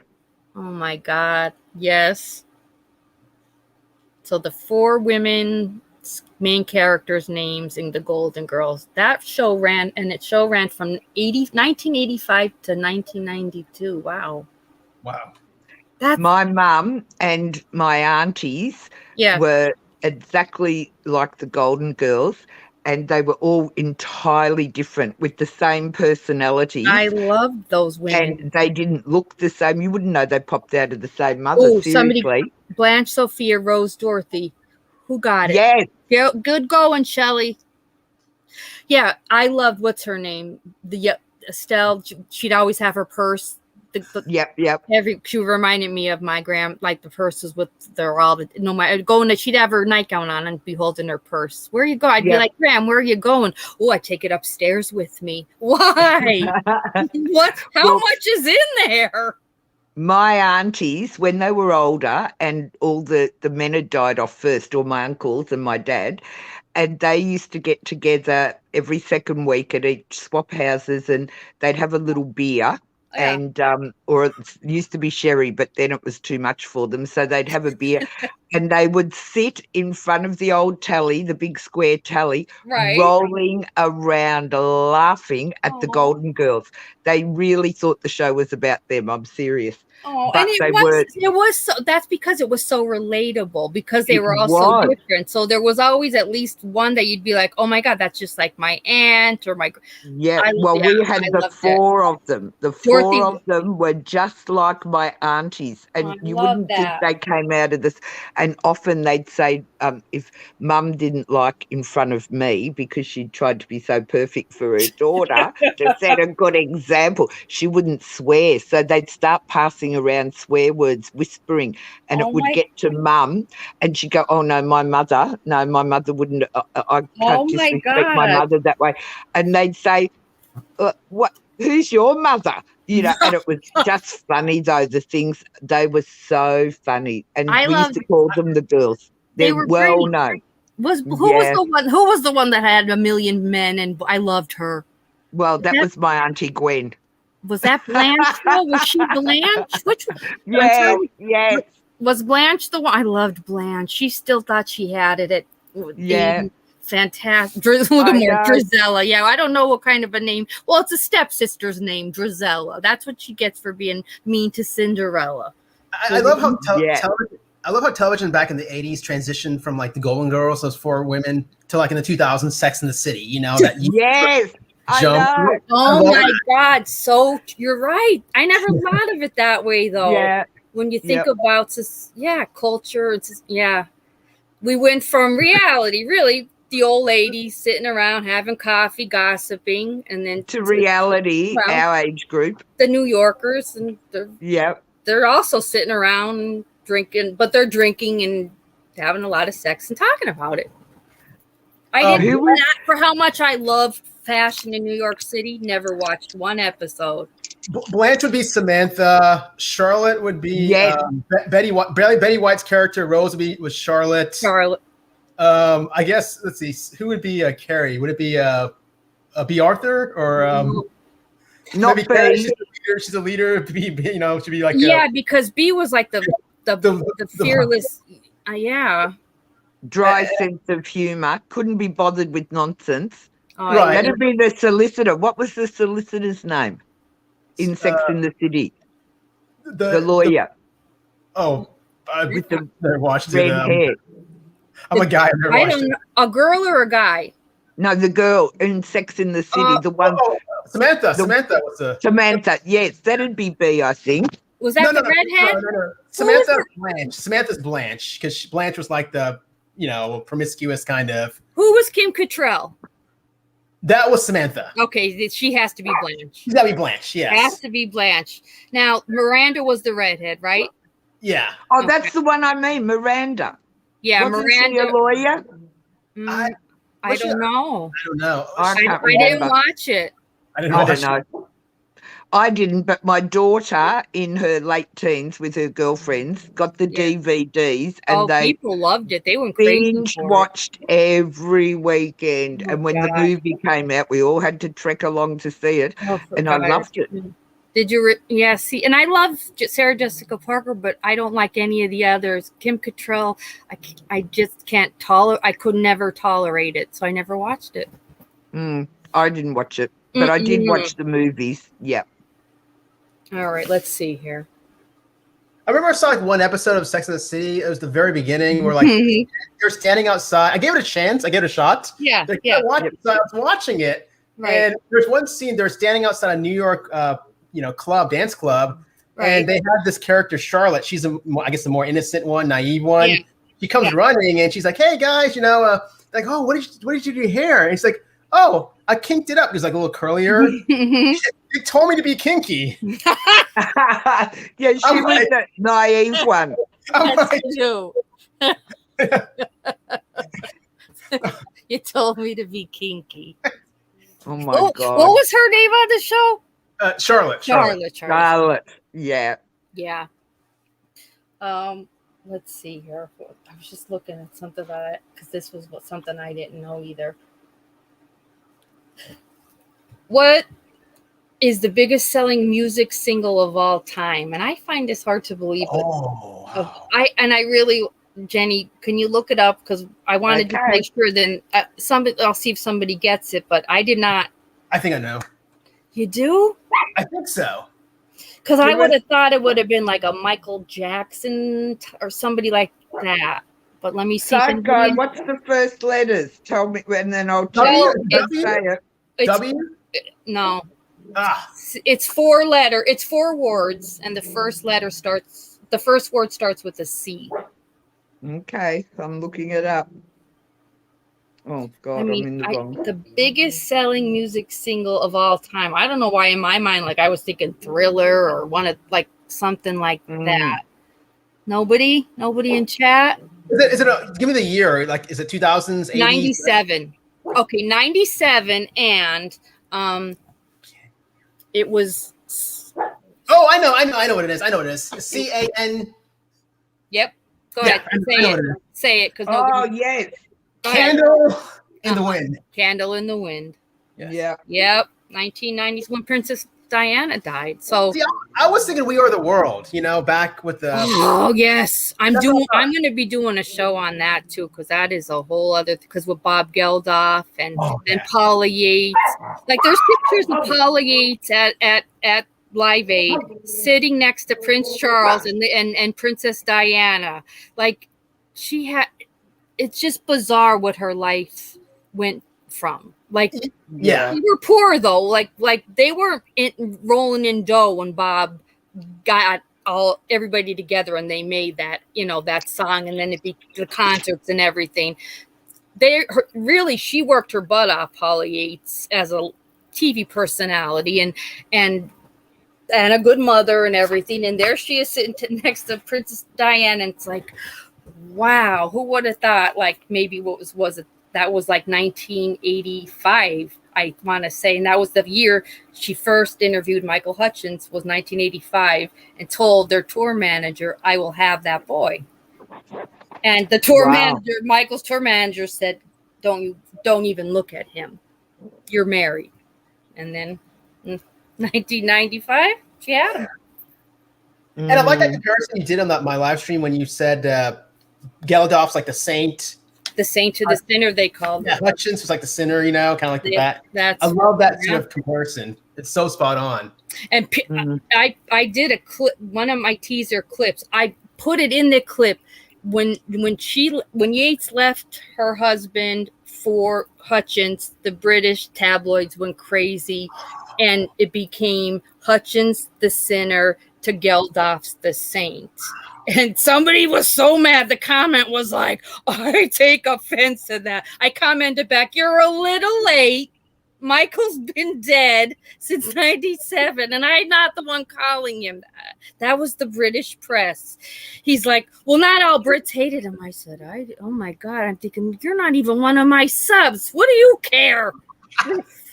Oh my God. Yes. So the four women main characters' names in the Golden Girls. That show ran from 1985 to 1992. Wow. That's my mum and my aunties were exactly like the Golden Girls, and they were all entirely different with the same personality. I loved those women. And they didn't look the same. You wouldn't know they popped out of the same mother, seriously. Blanche Sophia, Rose Dorothy. Who got it? Yes. Yeah, good going, Shelley. Yeah, I loved, what's her name? The Estelle. She'd always have her purse Yep. She reminded me of my like the purses with their all the no matter going. She'd have her nightgown on and be holding her purse. Where you go? I'd be like, Graham, where are you going? Oh, I take it upstairs with me. Why? What? How much is in there? My aunties, when they were older and all the men had died off first, or my uncles and my dad, and they used to get together every second week at each swap houses, and they'd have a little beer. Yeah. And or it used to be sherry, but then it was too much for them, so they'd have a beer and they would sit in front of the old tally, the big square tally, rolling around laughing at the Golden Girls. They really thought the show was about them. I'm serious. Oh, but and it was so, that's because it was so relatable, because they were all so different. So there was always at least one that you'd be like, oh my God, that's just like my aunt or my. Yeah. We had the four of them. The four of them were just like my aunties. And you wouldn't think they came out of this. And often they'd say, if mum didn't like in front of me, because she tried to be so perfect for her daughter, to set a good example, she wouldn't swear. So they'd start passing around swear words, whispering, and it would get to mum, and she'd go, oh no, my mother wouldn't, I can't disrespect my mother that way. And they'd say, what, who's your mother? You know, and it was just funny though, the things, they were so funny. And we used to call them the girls. They were well known. Who was the one that had a million men, and I loved her? Well, that was my Auntie Gwen. Was that Blanche? Was she Blanche? Which one? Yes. Was Blanche the one? I loved Blanche. She still thought she had it. Fantastic. Drizella. Yeah, I don't know what kind of a name. Well, it's a stepsister's name, Drizella. That's what she gets for being mean to Cinderella. I love how television back in the 80s transitioned from like the Golden Girls, those four women, to like in the 2000s, Sex and the City. You know that. Yes. Oh my God! So you're right. I never thought of it that way, though. Yeah. When you think about this, culture. It's we went from reality, really, the old ladies sitting around having coffee, gossiping, and then to reality, our age group, the New Yorkers, and they're also sitting around and drinking, but they're drinking and having a lot of sex and talking about it. I didn't not for how much I loved fashion in New York City. Never watched one episode. Blanche would be Samantha. Charlotte would be Betty White's character. Rose was Charlotte. I guess let's see. Who would be Carrie? Would it be B. Arthur or not B? She's a leader. She'd be like because B was like the fearless. Dry sense of humor. Couldn't be bothered with nonsense. Right. That'd be the solicitor. What was the solicitor's name in Sex and the City? The lawyer. With the red hair. I'm a guy. I don't know. A girl or a guy? No, the girl in Sex in the City. The one. Samantha. Samantha was a. Samantha. Yes, that'd be B, I think. Was that the redhead? No. Samantha's Blanche. Samantha's Blanche, because Blanche was like the promiscuous kind of. Who was Kim Cattrall? That was Samantha. Okay, she has to be Blanche. She's got to be Blanche, yes. Has to be Blanche. Now, Miranda was the redhead, right? Yeah. Oh, that's the one I mean, Miranda. Yeah, Wasn't Miranda. She a lawyer? I don't know. I don't know. I didn't watch it. I don't know. I didn't, but my daughter in her late teens with her girlfriends got the DVDs, and people loved it. They went crazy. Binge watched every weekend. And when the movie came out, we all had to trek along to see it, and I loved it. Did you? See, and I love Sarah Jessica Parker, but I don't like any of the others. Kim Cattrall, I just can't tolerate. I could never tolerate it, so I never watched it. I didn't watch it, but I did watch the movies. Yeah. All right, let's see here. I remember I saw like one episode of Sex and the City. It was the very beginning where like they're standing outside. I gave it a chance. I gave it a shot. Yeah. So I was watching it, and there's one scene. They're standing outside a New York, dance club, and they have this character Charlotte. She's I guess the more innocent one, naive one. Yeah. She comes running, and she's like, "Hey guys, like, oh, what did you do to your hair?" And he's like, "Oh, I kinked it up." It was like a little curlier. You told me to be kinky. Yeah, she was the naive one. That's you. You told me to be kinky. Oh my God. What was her name on the show? Charlotte. Yeah. Yeah. Let's see here. I was just looking at something about it because this was something I didn't know either. What is the biggest selling music single of all time? And I find this hard to believe. Oh. Wow. Jenny, can you look it up? Because I wanted to make sure. Then I'll see if somebody gets it, but I did not. I think I know. You do? I think so. Because I would have thought it would have been like a Michael Jackson or somebody like that. But let me see. Psych Guy, what's the first letters? Tell me, and then I'll tell you. W? No. It's 4 letters. It's 4 words, and the first word starts with a C. Okay, I'm looking it up. Oh God, I'm in the wrong. The biggest selling music single of all time. I don't know why in my mind, like I was thinking Thriller or something like that. Nobody in chat. Is it give me the year? Like, is it 2000s? 80s? 97. Okay, 97, and it was. Oh, I know what it is. I know what it is. CAN. Yep. Go ahead. Say it. Oh, yes. Candle in the Wind. Candle in the Wind. Yes. Yeah. Yep. 1990s when Princess Diana died. So see, I was thinking We Are the World, back with the. Oh yes, I'm going to be doing a show on that too, because that is a whole other. Because with Bob Geldof and Paula Yates, like there's pictures of Paula Yates at Live Aid sitting next to Prince Charles and Princess Diana. Like she had. It's just bizarre what her life went from. Like, they were poor though. Like they weren't rolling in dough when Bob got everybody together and they made that that song, and then the concerts and everything. She worked her butt off, Paula Yates, as a TV personality and a good mother and everything. And there she is sitting next to Princess Diana, and it's like, wow, who would have thought? Like maybe that was like 1985, I want to say, and that was the year she first interviewed Michael Hutchence, was 1985, and told their tour manager, "I will have that boy." And the Michael's tour manager said, "Don't even look at him. You're married." And then in 1995, she had him. And I like that comparison you did on my live stream when you said Geldof's like the saint. The saint to the sinner, they called it. Hutchence was like the sinner, kind of like the bat. I love that sort of comparison. It's so spot on. And I did a clip, one of my teaser clips. I put it in the clip when Yates left her husband for Hutchence, the British tabloids went crazy, and it became Hutchence the sinner to Geldof's the saint. And somebody was so mad. The comment was like, I take offense to that. I commented back, you're a little late. Michael's been dead since 97, and I'm not the one calling him that. That was the British press. He's like, well, not all Brits hated him. I said, oh my God, I'm thinking, you're not even one of my subs. What do you care?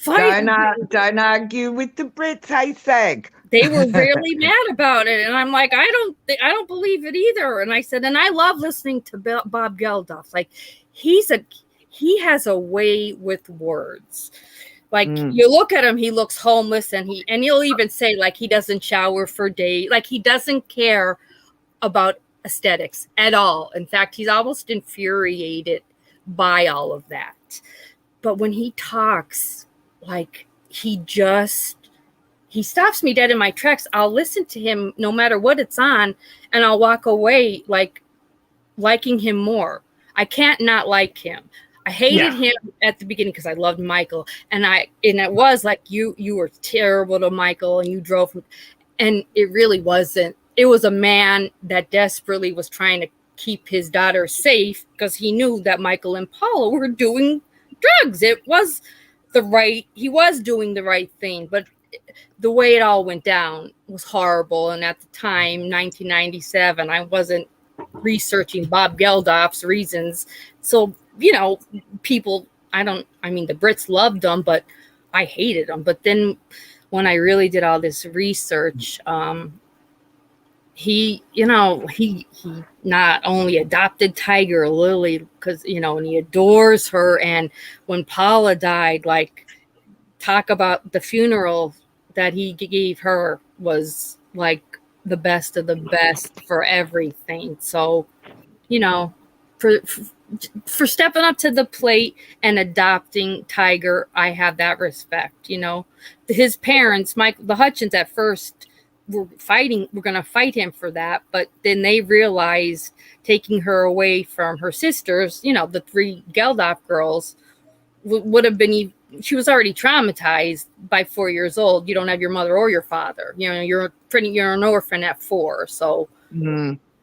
Don't argue with the Brits, hey, Sag. They were really mad about it, and I'm like, I don't believe it either. And I said, and I love listening to Bob Geldof. Like, he has a way with words. Like you look at him, he looks homeless, and he'll even say like he doesn't shower for days. Like he doesn't care about aesthetics at all. In fact, he's almost infuriated by all of that. But when he talks, like he stops me dead in my tracks. I'll listen to him no matter what it's on, and I'll walk away like liking him more. I can't not like him. I hated him at the beginning because I loved Michael, and it was like you were terrible to Michael, and you drove him, and it really wasn't. It was a man that desperately was trying to keep his daughter safe because he knew that Michael and Paula were doing drugs. He was doing the right thing, but the way it all went down was horrible. And at the time, 1997, I wasn't researching Bob Geldof's reasons. So, people, the Brits loved him, but I hated him. But then when I really did all this research, he not only adopted Tiger Lily because, and he adores her. And when Paula died, like, talk about the funeral that he gave her was like the best of the best for everything. So, for stepping up to the plate and adopting Tiger, I have that respect. His parents, the Hutchence, at first were going to fight him for that, but then they realized taking her away from her sisters, the 3 Geldof girls, would have been, she was already traumatized by 4 years old. You don't have your mother or your father. You're an orphan at 4. So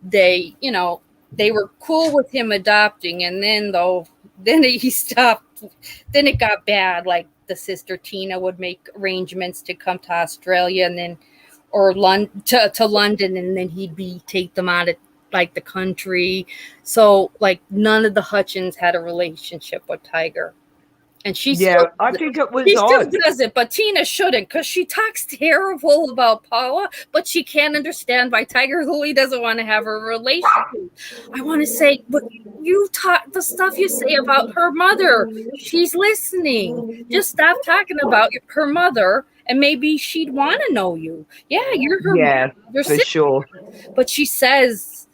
they were cool with him adopting. And then he stopped. Then it got bad. Like, the sister Tina would make arrangements to come to Australia and then, or to London, and then he'd take them out of like the country. So like none of the Hutchence had a relationship with Tiger. And I think it was odd. Still does it, but Tina shouldn't, because she talks terrible about Paula, but she can't understand why Tiger Lily doesn't want to have a relationship. I want to say, but you talk the stuff you say about her mother. She's listening. Just stop talking about her mother, and maybe she'd want to know you. Yeah, you're her. Yeah, for sure. But she says,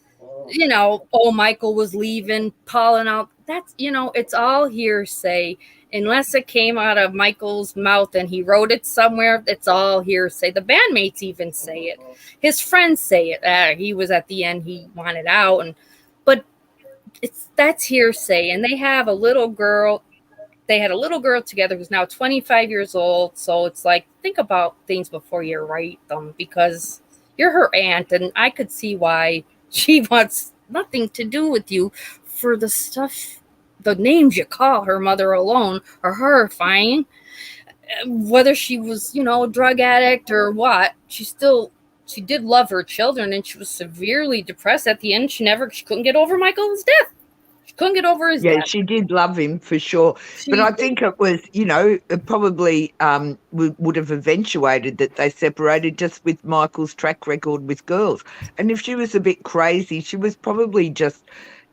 Michael was leaving Paula and all. That's, it's all hearsay. Unless it came out of Michael's mouth and he wrote it somewhere, it's all hearsay. The bandmates even say it. His friends say it. He was at the end, he wanted out. But that's hearsay. And they have a little girl. They had a little girl together who's now 25 years old. So it's like, think about things before you write them, because you're her aunt. And I could see why she wants nothing to do with you for the stuff. The names you call her mother alone are horrifying. Whether she was, a drug addict or what, she did love her children, and she was severely depressed at the end. She couldn't get over Michael's death. She couldn't get over his death. Yeah, she did love him for sure. But I think it was, it probably would have eventuated that they separated just with Michael's track record with girls. And if she was a bit crazy, she was probably just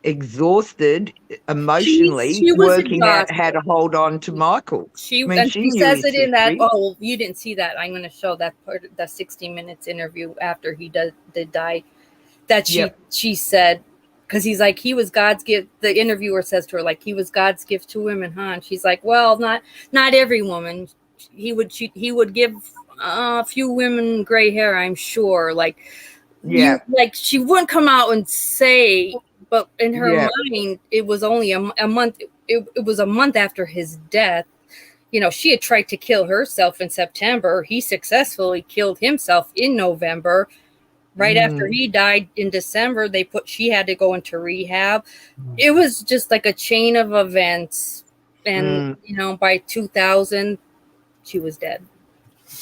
exhausted emotionally, she working out how to hold on to Michael. She says it in that. Oh, you didn't see that. I'm going to show that part of the 60 Minutes interview after he did die. That she said, because he's like, he was God's gift. The interviewer says to her, like, he was God's gift to women, huh? And she's like, well, not every woman. He would give a few women gray hair, I'm sure. Like, she wouldn't come out and say. But in her mind, it was only a month. It was a month after his death. She had tried to kill herself in September. He successfully killed himself in November. Right after he died in December, she had to go into rehab. It was just like a chain of events. And, by 2000, she was dead.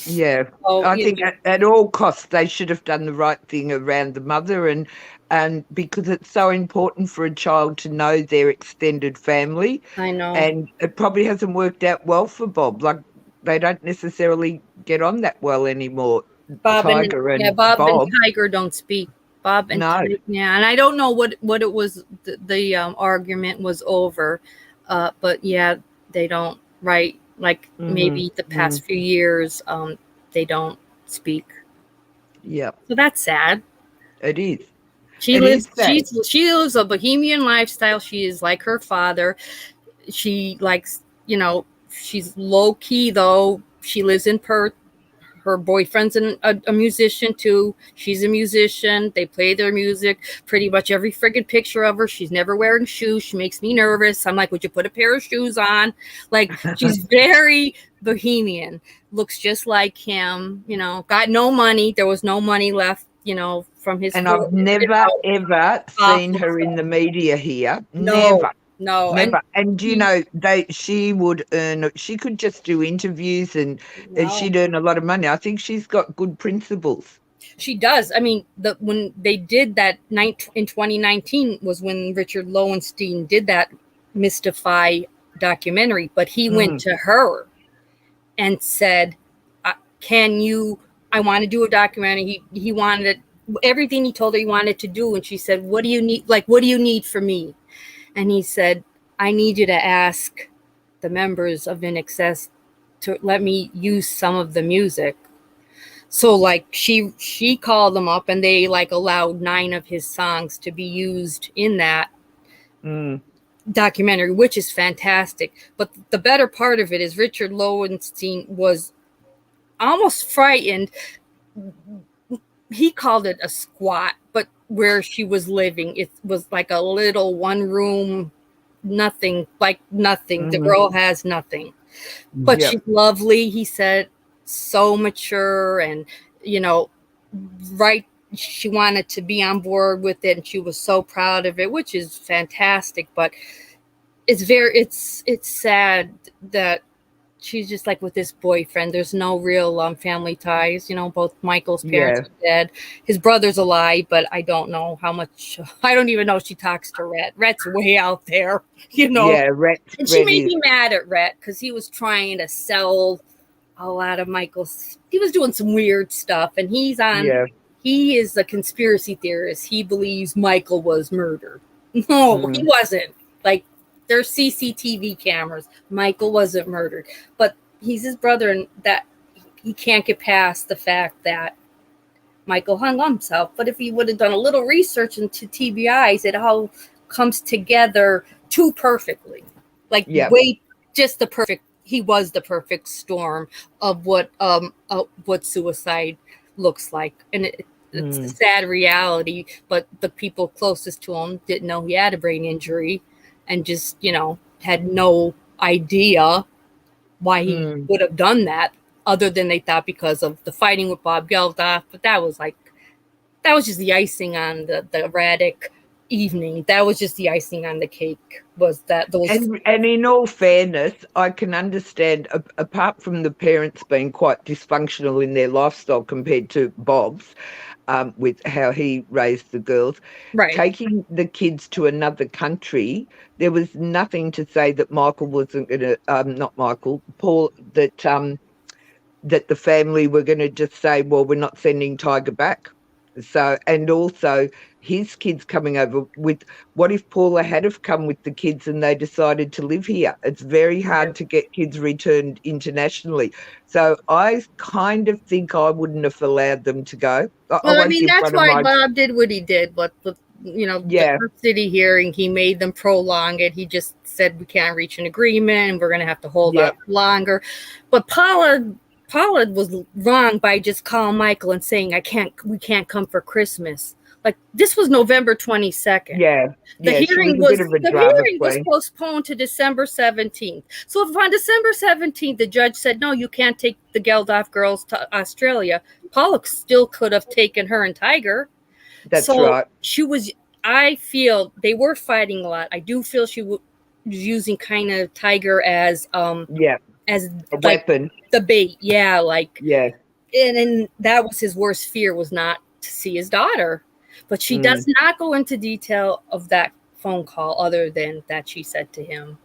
Yeah. So, I think at all costs, they should have done the right thing around the mother, and because it's so important for a child to know their extended family. I know. And it probably hasn't worked out well for Bob. Like, they don't necessarily get on that well anymore. Bob and Tiger don't speak. Bob and Tiger, and I don't know what it was. The argument was over, but they don't write. Like maybe the past few years, they don't speak. Yeah. So that's sad. It is. She lives a bohemian lifestyle. She is like her father. She likes, she's low key though. She lives in Perth. Her boyfriend's a musician too. She's a musician. They play their music. Pretty much every friggin' picture of her, she's never wearing shoes. She makes me nervous. I'm like, would you put a pair of shoes on? Like, she's very bohemian. Looks just like him. Got no money. There was no money left. From his. And I've never ever seen her in the media here. No. Never. No, never. And she would earn. She could just do interviews, and she'd earn a lot of money. I think she's got good principles. She does. I mean, when they did that in 2019 was when Richard Lowenstein did that Mystify documentary, but he went to her and said, I want to do a documentary. He wanted everything he told her he wanted to do. And she said, what do you need? Like, what do you need from me? And he said, I need you to ask the members of In Excess to let me use some of the music. So like she called them up and they like allowed 9 of his songs to be used in that documentary, which is fantastic. But the better part of it is Richard Lowenstein was almost frightened. He called it a squat, but where she was living, it was like a little 1-room, nothing. The girl has nothing, but she's lovely. He said, so mature, and she wanted to be on board with it, and she was so proud of it, which is fantastic. But it's sad that she's just like with this boyfriend. There's no real family ties. Both Michael's parents are dead. His brother's alive, but I don't know how much. I don't even know if she talks to Rhett. Rhett's way out there, Yeah, Rhett. And she made me mad at Rhett because he was trying to sell a lot of Michael's. He was doing some weird stuff, and he's on. Yeah. He is a conspiracy theorist. He believes Michael was murdered. No, he wasn't. Like, there's CCTV cameras. Michael wasn't murdered, but he's his brother, and that he can't get past the fact that Michael hung himself. But if he would have done a little research into TBIs, it all comes together too perfectly. Like, just the perfect. He was the perfect storm of what suicide looks like, and it's a sad reality. But the people closest to him didn't know he had a brain injury, and just had no idea why he would have done that, other than they thought because of the fighting with Bob Geldof. But that was just the icing on the erratic evening. That was just the icing on the cake. Was that those? And in all fairness, I can understand, apart from the parents being quite dysfunctional in their lifestyle compared to Bob's, with how he raised the girls, taking the kids to another country, there was nothing to say that Michael wasn't going to, Paul, that the family were going to just say, well, we're not sending Tiger back. So, and also his kids coming over with, what if Paula had have come with the kids and they decided to live here? It's very hard to get kids returned internationally. So I kind of think I wouldn't have allowed them to go. Well, that's why Bob did what he did. But the city hearing, he made them prolong it. He just said we can't reach an agreement and we're going to have to hold up longer. But Paula was wrong by just calling Michael and saying, we can't come for Christmas. Like, this was November 22nd. The hearing was postponed to December 17th. So if on December 17th, the judge said, no, you can't take the Geldof girls to Australia, Paula still could have taken her and Tiger. That's right. I feel they were fighting a lot. I do feel she was using kind of Tiger as as a weapon, the bait. And that was his worst fear, was not to see his daughter. But she does not go into detail of that phone call, other than that she said to him,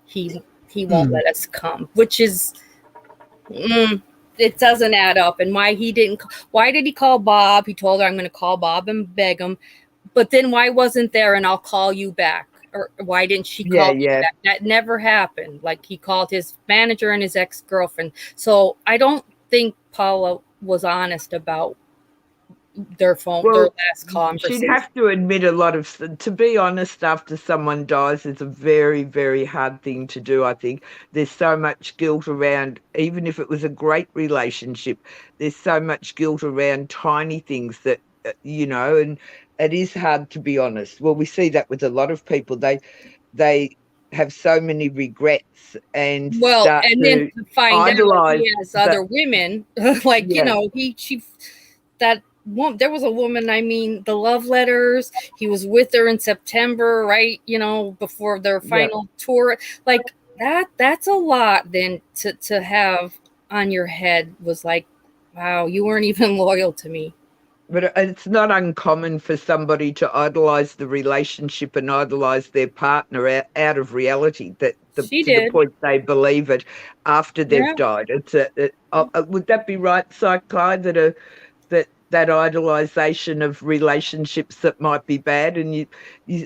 he won't let us come, which is it doesn't add up. And why did he call Bob? He told her, I'm going to call Bob and beg him. But then why wasn't there and I'll call you back? Or why didn't she call me back? That never happened. Like, he called his manager and his ex-girlfriend. So I don't think Paula was honest about their last conversation. She'd have to admit a lot of, to be honest, after someone dies is a very, very hard thing to do. I think there's so much guilt around, even if it was a great relationship, there's so much guilt around tiny things that, and it is hard to be honest. Well, we see that with a lot of people. They have so many regrets and then to find out he has other women, like, there was a woman, I mean, the love letters, he was with her in September, right? You know, before their final tour. Like that's a lot then to have on your head. Was like, wow, you weren't even loyal to me. But it's not uncommon for somebody to idolize the relationship and idolize their partner out of reality, to the point they believe it after they've died. Would that be right, Psych Guy, that idolization of relationships that might be bad? And you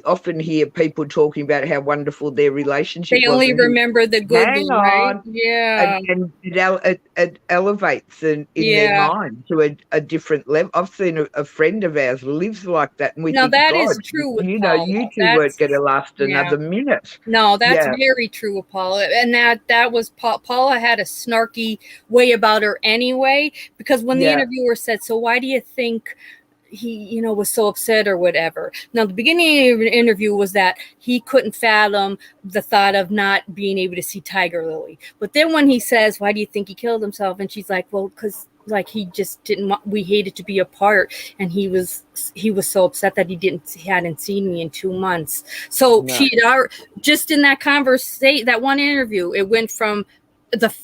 often hear people talking about how wonderful their relationship was. They only remember the good thing, right? Yeah. And it elevates in their mind to a different level. I've seen a friend of ours lives like that. And we think, that God, is true with you Paula. know, you two weren't going to last another minute. No, that's very true with Paula. And that was Paula had a snarky way about her anyway, because when the interviewer said, so why do you think he, was so upset or whatever? Now, the beginning of the interview was that he couldn't fathom the thought of not being able to see Tiger Lily. But then when he says, why do you think he killed himself? And she's like, well, because like he just didn't want, we hated to be apart, and he was so upset that he hadn't seen me in 2 months. So she just in that conversation, that one interview, it went from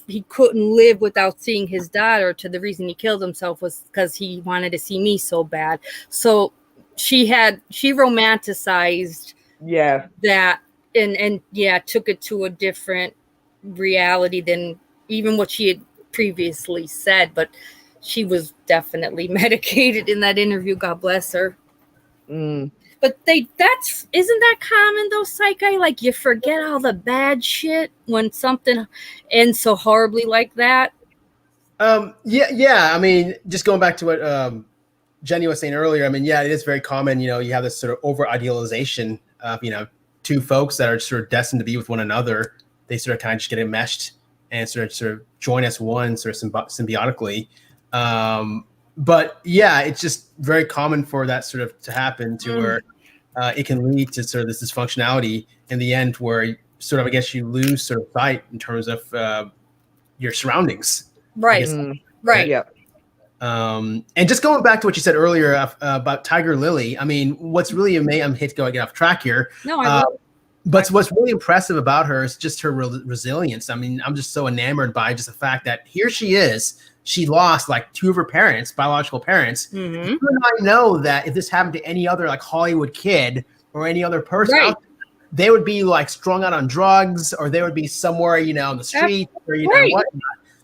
he couldn't live without seeing his daughter to the reason he killed himself was because he wanted to see me so bad. So she romanticized that and took it to a different reality than even what she had previously said. But she was definitely medicated in that interview, God bless her. But isn't that common though, Psych Guy? Like you forget all the bad shit when something ends so horribly like that. I mean, just going back to what Jenny was saying earlier, I mean, it is very common, you have this sort of over idealization of, two folks that are sort of destined to be with one another. They sort of kind of just get enmeshed and sort of join as one, sort of symbiotically. But it's just very common for that sort of to happen to where it can lead to sort of this dysfunctionality in the end, where sort of, I guess, you lose sort of sight in terms of your surroundings. Right. Right. Yeah. And just going back to what you said earlier about Tiger Lily, I mean, what's really amazing, I'm hate to get off track here. No, but what's really impressive about her is just her resilience. I mean, I'm just so enamored by just the fact that here she is. She lost like two of her parents, biological parents. Mm-hmm. You and I know that if this happened to any other like Hollywood kid or any other person out there, they would be like strung out on drugs, or they would be somewhere, on the street or whatnot.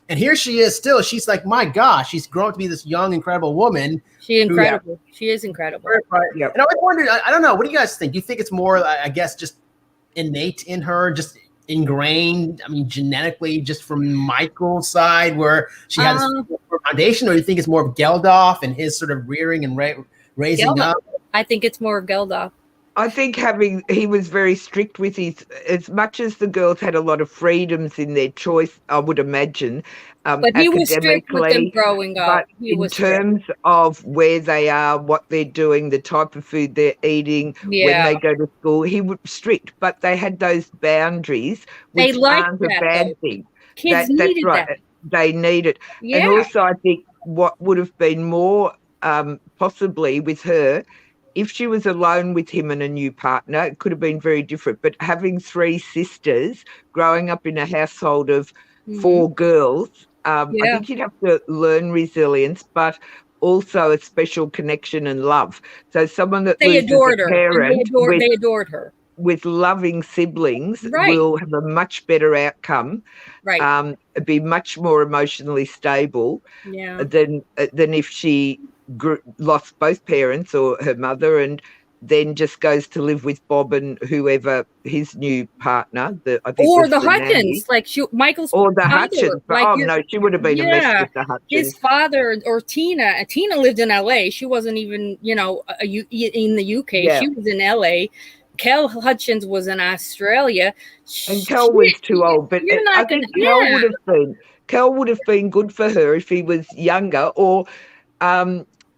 And here she is still. She's like, my gosh, she's grown up to be this young, incredible woman. She is incredible. Right. Yeah. And I always wondered, I don't know, what do you guys think? Do you think it's more, I guess, just innate in her, just ingrained, I mean, genetically, just from Michael's side, where she has a foundation, or do you think it's more of Geldof and his sort of rearing and raising Geldof. up? I think it's more of Geldof. I think he was very strict with as much as the girls had a lot of freedoms in their choice, I would imagine. But he was strict with them growing up. In terms of where they are, what they're doing, the type of food they're eating, when they go to school, he was strict. But they had those boundaries, which aren't a bad thing. Kids needed that. They need it. Yeah. And also, I think what would have been more possibly with her, if she was alone with him and a new partner, it could have been very different. But having three sisters, growing up in a household of 4 girls, I think you'd have to learn resilience, but also a special connection and love. So someone that they adored her. They adored her. With loving siblings will have a much better outcome. Right. Be much more emotionally stable than if she lost both parents or her mother and then just goes to live with Bob and whoever his new partner, the Hutchence, like Michael's or the father. Hutchence. Like no, she would have been a mess with the Hutchence. His father or Tina. Tina lived in LA. She wasn't even, in the UK. Yeah. She was in LA. Kel Hutchence was in Australia. And Kel was too old, but I think Kel would have been good for her if he was younger, or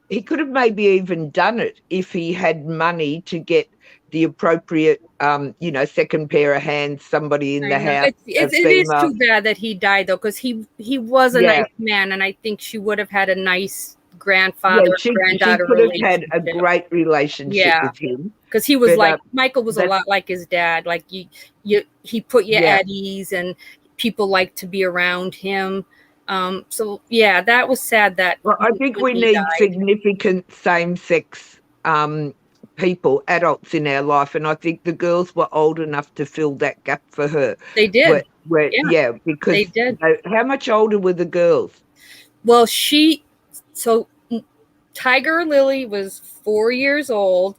he could have maybe even done it if he had money to get the appropriate, second pair of hands, somebody in the house. It is too bad that he died, though, because he was a nice man, and I think she would have had a nice grandfather, she granddaughter could have had relationship. a great relationship with him. Because he was like, Michael was a lot like his dad. Like he put you at ease, and people liked to be around him. So yeah, that was sad that. Well, I think we need significant same-sex people, adults in our life, and I think the girls were old enough to fill that gap for her. They did. Because they did. How much older were the girls? Well, Tiger Lily was 4 years old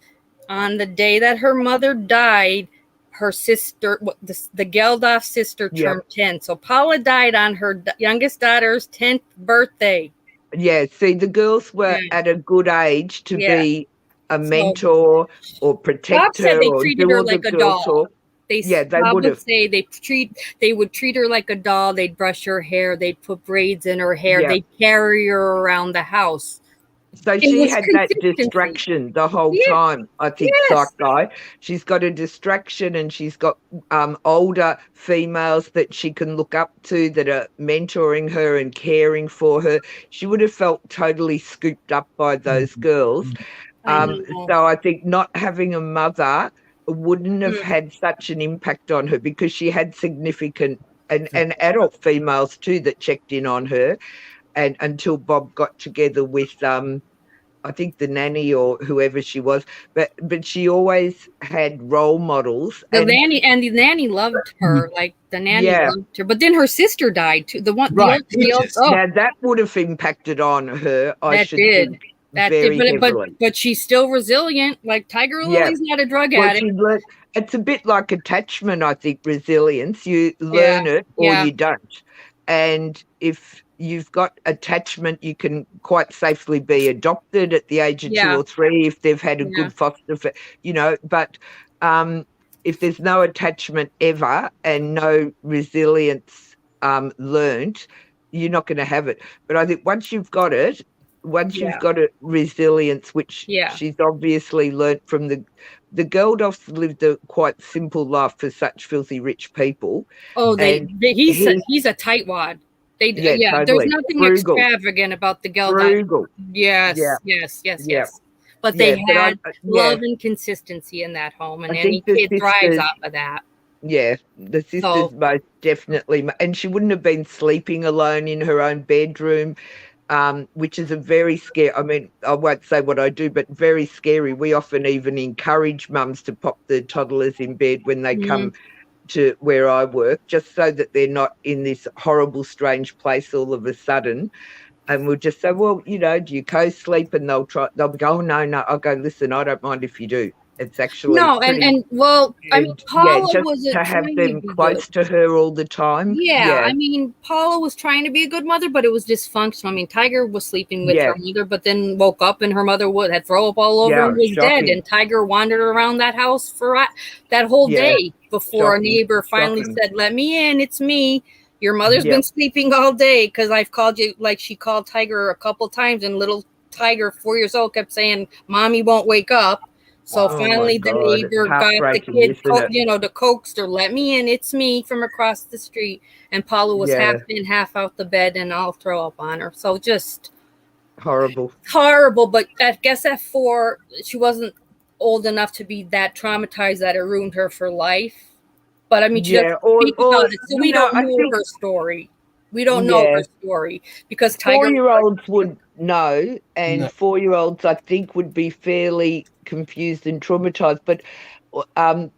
on the day that her mother died. Her sister, the Geldof sister, turned 10. So Paula died on her youngest daughter's 10th birthday. Yeah, see, the girls were at a good age to be a mentor or protect Bob said her. they treated her like a doll. Bob would say they would treat her like a doll. They'd brush her hair. They'd put braids in her hair. They'd carry her around the house. So she had that distraction the whole time, I think, Psych Guy. She's got a distraction, and she's got older females that she can look up to that are mentoring her and caring for her. She would have felt totally scooped up by those girls. So I think not having a mother wouldn't have had such an impact on her, because she had significant and adult females too that checked in on her. And until Bob got together with, I think, the nanny or whoever she was, but she always had role models. The nanny loved her, like the nanny loved her. But then her sister died too. The one, now that would have impacted on her. I should think. But she's still resilient. Like Tiger Lily's not a drug addict. It's a bit like attachment, I think, resilience. You learn it or you don't. And if you've got attachment, you can quite safely be adopted at the age of 2 or 3 if they've had a good foster, but if there's no attachment ever and no resilience learned, you're not going to have it. But I think once you've got it, you've got a resilience, which she's obviously learnt from the Geldofs lived a quite simple life for such filthy rich people. Oh, he's a tightwad. Totally. There's nothing extravagant about the Geldof. Yes. But they had love and consistency in that home, and any kid thrives off of that. Yeah, the sisters most definitely, and she wouldn't have been sleeping alone in her own bedroom, which is a very scary. I mean, I won't say what I do, but very scary. We often even encourage mums to pop the toddlers in bed when they come to where I work, just so that they're not in this horrible, strange place all of a sudden. And we'll just say, well, do you co-sleep? And they'll go, oh, no. I'll go, listen, I don't mind if you do. It's actually I mean, Paula was to have them close to her all the time. I mean, Paula was trying to be a good mother, but it was dysfunctional. I mean, Tiger was sleeping with her mother, but then woke up and her mother had throw up all over and was dead. And Tiger wandered around that house for that whole day before a neighbor finally said, "Let me in. It's me. Your mother's been sleeping all day because I've called you." Like, she called Tiger a couple times, and little Tiger, 4 years old, kept saying, "Mommy won't wake up." So finally the neighbor got the kid, to coax her, "Let me in, it's me," from across the street. And Paula was half in, half out the bed, and I'll throw up on her. So just horrible. But I guess at 4, she wasn't old enough to be that traumatized that it ruined her for life. But I mean, she doesn't speak about it, so we don't know her story. We don't know her story because Tiger 4-year-olds would know, and 4-year-olds, I think, would be fairly confused and traumatized. But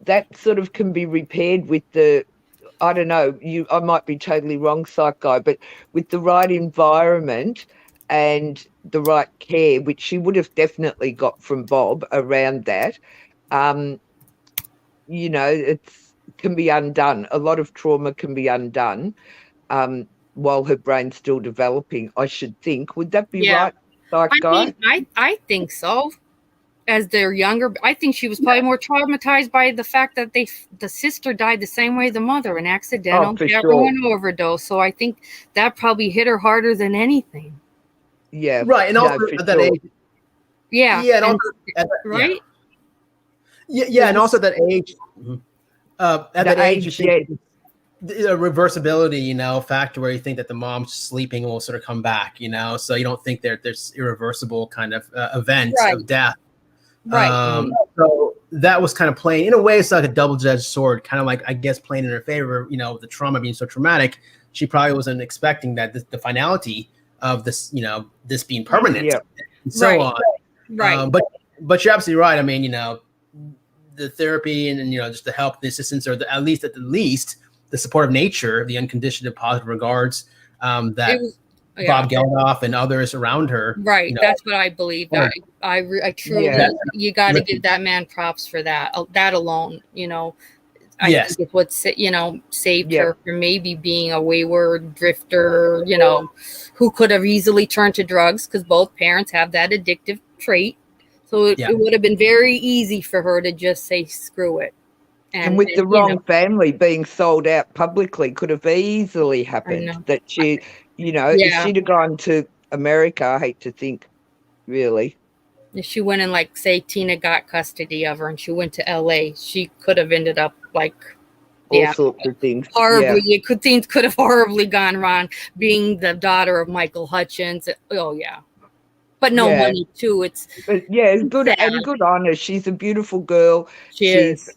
that sort of can be repaired with I don't know, I might be totally wrong, Psych Guy, but with the right environment and the right care, which she would have definitely got from Bob around that, it can be undone. A lot of trauma can be undone while her brain's still developing, I should think. Would that be right, Psych Guy? I think so. As they're younger, I think she was probably more traumatized by the fact that the sister died the same way the mother, an accidental heroin overdose. So I think that probably hit her harder than anything. Yeah. Right. And also at that age. Yeah. Yeah. And right? Yeah. And also at that age. At that age, a reversibility, factor where you think that the mom's sleeping will sort of come back, so you don't think there's irreversible kind of event of death. Right. So that was kind of playing, in a way, it's like a double-edged sword, kind of like, I guess, playing in her favor, the trauma being so traumatic. She probably wasn't expecting that the finality of this, this being permanent and so on. Right. But you're absolutely right. I mean, the therapy and just the help, the assistance, or at least the support of nature, the unconditioned and positive regards that Bob Geldof and others around her. Right. That's what I believe. I truly, you got to give that man props for that. That alone, I think it's what, saved her from maybe being a wayward drifter, who could have easily turned to drugs, because both parents have that addictive trait. So it would have been very easy for her to just say, screw it. And with the wrong family being sold out publicly, could have easily happened that she, if she'd have gone to America, I hate to think, really. If she went and, like, say Tina got custody of her and she went to LA, she could have ended up like all sorts of things. Horribly, things could have horribly gone wrong, being the daughter of Michael Hutchence. Oh yeah. But no money too. It's good sad. And good on her. She's a beautiful girl. She's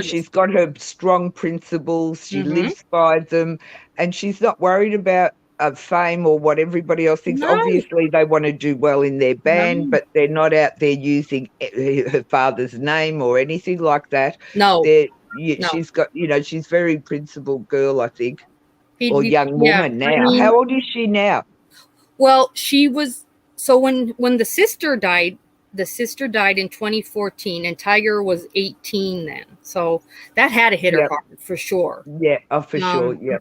she's got her strong principles. She lives by them, and she's not worried about fame or what everybody else thinks. Obviously, they want to do well in their band, but they're not out there using her father's name or anything like that. She's got, she's very principled girl, I think, or young woman now. I mean, how old is she now? Well, she was. So when the sister died in 2014, and Tiger was 18 then. So that had to hit her hard for sure. Yeah, for sure. Yeah.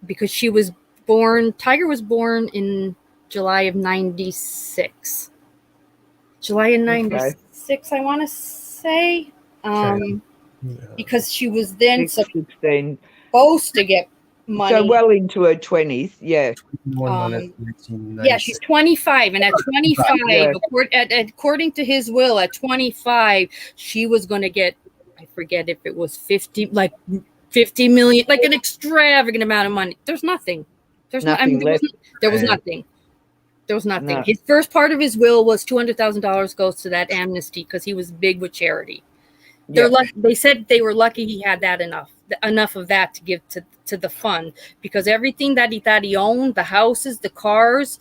Because Tiger was born in July of 96. July of 96, I want to say. Because she was then supposed to get money. So well into her 20s, she's 25, and at 25, according to his will, at 25, she was going to get, I forget if it was 50 million, like an extravagant amount of money. There's nothing. There was nothing. No. His first part of his will was $200,000 goes to that amnesty because he was big with charity. They said they were lucky he had that enough of that to give to the fund, because everything that he thought he owned, the houses, the cars,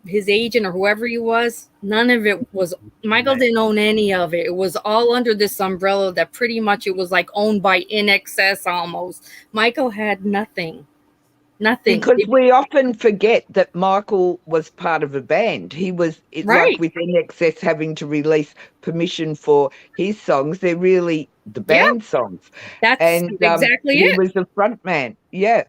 his agent or whoever he was, none of it was. Michael didn't own any of it. It was all under this umbrella that pretty much it was like owned by In Excess almost. Michael had nothing. Because we often forget that Michael was part of a band. He was like with NXS having to release permission for his songs. They're really the band songs. That's exactly it. He was the front man. Yeah.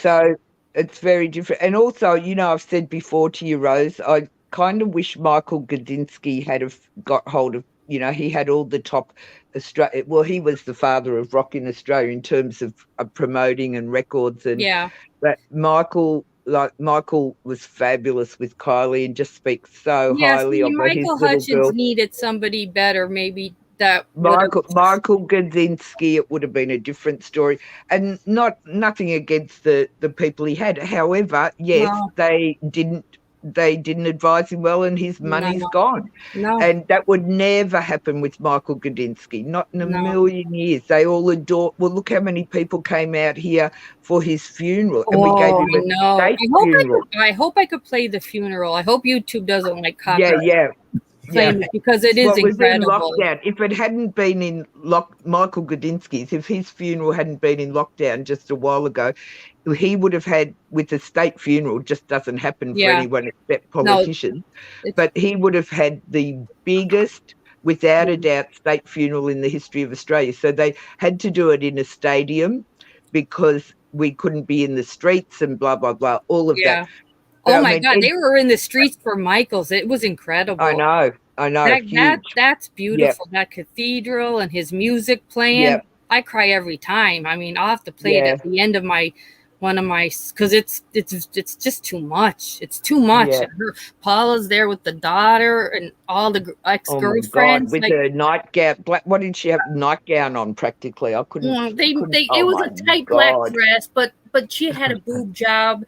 So it's very different. And also, I've said before to you, Rose, I kind of wish Michael Gudinski had got hold of, he had all the top Australia. Well, he was the father of rock in Australia in terms of promoting and records and but Michael was fabulous with Kylie and just speaks so highly of his little Hutchence girl. Needed somebody better, maybe that Michael Gudinski, it would have been a different story. And nothing against the people he had. However, they didn't advise him well, and his money's gone. And that would never happen with Michael Gudinski, not in a million years. They all adore. Well, look how many people came out here for his funeral, and we gave him a state funeral. I hope I could play the funeral. I hope YouTube doesn't copyright. Because it is incredible. In lockdown. If it hadn't been in Michael Gudinski's, if his funeral hadn't been in lockdown just a while ago, he would have had, with a state funeral, just doesn't happen for anyone except politicians, but he would have had the biggest, without a doubt, state funeral in the history of Australia. So they had to do it in a stadium because we couldn't be in the streets and blah, blah, blah, all of that. Oh my God, they were in the streets for Michael's. It was incredible. I know. That's beautiful. That cathedral and his music playing. I cry every time. I mean, I'll have to play it at the end of my one of my, because it's just too much. It's too much. Yeah. And Paula's there with the daughter and all the ex-girlfriends. Oh my God, with her nightgown. What did she have? Nightgown on practically. I couldn't. It was a tight black dress, but she had a boob job.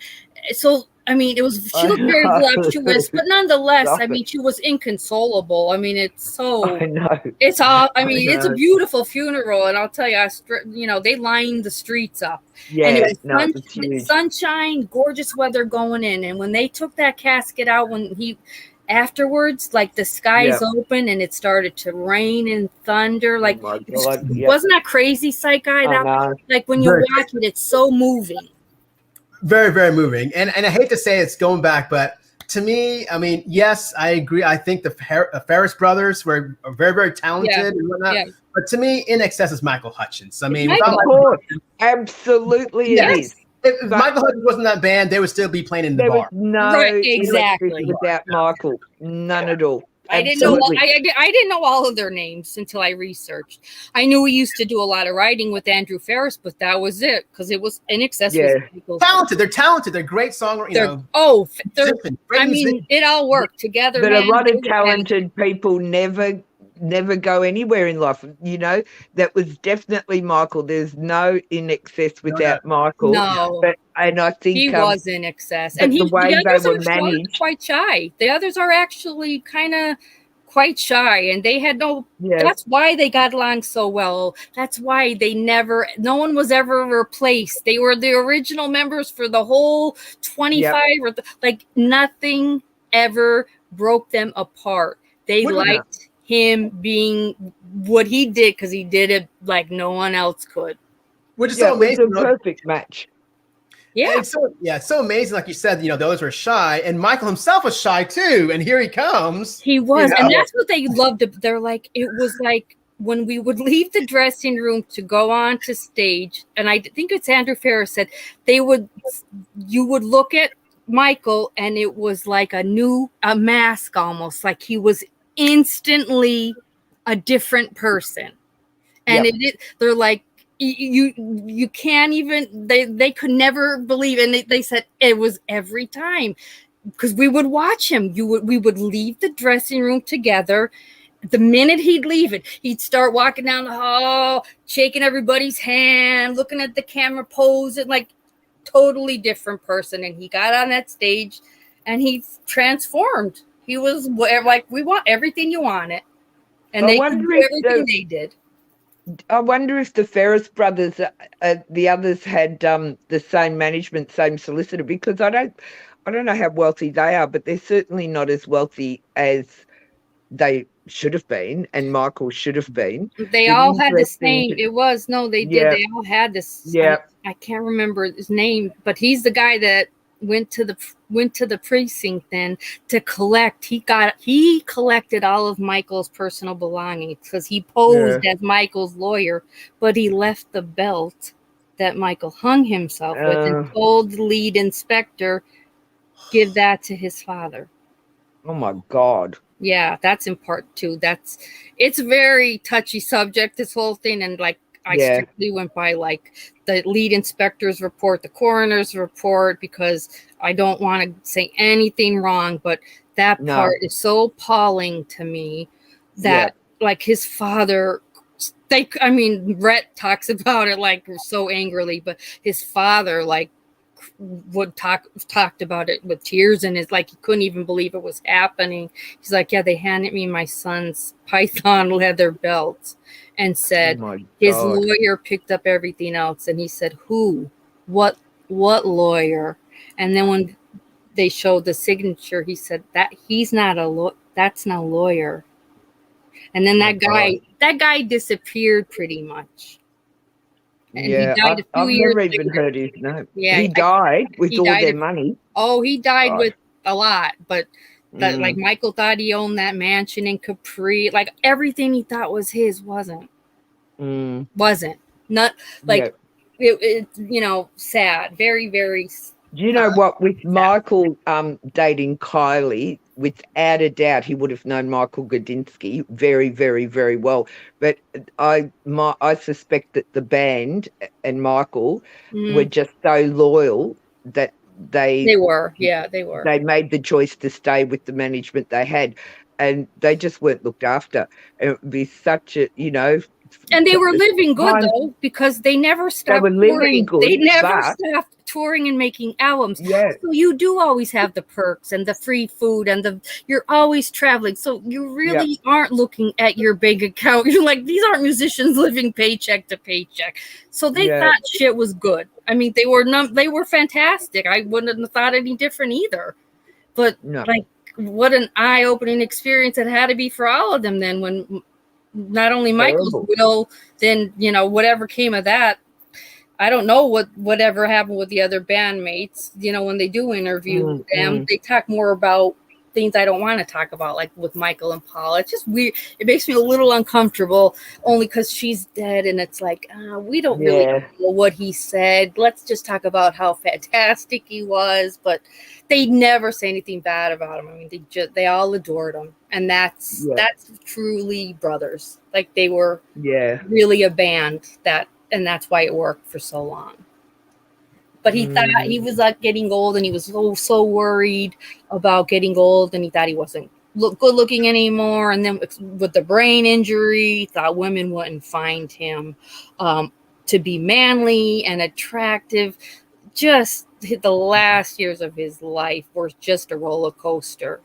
So I mean, she looked very voluptuous, but nonetheless, I mean, she was inconsolable. I mean, it's so. I know. It's all. I mean, it's a beautiful funeral, and I'll tell you, they lined the streets up. Yeah, and it was sunshine, gorgeous weather going in, and when they took that casket out, afterwards, like the skies open and it started to rain and thunder. Like, wasn't that crazy, Psych Guy? Like when you watch it, it's so moving. Very, very moving. And I hate to say it's going back, but to me, I mean, yes, I agree. I think the Ferris brothers were very, very talented and whatnot. Yeah. But to me, in excess is Michael Hutchence. I mean, absolutely it is. If Michael Hutchence wasn't that band, they would still be playing in the bar. No, exactly. Without Michael, none at all. I didn't know all of their names until I researched. I knew we used to do a lot of writing with Andrew Ferris, but that was it because it was in excess. Yeah. Talented. They're talented. They're great songwriters. I mean, it all worked together. But a lot of talented people never go anywhere in life. You know, that was definitely Michael. There's no In Excess without Michael. No. And I think he was in excess. And the way they were managed, quite shy. The others are actually kind of quite shy, and they had no. Yeah. That's why they got along so well. That's why no one was ever replaced. They were the original members for the whole 25 or nothing ever broke them apart. They liked him being what he did because he did it like no one else could. Which is so amazing. It's a perfect match. Yeah. And it's so amazing. Like you said, the others were shy, and Michael himself was shy too. And here he comes. He was. And that's what they loved. They're like, it was like when we would leave the dressing room to go on to stage. And I think it's Andrew Ferris said you would look at Michael and it was like a mask almost, like he was instantly a different person. And they're like, you can't even, they could never believe, and they said it was every time because we would watch him. We would leave the dressing room together. The minute he'd leave it, he'd start walking down the hall, shaking everybody's hand, looking at the camera, posing like totally different person. And he got on that stage and he's transformed. He was like, we want everything you want it. And they could do everything they did. I wonder if the Ferris brothers, the others had the same management, same solicitor, because I don't know how wealthy they are, but they're certainly not as wealthy as they should have been, and Michael should have been. They all had the same. They did. They all had this. Yeah, I can't remember his name, but he's the guy that went to the precinct then to collect. He collected all of Michael's personal belongings because he posed as Michael's lawyer, but he left the belt that Michael hung himself with and told the lead inspector, give that to his father. Oh my God. Yeah, that's in part 2. It's a very touchy subject, this whole thing, and I strictly went by the lead inspector's report, the coroner's report, because I don't want to say anything wrong, but that part is so appalling to me that his father, Rhett talks about it so angrily, but his father would talked about it with tears and he couldn't even believe it was happening. He's like, they handed me my son's python leather belt and said his lawyer picked up everything else. And he said, who? What lawyer? And then when they showed the signature, he said that he's not that's not a lawyer. And then that guy disappeared pretty much. And he died a few years I've never even heard his name. Yeah, he died with all their money. Oh, he died with a lot, but Michael thought he owned that mansion in Capri. Everything he thought was his wasn't. Wasn't. Not it sad. Very, very. Do you know what? With Michael dating Kylie, without a doubt, he would have known Michael Gudinski very, very, very well. But I suspect that the band and Michael were just so loyal that they were. They made the choice to stay with the management they had, and they just weren't looked after. It would be such a, and they were living good though, because they never stopped touring. They never stopped touring and making albums. Yeah. So you do always have the perks and the free food and you're always traveling. So you really aren't looking at your bank account. You're like, these aren't musicians living paycheck to paycheck. So they thought shit was good. I mean, they were fantastic. I wouldn't have thought any different either. But like, what an eye-opening experience it had to be for all of them then, when not only Michael's will, then, whatever came of that. I don't know whatever happened with the other bandmates. When they do interview them, they talk more about things I don't want to talk about, like with Michael and Paul. It's just weird. It makes me a little uncomfortable, only because she's dead, and it's like, we don't really know what he said. Let's just talk about how fantastic he was. But they never say anything bad about him. I mean, they all adored him, and that's truly brothers. Like, they were really a band and that's why it worked for so long. But he thought he was like getting old, and he was so worried about getting old, and he thought he wasn't good looking anymore. And then with the brain injury, he thought women wouldn't find him to be manly and attractive. Just the last years of his life were just a roller coaster,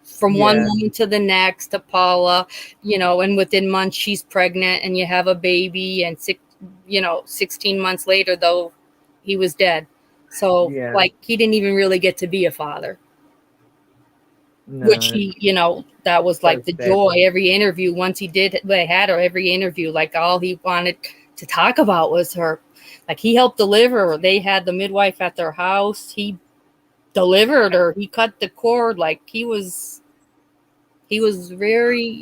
from one woman to the next, to Paula, and within months she's pregnant and you have a baby, and 16 months later, though, he was dead. So like, he didn't even really get to be a father. No. Which that was like the joy. Every interview, once they had her, every interview, like, all he wanted to talk about was her. Like, he helped deliver. They had the midwife at their house. He delivered her. He cut the cord. Like, he was very,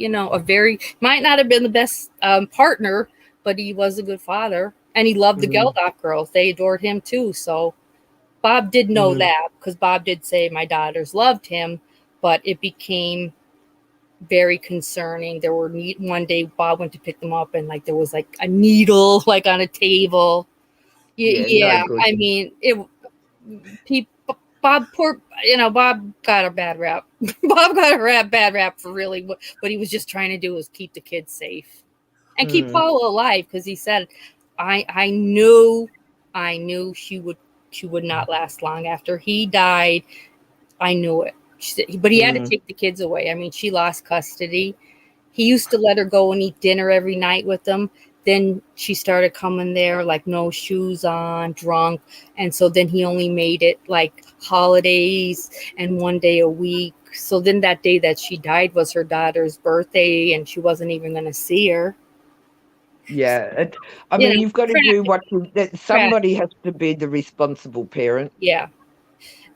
might not have been the best partner, but he was a good father. And he loved the Geldof girls. They adored him too. So Bob did know that, because Bob did say my daughters loved him, but it became very concerning. There were one day Bob went to pick them up, and like, there was like a needle like on a table. I mean, Bob got a bad rap. Bob got a bad rap for really what he was just trying to do was keep the kids safe and keep Paula alive, because he said, I knew she would not last long after he died. I knew it. But he had to take the kids away. I mean, she lost custody. He used to let her go and eat dinner every night with them. Then she started coming there like no shoes on, drunk. And so then he only made it like holidays and one day a week. So then that day that she died was her daughter's birthday, and she wasn't even going to see her. Yeah. I mean, you've got to do somebody has to be the responsible parent. Yeah.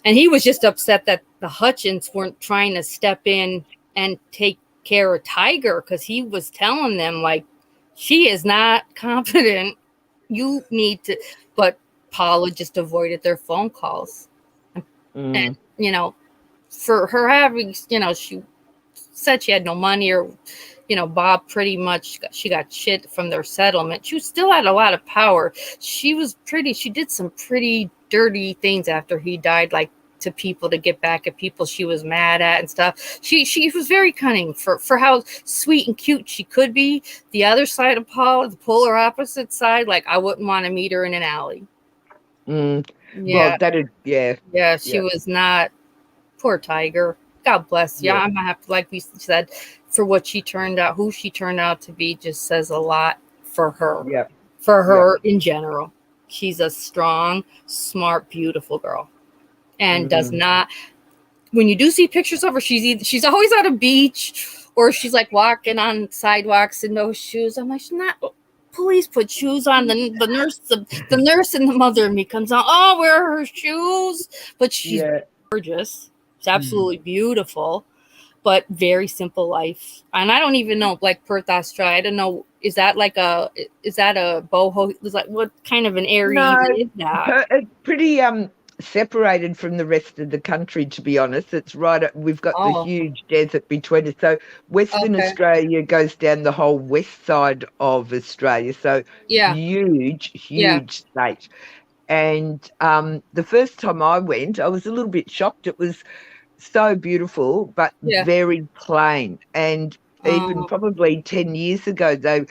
And he was just upset that the Hutchence weren't trying to step in and take care of Tiger, because he was telling them, like, she is not competent. You need to. But Paula just avoided their phone calls. And, for her having, she said she had no money, or, Bob pretty much, she got shit from their settlement. She still had a lot of power. She did some pretty dirty things after he died, like to people, to get back at people she was mad at and stuff. She was very cunning for how sweet and cute she could be. The other side of Paula, the polar opposite side, like, I wouldn't want to meet her in an alley. Yeah. Well, Yeah, she was not. Poor Tiger. God bless you. Yeah. I'm gonna have to, like we said, for what she turned out, who she turned out to be, just says a lot for her. Yeah. For her in general. She's a strong, smart, beautiful girl. And does not, when you do see pictures of her, she's always at a beach, or she's like walking on sidewalks in no shoes. I'm like, she's not. Please put shoes on. The nurse and the mother of me comes on. Oh, where are her shoes? But she's gorgeous. She's absolutely beautiful, but very simple life. And I don't even know, like Perth, Australia. I don't know. Is that a boho? Is like, what kind of an area is that? It's pretty separated from the rest of the country, to be honest. It's we've got the huge desert between us. So Western Australia goes down the whole west side of Australia. So huge state. And the first time I went, I was a little bit shocked. It was so beautiful, but very plain. And even probably 10 years ago,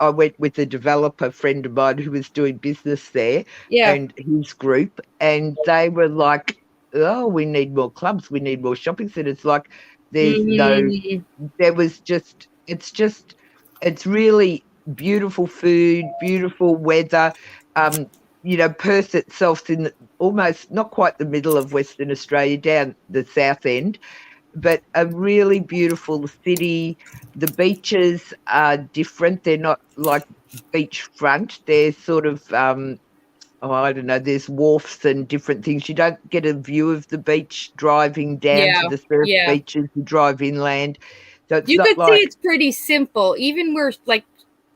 I went with a developer friend of mine who was doing business there and his group, and they were like, oh, we need more clubs, we need more shopping centres. Like it's really beautiful food, beautiful weather. Perth itself's in almost not quite the middle of Western Australia, down the south end, but a really beautiful city. The beaches are different. They're not like beachfront. They're sort of, I don't know, there's wharfs and different things. You don't get a view of the beach driving down to the surf beaches. You drive inland. So it's you could see it's pretty simple. Even where, like,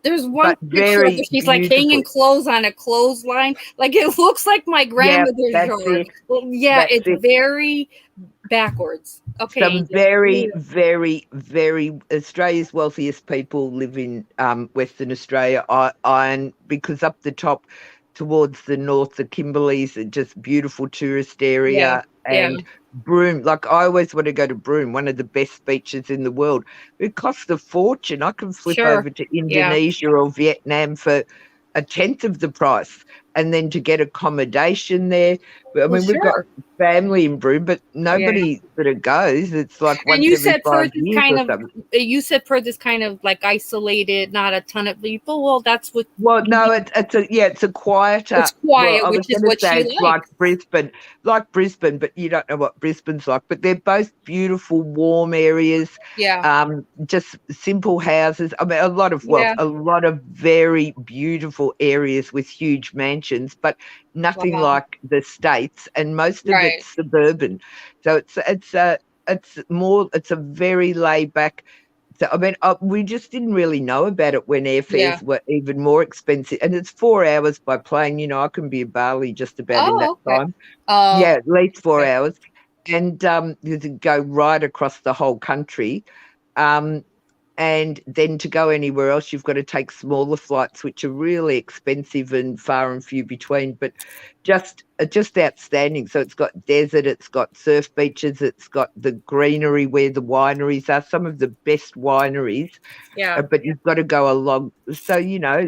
there's one picture of she's like hanging clothes on a clothesline. Like, it looks like my grandmother's yard. Well, it's very backwards. Okay. Some very, very, very Australia's wealthiest people live in Western Australia. Because up the top towards the north, the Kimberleys are just beautiful tourist area. And Broome, like I always want to go to Broome, one of the best beaches in the world. It costs a fortune. I can flip over to Indonesia or Vietnam for a tenth of the price, and then to get accommodation there. I mean, we've got family in Broome, but nobody sort of goes. It's like once every 5 years or something. You said Perth is kind of like isolated, not a ton of people. Well, that's what. Well, no, it's a quieter. It's quiet, which is what she likes. Like Brisbane, but you don't know what Brisbane's like. But they're both beautiful, warm areas. Yeah. Just simple houses. I mean, a lot of wealth, a lot of very beautiful areas with huge mansions, but nothing like the States, and most of it's suburban. So it's a very laid back. So I mean, we just didn't really know about it when airfares were even more expensive, and it's 4 hours by plane. I can be in Bali just about in that time. At least 4 hours, and you go right across the whole country. And then to go anywhere else, you've got to take smaller flights, which are really expensive and far and few between, but just outstanding. So it's got desert, it's got surf beaches, it's got the greenery where the wineries are, some of the best wineries. Yeah. But you've got to go along. So,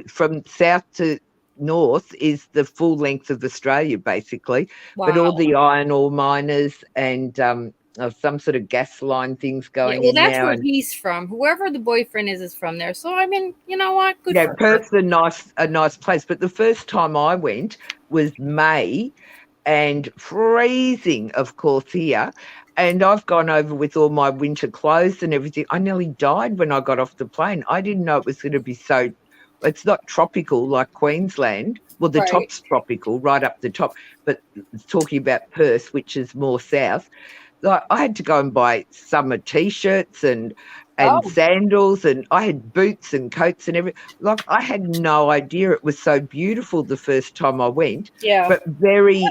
from south to north is the full length of Australia, basically. Wow. But all the iron ore miners and some sort of gas line things going in now. Well, that's where he's from. Whoever the boyfriend is from there. So, I mean, you know what? Good for Perth's a nice place. But the first time I went was May, and freezing, of course, here. And I've gone over with all my winter clothes and everything. I nearly died when I got off the plane. I didn't know it was going to be so. It's not tropical like Queensland. Well, the top's tropical, right up the top. But talking about Perth, which is more south, like I had to go and buy summer T-shirts and sandals, and I had boots and coats and everything. Like I had no idea it was so beautiful the first time I went. Yeah, but very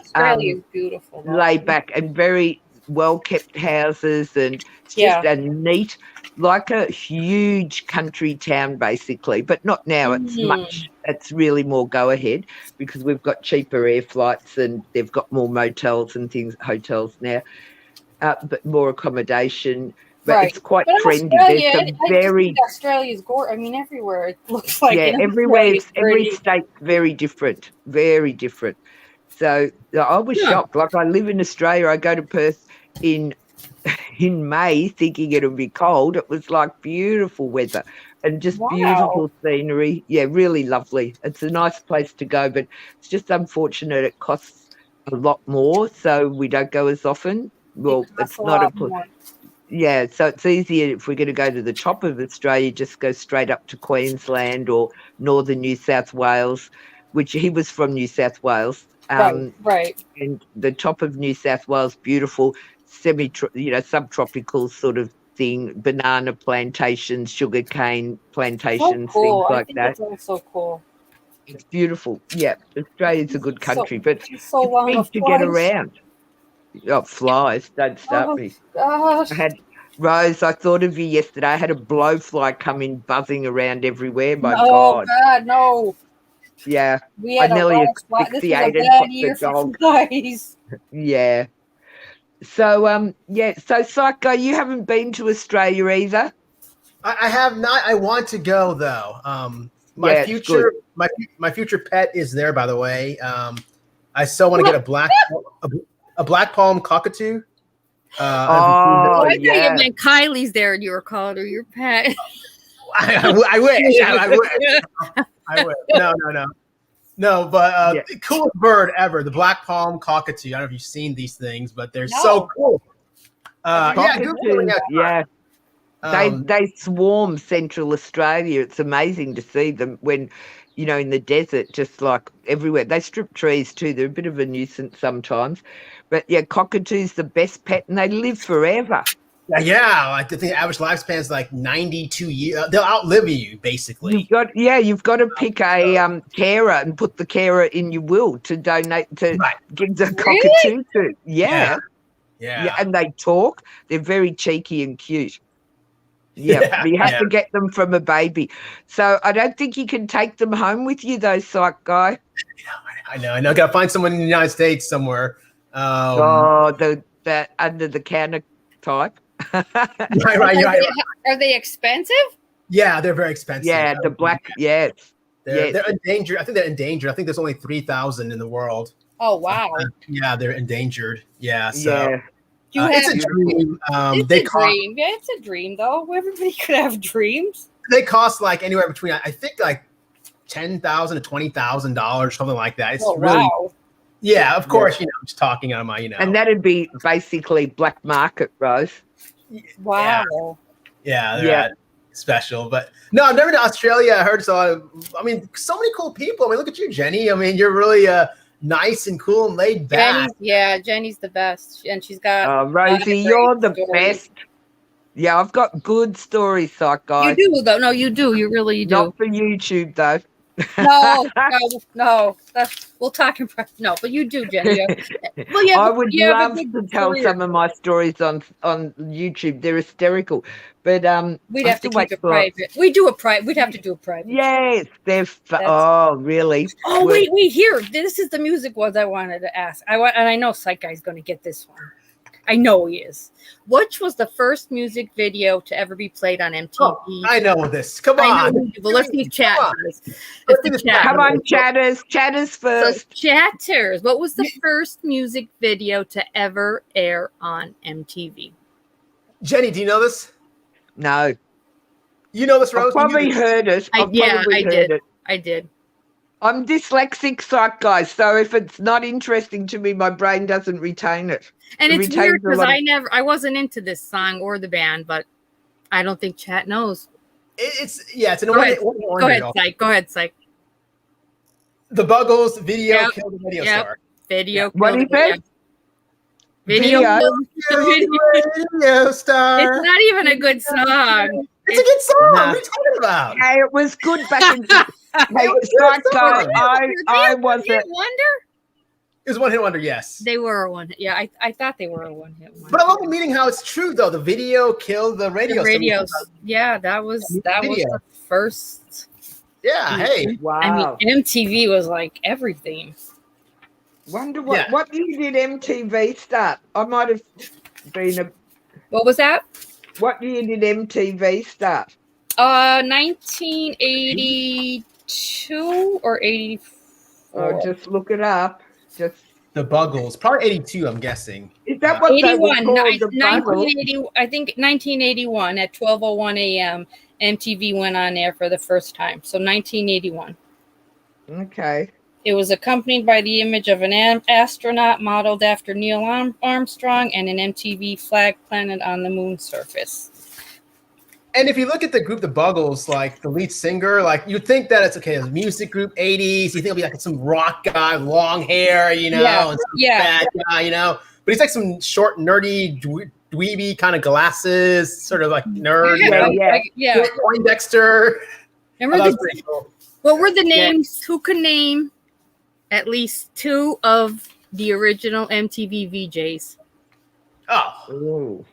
beautiful, laid back and very well kept houses, and it's just a neat, like a huge country town basically. But not now. It's really more go ahead because we've got cheaper air flights and they've got more motels and hotels now. But more accommodation, but it's quite trendy. Australia's gorgeous. I mean, everywhere it looks like. Yeah, every state's very different, very different. So I was shocked. Like I live in Australia, I go to Perth in May, thinking it'll be cold. It was like beautiful weather and just beautiful scenery. Yeah, really lovely. It's a nice place to go, but it's just unfortunate it costs a lot more, so we don't go as often. Well, it's not so it's easier if we're going to go to the top of Australia, just go straight up to Queensland or northern New South Wales, which he was from New South Wales. Right. And the top of New South Wales, beautiful, subtropical sort of thing, banana plantations, sugarcane plantations, things like that. That's so cool. It's beautiful. Yeah, Australia's a good country, but so it's long big of to get flights. around. Oh, flies, don't start me. Gosh. I had, Rose, I thought of you yesterday. I had a blowfly come in buzzing around everywhere. My God. God, no. Yeah. We had I nearly fly. This was a asphyxiated bad year the dog. for flies. Yeah. So, so Psych Guy, you haven't been to Australia either? I have not. I want to go though. My Yeah, future, my future pet is there. By the way, I still want to get a black palm cockatoo. I thought you meant Kylie's there, and you were calling her your pet. I wish. I wish. No. But the coolest bird ever, the black palm cockatoo. I don't know if you've seen these things, but they're so cool. They swarm Central Australia. It's amazing to see them when, in the desert, just like everywhere. They strip trees too. They're a bit of a nuisance sometimes. But yeah, cockatoo's the best pet and they live forever. Yeah, like I think the average lifespan is like 92 years. They'll outlive you, basically. You've got to pick a carer and put the carer in your will to donate to give the cockatoo to. Yeah, and they talk. They're very cheeky and cute. Yeah, you have to get them from a baby. So I don't think you can take them home with you, though, Psych Guy. I know. Got to find someone in the United States somewhere. The under the counter type. Right. Are they expensive? Yeah, they're very expensive. Yeah, the black. Yes. They're endangered. I think they're endangered. I think there's only 3,000 in the world. Oh wow. Yeah, they're endangered. Yeah. So. Yeah. It's a dream. Dream. Yeah, it's a dream, though. Everybody could have dreams. They cost like anywhere between, I think, like $10,000 to $20,000, something like that. It's really, yeah. Of course, I'm just talking on my, And that'd be basically black market, Rose. Wow. Yeah, they're special. But no, I've never been to Australia. I heard so many cool people. I mean, look at you, Jenny. I mean, you're really nice and cool and laid back. Jenny's the best, and she's got. Rosie, you're the best. Yeah, I've got good stories, Psych Guy. You do, though. No, you do. You really do. Not for YouTube, though. No. We'll talk in private. No, but you do, Jenny. I would love to tell some of my stories on YouTube. They're hysterical, but we'd have to keep it private. We'd have to do a private. Yes, they're. Really? Oh, wait. Here, this is the music ones I wanted to ask. And I know Psych Guy's going to get this one. I know he is. Which was the first music video to ever be played on MTV? Oh, I know this. Come on. Well, let's see chat. Come on, chatters. Chatters first. So, chatters. What was the first music video to ever air on MTV? Jenny, do you know this? No. You know this, Rose? I've probably heard it. I did. I'm dyslexic, Psych Guy, so if it's not interesting to me, my brain doesn't retain it. And it's weird because I wasn't into this song or the band, but I don't think chat knows. It's an Go ahead, Psych. The Buggles video killed the video star. What do you think? Video star. It's not even a good song. It's a good song. What are you talking about? Hey, it was good back in Psych Guy. I was a wonder. It was one hit wonder, yes. They were a one hit. Yeah, I thought they were a one hit wonder. But I love the meaning how it's true though. The video killed the radio. The radios. Yeah, that was the first. Yeah, hey. Wow. I mean, MTV was like everything. Wonder what year did MTV start? I might have been What was that? What year did MTV start? 1982 or 84. Oh, just look it up. The Buggles, probably 82. I'm guessing. Is that what 81? 1980. I think 1981 at 12:01 a.m. MTV went on air for the first time. So 1981. Okay. It was accompanied by the image of an astronaut modeled after Neil Armstrong and an MTV flag planted on the moon surface. And if you look at the group, the Buggles, like the lead singer, like you'd think that it's a music group, 80s. You think it'll be like some rock guy, long hair, and some bad guy, But he's like some short, nerdy, dweeby kind of glasses, sort of like nerd. Yeah. Poindexter. Remember What were the names? Who could name at least 2 of the original MTV VJs? Oh.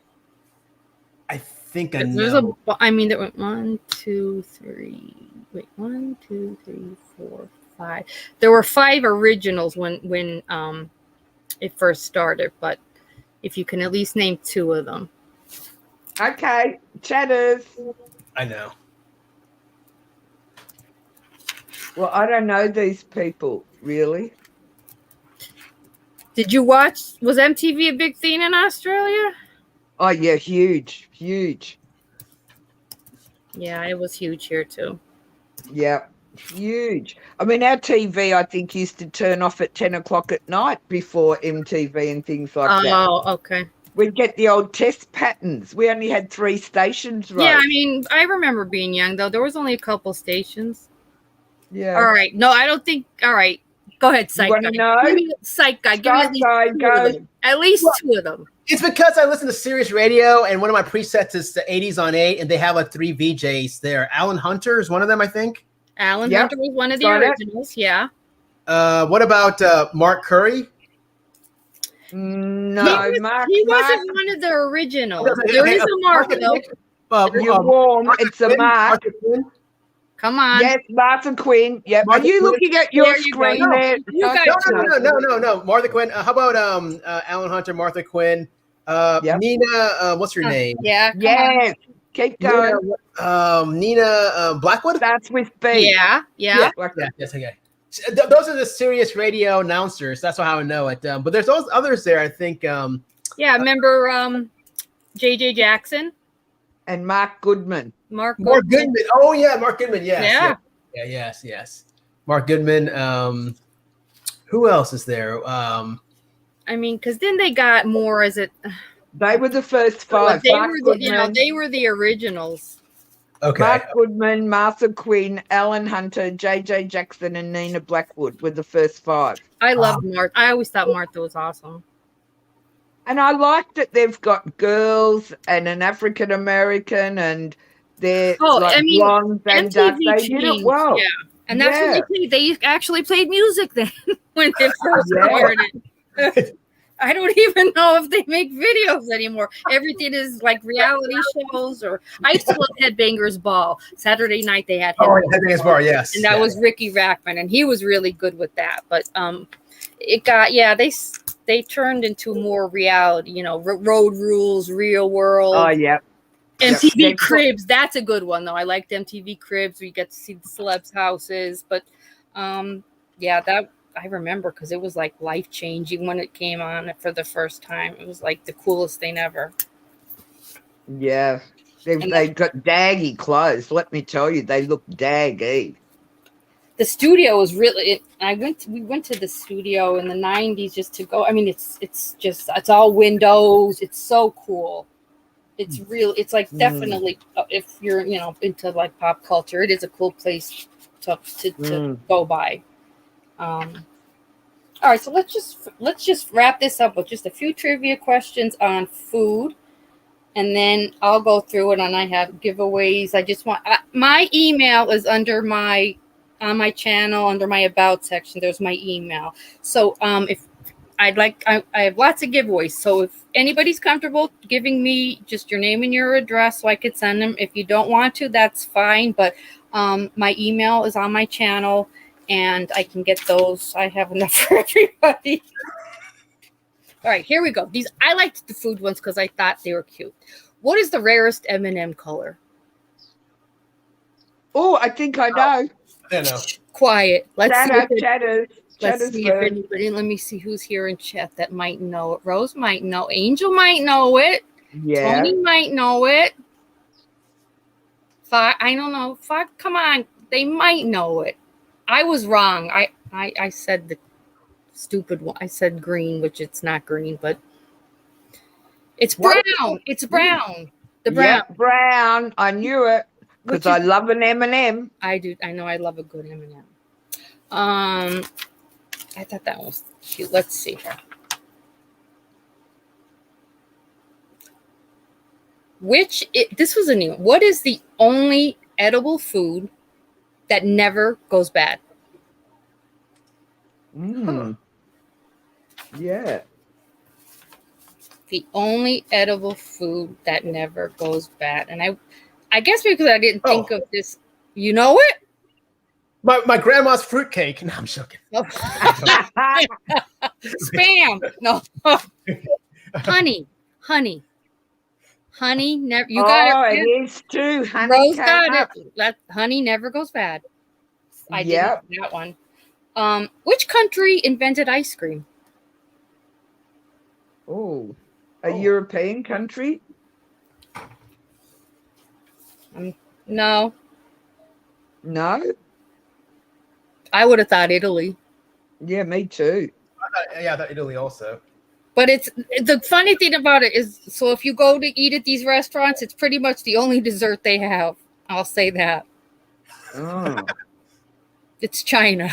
I think I There's know. there were 1, 2, 3. Wait, 1, 2, 3, 4, 5. There were 5 originals when it first started, but if you can at least name 2 of them. Okay, chatters. I know. Well, I don't know these people, really. Did you watch? Was MTV a big thing in Australia? Oh, yeah, huge. Yeah, it was huge here too. Yeah, huge. I mean, our TV, I think, used to turn off at 10 o'clock at night before MTV and things like that. Oh, okay. We'd get the old test patterns. We only had 3 stations, right? Yeah, I mean, I remember being young, though. There was only a couple stations. Yeah. All right. No, I don't think. All right. Go ahead, Psych Guy. Give me Psych Guy. Give me at least 2 of them. It's because I listen to Sirius Radio, and one of my presets is the 80s on 8, and they have like 3 VJs there. Alan Hunter is one of them, I think. Alan Hunter was one of the originals, yeah. What about Mark Curry? No, he wasn't one of the originals. There is a Mark, though. You're warm. It's a Mark. Come on. Yes, Martha Quinn. Yep. Are you looking at your screen there? No. Martha Quinn. How about Alan Hunter, Martha Quinn, Nina? What's her name? Yeah. Yes. Keep going. Nina Blackwood. That's with B. Yeah. Yes. Okay. Those are the Sirius Radio announcers. That's how I know it. But there's those others there. I think. Remember J.J. Jackson and Mark Goodman. Mark Goodman. Oh yeah, Mark Goodman. Yes. Yeah. Yes. Mark Goodman. Who else is there? I mean, because then they got more as it. They were the first 5. They were the originals. Okay. Mark Goodman, Martha Quinn, Alan Hunter, J.J. Jackson, and Nina Blackwood were the first 5. I loved Martha. I always thought Martha was awesome. And I like that they've got girls and an African American, and they're blondes and dark. They did it well. Yeah, and that's what they played. They actually played music then when they first started. I don't even know if they make videos anymore. Everything is like reality shows, or I used to love Headbangers Ball. Saturday night they had Headbangers Ball, yes. And that was Ricky Rackman, and he was really good with that. But it got they turned into more reality, Road Rules, Real World. Oh yeah. MTV Cribs, that's a good one though. I liked MTV Cribs. We get to see the celebs' houses, but that I remember because it was like life-changing when it came on for the first time. It was like the coolest thing ever. Yeah. They got daggy clothes. Let me tell you, they look daggy. The studio was really. We went to the studio in the 90s just to go. I mean, it's all windows. It's so cool. It's real. It's like definitely if you're into like pop culture, it is a cool place to go by. All right, so let's just wrap this up with just a few trivia questions on food, and then I'll go through it. And I have giveaways. I just want my email is on my channel under my about section. There's my email. So if I have lots of giveaways. So if anybody's comfortable giving me just your name and your address, so I could send them. If you don't want to, that's fine. But my email is on my channel. And I can get those. I have enough for everybody. All right, here we go. I liked the food ones because I thought they were cute. What is the rarest M&M color? Oh, I think I know. I know. Quiet. Let's see if anybody. Let me see who's here in chat that might know it. Rose might know. Angel might know it. Yeah. Tony might know it. I don't know. Come on. They might know it. I was wrong. I said the stupid one. I said green, which it's not green, but it's brown. It's brown. The brown. Yeah, brown. I knew it because I love an M&M. I do. I know I love a good M&M. I thought that was cute. Let's see here. This was a new one. What is the only edible food that never goes bad. Yeah. The only edible food that never goes bad. And I guess because I didn't think of this. You know it? My grandma's fruitcake. No, I'm joking. Spam. No. Honey. Never. You got it. It is too. Honey Rose got it. Honey never goes bad. I didn't know that one. Which country invented ice cream? A European country? No. No? I would have thought Italy. Yeah, me too. I thought Italy also. But it's the funny thing about it is, so if you go to eat at these restaurants, it's pretty much the only dessert they have. I'll say that. Oh. It's China.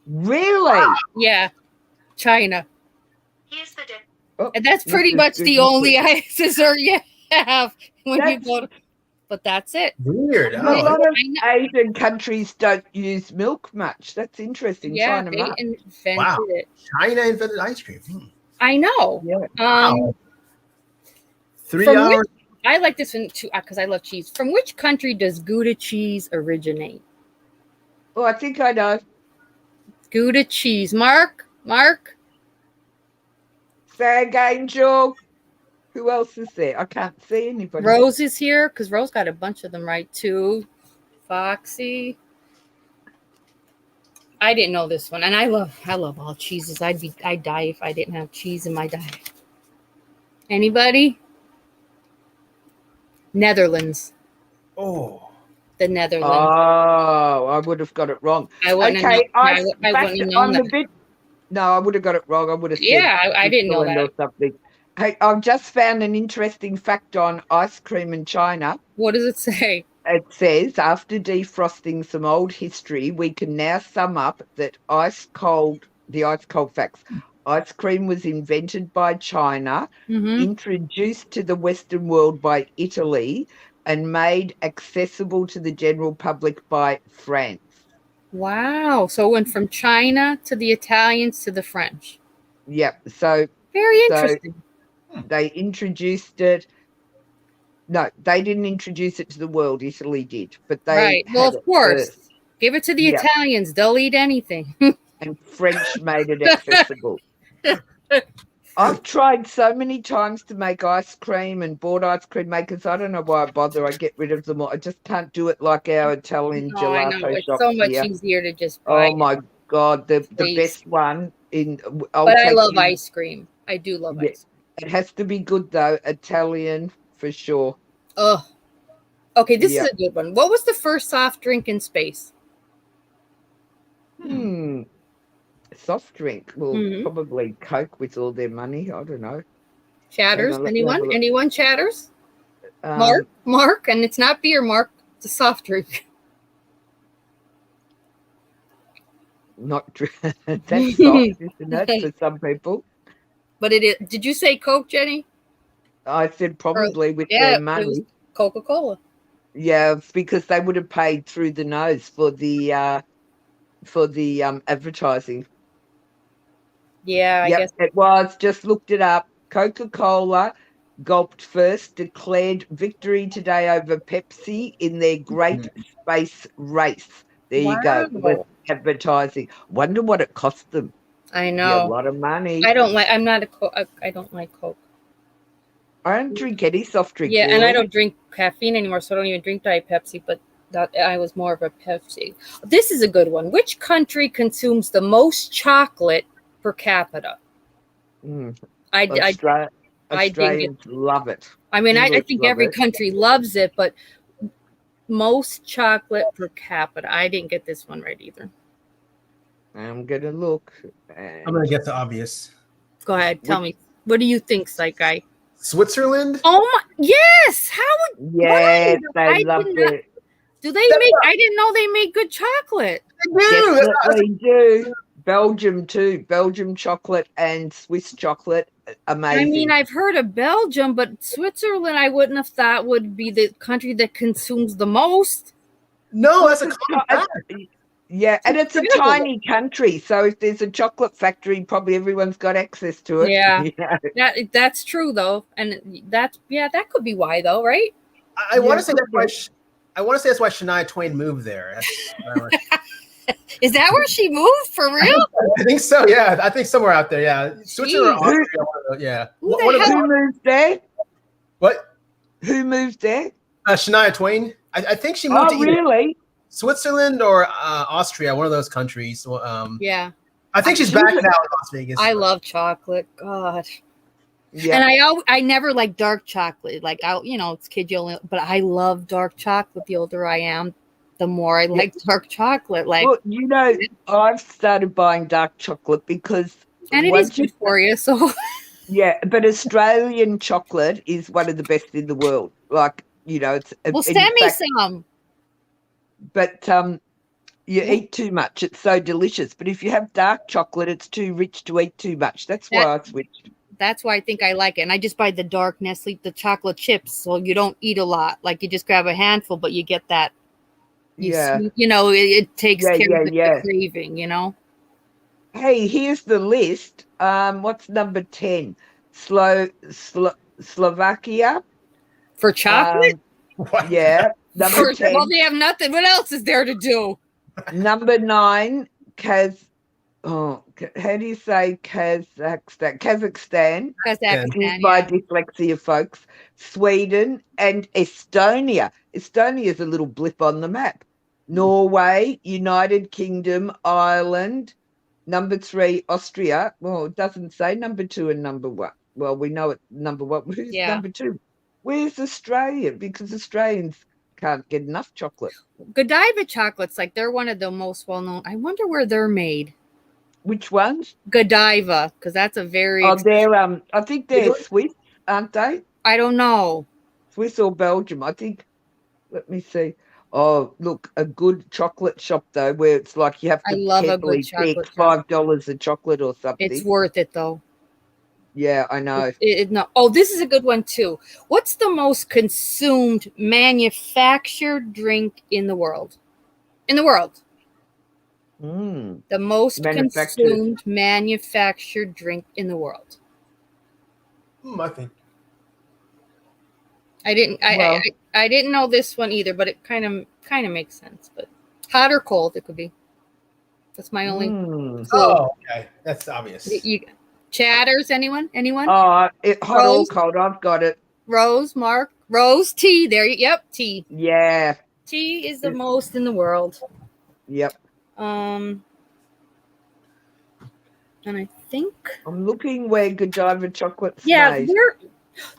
Really? Yeah, China. Here's the And that's pretty much the only dessert you have when you go to. But that's it. Weird. A lot of Asian countries don't use milk much. That's interesting. Yeah, China they invented it. China invented ice cream. I know. Yeah. 3 hours. I like this one too because I love cheese. From which country does Gouda cheese originate? Oh, I think I know. Gouda cheese. Mark? Say again, Joe. Who else is there? I can't see anybody. Rose is here because Rose got a bunch of them right too. Foxy. I didn't know this one, and I love all cheeses. I'd die if I didn't have cheese in my diet. Anybody? Netherlands. Oh. The Netherlands. Oh, I would have got it wrong. I wouldn't have known that. No, I would have got it wrong. I would have said. Yeah, I didn't know that. Or something. Hey, I've just found an interesting fact on ice cream in China. What does it say? It says, after defrosting some old history, we can now sum up that the ice cold facts. Ice cream was invented by China, introduced to the Western world by Italy, and made accessible to the general public by France. Wow. So it went from China to the Italians to the French. Yep. So very interesting. They introduced it. No, they didn't introduce it to the world. Italy did. But they well, of course. First. Give it to the Italians. They'll eat anything. And French made it accessible. I've tried so many times to make ice cream and bought ice cream makers. I don't know why I bother. I get rid of them all. I just can't do it like our Italian gelato I know. It's shop so much here. easier to just buy. Oh my God, the best one in. But I love ice cream. I do love ice cream. It has to be good though, Italian for sure. Oh, okay. This is a good one. What was the first soft drink in space? Soft drink. Well, probably Coke with all their money. I don't know. Chatters. Anyone? Anyone chatters? Mark, and it's not beer, Mark. It's a soft drink. Not that's soft, isn't it, for some people? But it is. Did you say Coke, Jenny? I said probably with their money. Coca-Cola. Yeah, because they would have paid through the nose for the advertising. Yeah, I guess it was. Just looked it up. Coca-Cola gulped first, declared victory today over Pepsi in their great space race. There you go. With advertising. Wonder what it cost them. I know. A lot of money. I don't like Coke. I don't drink any soft drink. Yeah, and I don't drink caffeine anymore, so I don't even drink Diet Pepsi, but I was more of a Pepsi. This is a good one. Which country consumes the most chocolate per capita? Australians love it. I mean, I think every country loves it, but most chocolate per capita. I didn't get this one right either. I'm going to look. I'm going to get the obvious. Go ahead. Tell me. What do you think, Psych Guy? Switzerland? Oh, my. Yes. How would. Yes, they loved it. Do they make. I didn't know they made good chocolate. They do. Belgium, too. Belgium chocolate and Swiss chocolate. Amazing. I mean, I've heard of Belgium, but Switzerland, I wouldn't have thought would be the country that consumes the most. No, that's a common fact. Yeah, and it's a tiny country, so if there's a chocolate factory, probably everyone's got access to it. Yeah, that's true though, and that could be why though, right? I want to say that's why. I want to say that's why Shania Twain moved there. Is that where she moved for real? I think so. Yeah, I think somewhere out there. Yeah, Switzerland or Austria. Yeah. Who moved there? What? Who moved there? Shania Twain. I think she moved to really? Switzerland or Austria, one of those countries. Yeah. I think she's back now in Las Vegas. I love chocolate. God. Yeah. And I never like dark chocolate. Like it's kid only, but I love dark chocolate. The older I am, the more I like dark chocolate. Like, well, I've started buying dark chocolate because it is good for you. So yeah, but Australian chocolate is one of the best in the world. Like, it's send me some. But you eat too much. It's so delicious. But if you have dark chocolate, it's too rich to eat too much. That's why I switched. That's why I think I like it. And I just buy the dark Nestle, the chocolate chips, so you don't eat a lot. Like you just grab a handful, but you get that. It takes care of the craving, Hey, here's the list. What's number 10? Slovakia. For chocolate? Yeah. Number 10. Well, they have nothing. What else is there to do? Number 9, how do you say Kazakhstan? Kazakhstan. Excuse my dyslexia, folks. Sweden and Estonia. Estonia is a little blip on the map. Norway, United Kingdom, Ireland. Number 3, Austria. Well, it doesn't say number 2 and number 1. Well, we know it number 1. Who's number 2? Where's Australia? Because Australians can't get enough chocolate. Godiva chocolates, like they're one of the most well-known. I wonder where they're made. Which ones? Godiva, because that's a very. They're I think they're Swiss, aren't they? I don't know. Swiss or Belgium, I think. Let me see. Oh, look, a good chocolate shop though, where it's like you have to carefully pick $5 a chocolate or something. It's worth it though. Yeah, I know. Oh, this is a good one too. What's the most consumed manufactured drink in the world? The most consumed manufactured drink in the world. I think. I didn't know this one either, but it kind of makes sense. But hot or cold, it could be. That's my only. Oh, okay, that's obvious. Chatters, anyone? Hot or cold? I've got it. Rose, Mark, Rose, tea. There, yep, tea. Yeah. Tea is the most in the world. Yep. And I think I'm looking where Godiva chocolate's made.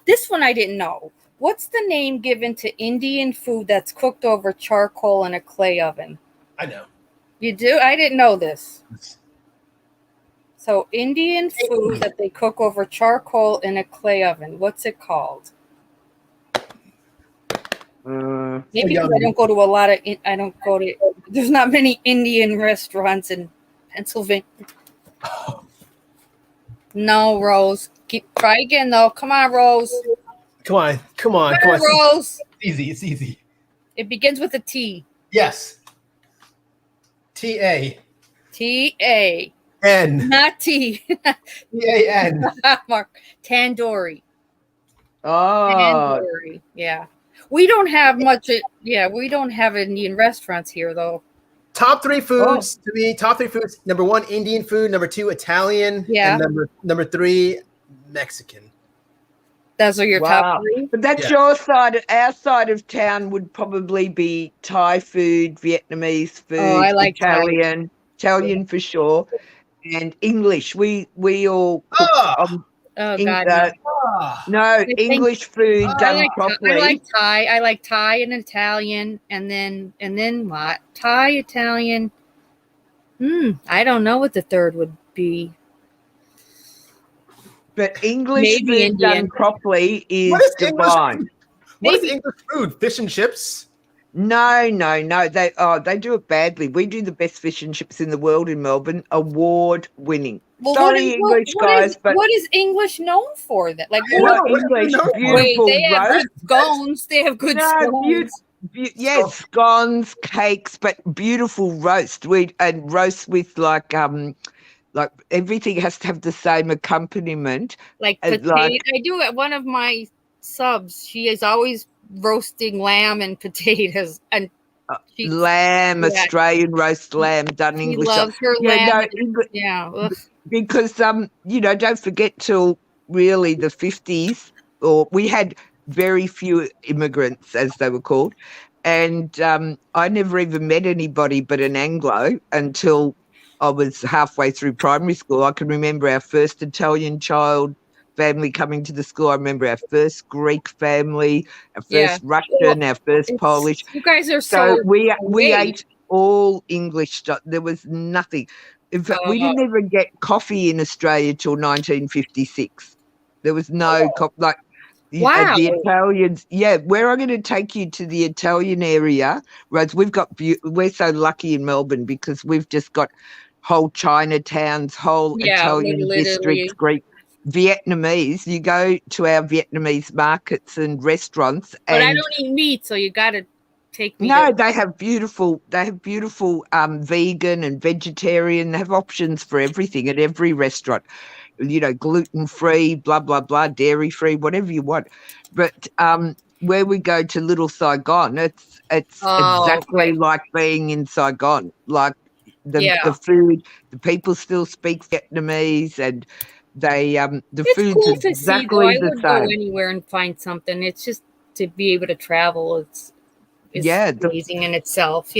This one I didn't know. What's the name given to Indian food that's cooked over charcoal in a clay oven? I know. You do? I didn't know this. So Indian food that they cook over charcoal in a clay oven. What's it called? Maybe because I don't go to there's not many Indian restaurants in Pennsylvania. No, Rose. Try again though. Come on, Rose. Come on, Rose. It's easy. It begins with a T. Yes. T-A. T-A. N. Not T. T-A-N. Mark. Tandoori. Oh. Tandoori. Yeah. We don't have much. We don't have Indian restaurants here, though. Top 3 foods to me. Top 3 foods. Number 1, Indian food. Number 2, Italian. Yeah. And number 3, Mexican. Those are your top 3. But that's your side. Our side of town would probably be Thai food, Vietnamese food, I like Italian, Thai. Italian for sure, and English. We all cook. No, English food done properly. I like Thai and Italian, and then what? Thai, Italian. I don't know what the third would be. But English food done properly is divine. What is English food? Fish and chips? No. They do it badly. We do the best fish and chips in the world in Melbourne. Award winning. Well, Sorry, English guys, but what is English known for? That English beautiful they have roast. scones. They have good scones. Yes, scones, cakes, but beautiful roast. And roast with like everything has to have the same accompaniment. Like potato. I do at one of my subs. She is always roasting lamb and potatoes, and lamb, Australian roast lamb done English. She loves her lamb. No, because don't forget till really the 50s, or we had very few immigrants, as they were called, and I never even met anybody but an Anglo until I was halfway through primary school. I can remember our first Italian child family coming to the school. I remember our first Greek family, our first Russian, our first Polish. You guys are so we ate all English stuff. There was nothing. In fact, we didn't even get coffee in Australia till 1956. There was no the Italians. Yeah, where I'm going to take you to the Italian area, Rose. We're so lucky in Melbourne because we've just got whole Chinatowns, whole Italian districts, Greek. Vietnamese, you go to our Vietnamese markets and restaurants, but I don't eat meat, so you got to take me. No, they have beautiful vegan and vegetarian. They have options for everything at every restaurant. Gluten-free, blah blah blah, dairy-free, whatever you want. But where we go to Little Saigon, it's exactly like being in Saigon. Like the food, the people still speak Vietnamese, and the food's cool exactly the same. I would go anywhere and find something. It's just to be able to travel. It's amazing in itself,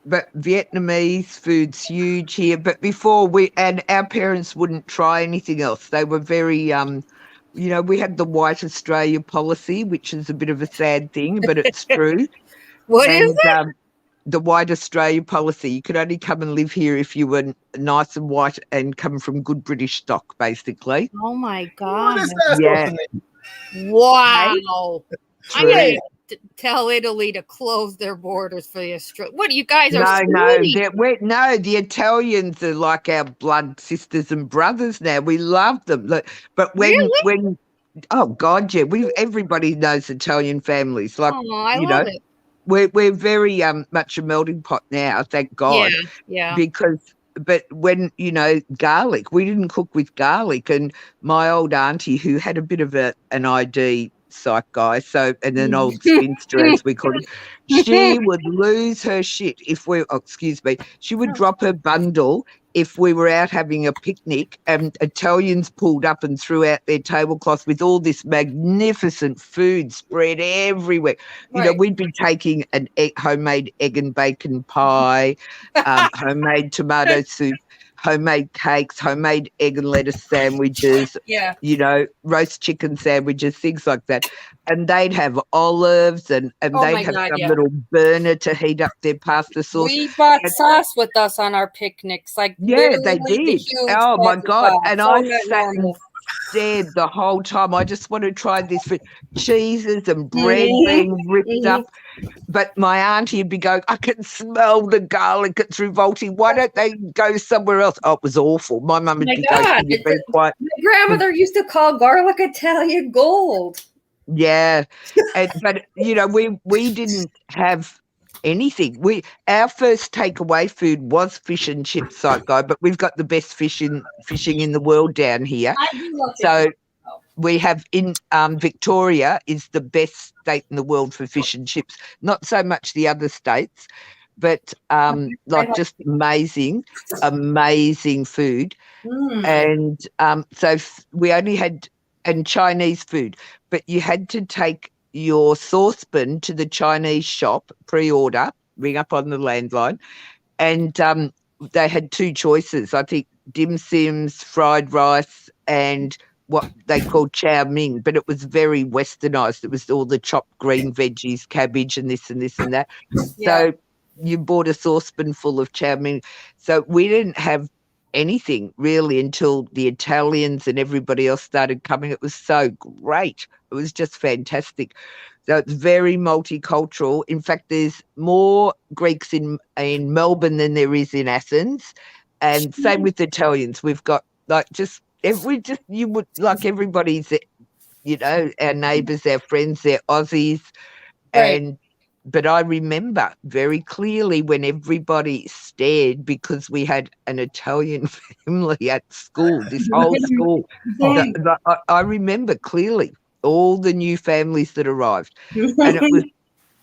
But Vietnamese food's huge here. But before our parents wouldn't try anything else. They were very, we had the White Australia policy, which is a bit of a sad thing, but it's true. What is it? The White Australia policy. You could only come and live here if you were nice and white and come from good British stock, basically. Oh my God! What is that? Yeah. Wow! I'm gonna tell Italy to close their borders for the Australians. What, you guys are? No, the Italians are like our blood sisters and brothers now. We love them. But when oh God, yeah, everybody knows Italian families. Like, I love it. We're very much a melting pot now, thank God. Yeah. But when, garlic, we didn't cook with garlic. And my old auntie, who had a bit of an ID, Psych Guy, and an old spinster, as we call it, she would lose her shit she would drop her bundle if we were out having a picnic and Italians pulled up and threw out their tablecloth with all this magnificent food spread everywhere. Right. We'd be taking an homemade egg and bacon pie, homemade tomato soup, homemade cakes, homemade egg and lettuce sandwiches, roast chicken sandwiches, things like that. And they'd have olives and they'd have some little burner to heat up their pasta sauce. We brought sauce with us on our picnics. They did. Oh my God. And I sat and stared the whole time. I just want to try this food. Cheeses and bread being ripped up. But my auntie would be going, I can smell the garlic. It's revolting. Why don't they go somewhere else? Oh, it was awful. My mum would be going, be quiet. My grandmother used to call garlic Italian gold. Yeah. But, we didn't have anything. Our first takeaway food was fish and chips, Psych Guy, but we've got the best fishing in the world down here. I do love it. We have in Victoria is the best state in the world for fish and chips. Not so much the other states, but just amazing food. And so we only had Chinese food, but you had to take your saucepan to the Chinese shop, pre-order, ring up on the landline, and they had two choices. I think dim sims, fried rice, and what they called chow mein, but it was very westernized. It was all the chopped green veggies, cabbage and this and this and that. So you bought a saucepan full of chow mein. So we didn't have anything really until the Italians and everybody else started coming. It was so great. It was just fantastic. So it's very multicultural. In fact, there's more Greeks in Melbourne than there is in Athens. And same with Italians. We've got everybody's, our neighbours, our friends, they're Aussies. Right. And but I remember very clearly when everybody stared because we had an Italian family at school, this whole school. I remember clearly all the new families that arrived, and it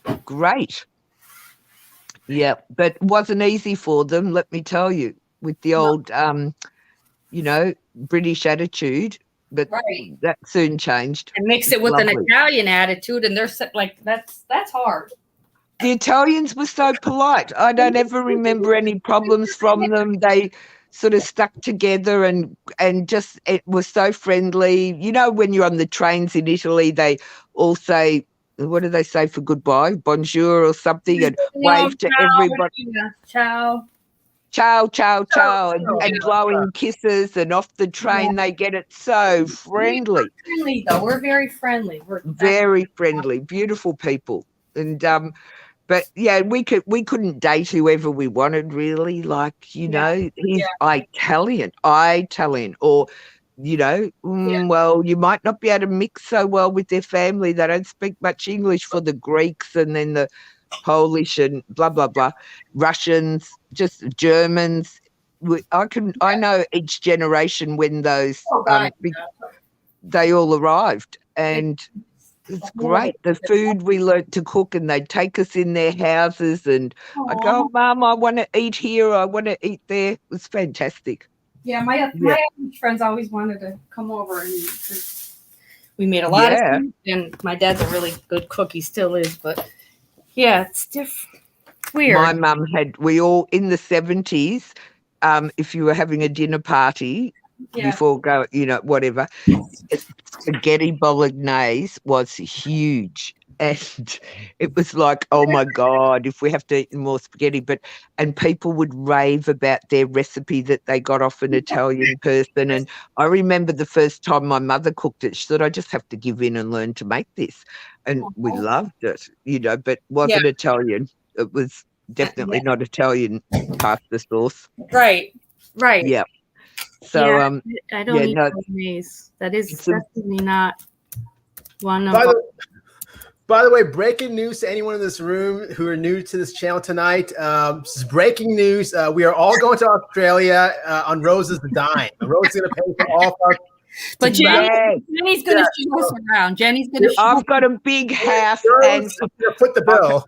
was great. Yeah, but it wasn't easy for them, let me tell you, with the old, British attitude. But that soon changed. And mix it with an Italian attitude, and they're like, that's hard. The Italians were so polite. I don't ever remember any problems from them. They sort of stuck together and just it was so friendly. You know, when you're on the trains in Italy, they all say, what do they say for goodbye? Bonjour or something, and wave to everybody. Ciao. Ciao, ciao, ciao, and blowing kisses, and off the train they get it so friendly. We're friendly, though. We're very friendly. We're very friendly, beautiful people. And but yeah, we couldn't date whoever we wanted, really. Like, he's Italian, or well, you might not be able to mix so well with their family. They don't speak much English for the Greeks, and then the Polish and blah blah blah, Russians, just Germans. I know each generation when those they all arrived, and it's great. The food we learnt to cook, and they'd take us in their houses, and I'd go, oh, Mum, I want to eat here, I want to eat there. It was fantastic. Yeah, my friends always wanted to come over and eat. We made a lot of food, and my dad's a really good cook. He still is, but yeah, it's different. Weird. My mum we all in the 70s, if you were having a dinner party before whatever, spaghetti bolognese was huge. And it was like, oh my God, if we have to eat more spaghetti. And people would rave about their recipe that they got off an Italian person. And I remember the first time my mother cooked it, she said, I just have to give in and learn to make this. And we loved it, but wasn't Italian. It was definitely not Italian pasta sauce. Right. Yeah. So I don't eat bolognese. That is definitely not one of By the way, breaking news to anyone in this room who are new to this channel tonight. This is breaking news. We are all going to Australia on Rose's dime. Rose is going to pay for all of our. But Jenny's going to show us around. Jenny's going to. I've got a big house, and put the bill.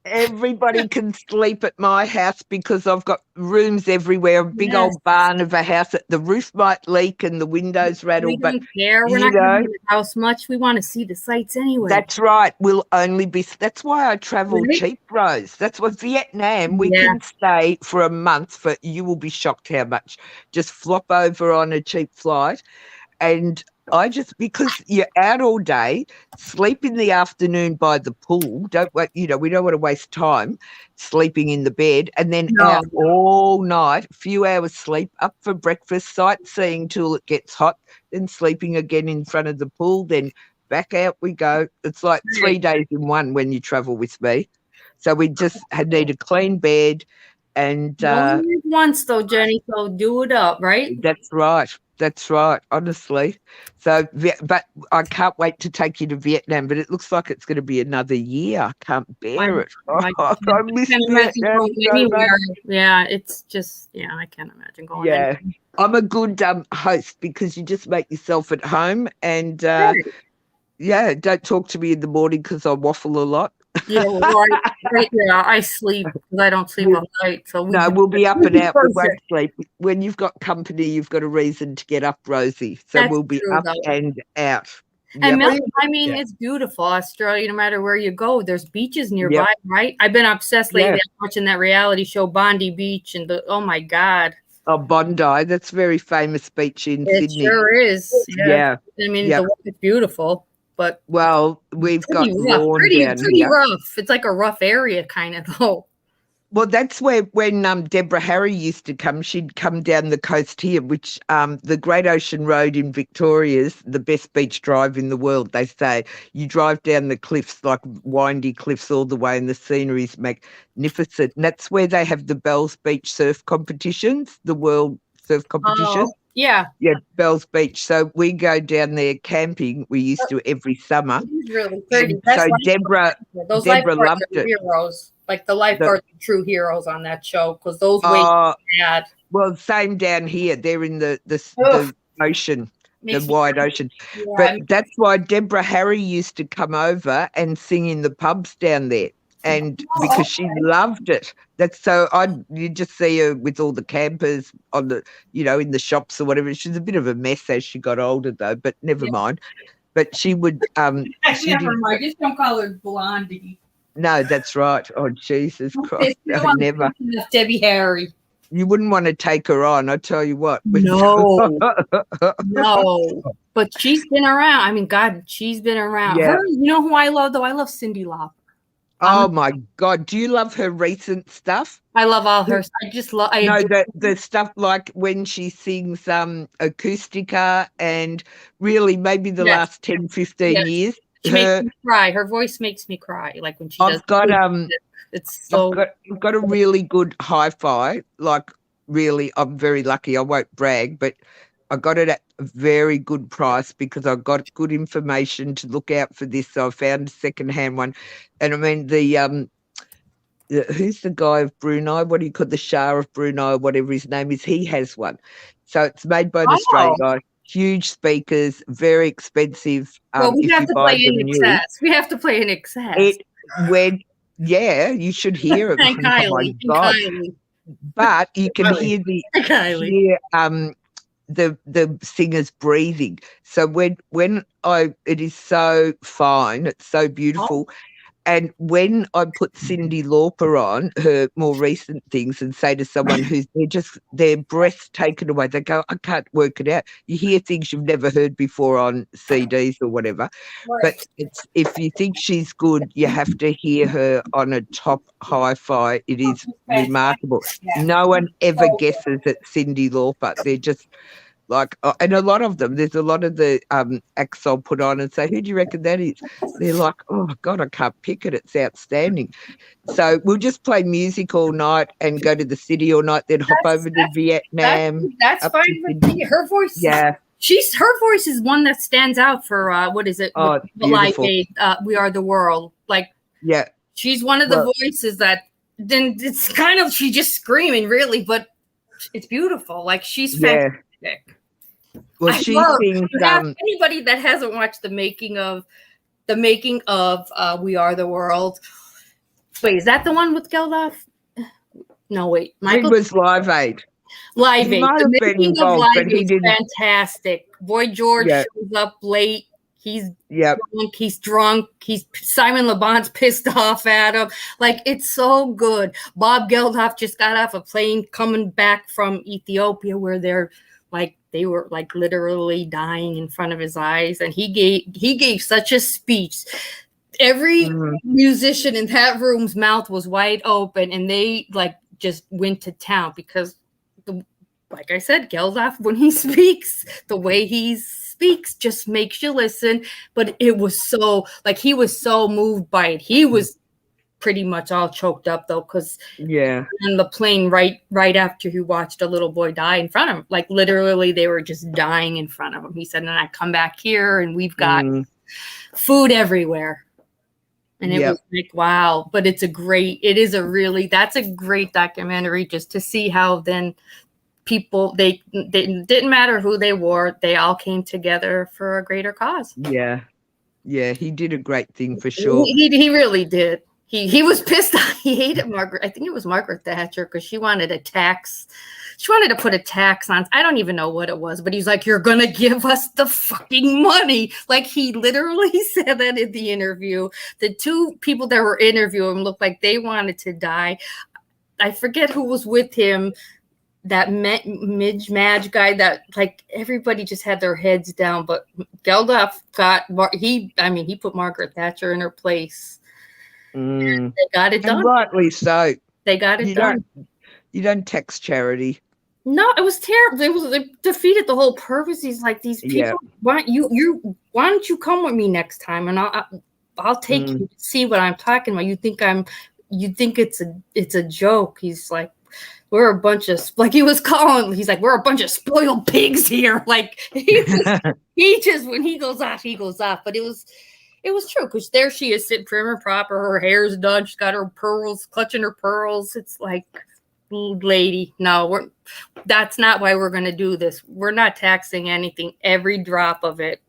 Everybody can sleep at my house because I've got rooms everywhere, a big old barn of a house that the roof might leak and the windows rattle. We don't care. We're not going to the house much. We want to see the sights anyway. That's right. That's why I travel cheap, Rose. That's why Vietnam, we can stay for a month you will be shocked how much. Just flop over on a cheap flight. And because you're out all day, sleep in the afternoon by the pool. We don't want to waste time sleeping in the bed, and then out all night, a few hours sleep, up for breakfast, sightseeing till it gets hot, then sleeping again in front of the pool, then back out we go. It's like 3 days in one when you travel with me. So we just need a clean bed. And once though, Jenny, so do it up, right? That's right, honestly. So, but I can't wait to take you to Vietnam, but it looks like it's going to be another year. I can't bear it. I miss Vietnam so much. Yeah, it's just, I can't imagine going anywhere. I'm a good host because you just make yourself at home and, don't talk to me in the morning because I waffle a lot. I sleep because I don't sleep all night. So we'll be up and out. We won't sleep. When you've got company, you've got a reason to get up, Rosie. So we'll be up and out. And Melbourne, it's beautiful. Australia, no matter where you go, there's beaches nearby, right? I've been obsessed lately watching that reality show, Bondi Beach, and oh my God. Oh, Bondi, that's a very famous beach in Sydney. It sure is. Yeah. It's beautiful. But we've got pretty rough. It's like a rough area kind of though. Well, that's where when Deborah Harry used to come, she'd come down the coast here, which the Great Ocean Road in Victoria is the best beach drive in the world, they say. You drive down the cliffs, like windy cliffs all the way, and the scenery is magnificent. And that's where they have the Bells Beach surf competitions, the world surf competition. Yeah. Yeah, Bells Beach. So we go down there camping. We used to every summer. It's really pretty. So Deborah loved are it. heroes. Like the lifeguards are true heroes on that show because those waves bad. Well, same down here. They're in the ocean, the wide ocean. Yeah, but that's why Deborah Harry used to come over and sing in the pubs down there. And because she loved it. That's so you just see her with all the campers on the, in the shops or whatever. She's a bit of a mess as she got older though, but never mind. But she would never mind, just don't call her Blondie. No, that's right. Oh, Jesus Christ. No, never. Debbie Harry. You wouldn't want to take her on, I tell you what. No. No. But she's been around. I mean, God, she's been around. Yeah. Her, you know who I love though? I love Cyndi Lauper. Oh my God. Do you love her recent stuff? I love all her. I just love. The stuff like when she sings Acoustica and really maybe the last 10, 15 years. She makes me cry. Her voice makes me cry. Like when she does. It's so. I've got a really good hi-fi. Like really, I'm very lucky. I won't brag, but I got it at a very good price because I got good information to look out for this. So I found a secondhand one. And I mean, who's the guy of Brunei? What do you call the Shah of Brunei, whatever his name is? He has one. So it's made by an Australian guy. Huge speakers, very expensive. Well, we have to play in excess. We have to play in excess. You should hear it. And Kylie. Oh my God. But you can hear the singers breathing. So when it is so fine, it's so beautiful. And when I put Cyndi Lauper on her more recent things and say to someone who's their breath taken away, they go, I can't work it out. You hear things you've never heard before on CDs or whatever. Right. But if you think she's good, you have to hear her on a top hi-fi. It is remarkable. Yeah. No one ever guesses at Cyndi Lauper. They're just like, and a lot of them, there's a lot of the acts I'll put on and say, who do you reckon that is? They're like, oh, God, I can't pick it. It's outstanding. So we'll just play music all night and go to the city all night, then hop over to Vietnam. That's fine with me. Her voice. Yeah. Her voice is one that stands out for, what is it? Oh, Live Aid, We Are the World. Like, yeah. She's one of the voices that, then it's kind of, she's just screaming really, but it's beautiful. Like she's fantastic. Yeah. Well, she sings. Anybody that hasn't watched the making of We Are the World. Wait, is that the one with Geldof? No, wait. It was Live Aid. Live Aid. The making of Live Aid is fantastic. Boy George shows up late. He's drunk. Simon Le Bon's pissed off at him. Like, it's so good. Bob Geldof just got off a plane coming back from Ethiopia where they were like literally dying in front of his eyes. And he gave such a speech. Every musician in that room's mouth was wide open and they like just went to town because like I said, Geldof, when he speaks, the way he speaks just makes you listen. But it was so like he was so moved by it. He was pretty much all choked up though, because on the plane right after he watched a little boy die in front of him, like literally they were just dying in front of him. He said, and I come back here and we've got food everywhere. And it was like, wow. But that's a great documentary just to see how then people, they didn't matter who they were. They all came together for a greater cause. Yeah. Yeah. He did a great thing for sure. He really did. He was pissed off. He hated Margaret. I think it was Margaret Thatcher because she wanted a tax. She wanted to put a tax on. I don't even know what it was, but he's like, you're going to give us the fucking money. Like he literally said that in the interview. The two people that were interviewing him looked like they wanted to die. I forget who was with him. That Midge Madge guy that like everybody just had their heads down, but Geldof he put Margaret Thatcher in her place. They got it done. And rightly so. They got it done. You don't tax charity. No, it was terrible. It defeated the whole purpose. He's like, these people why don't you come with me next time and I'll take you to see what I'm talking about. You think it's a joke. He's like, we're a bunch of, like he was calling, he's like, we're a bunch of spoiled pigs here. Like he just when he goes off, he goes off. But it was true, because there she is sitting prim and proper, her hair's done, she's got her pearls, clutching her pearls. It's like, lady, no, that's not why we're going to do this. We're not taxing anything. Every drop of it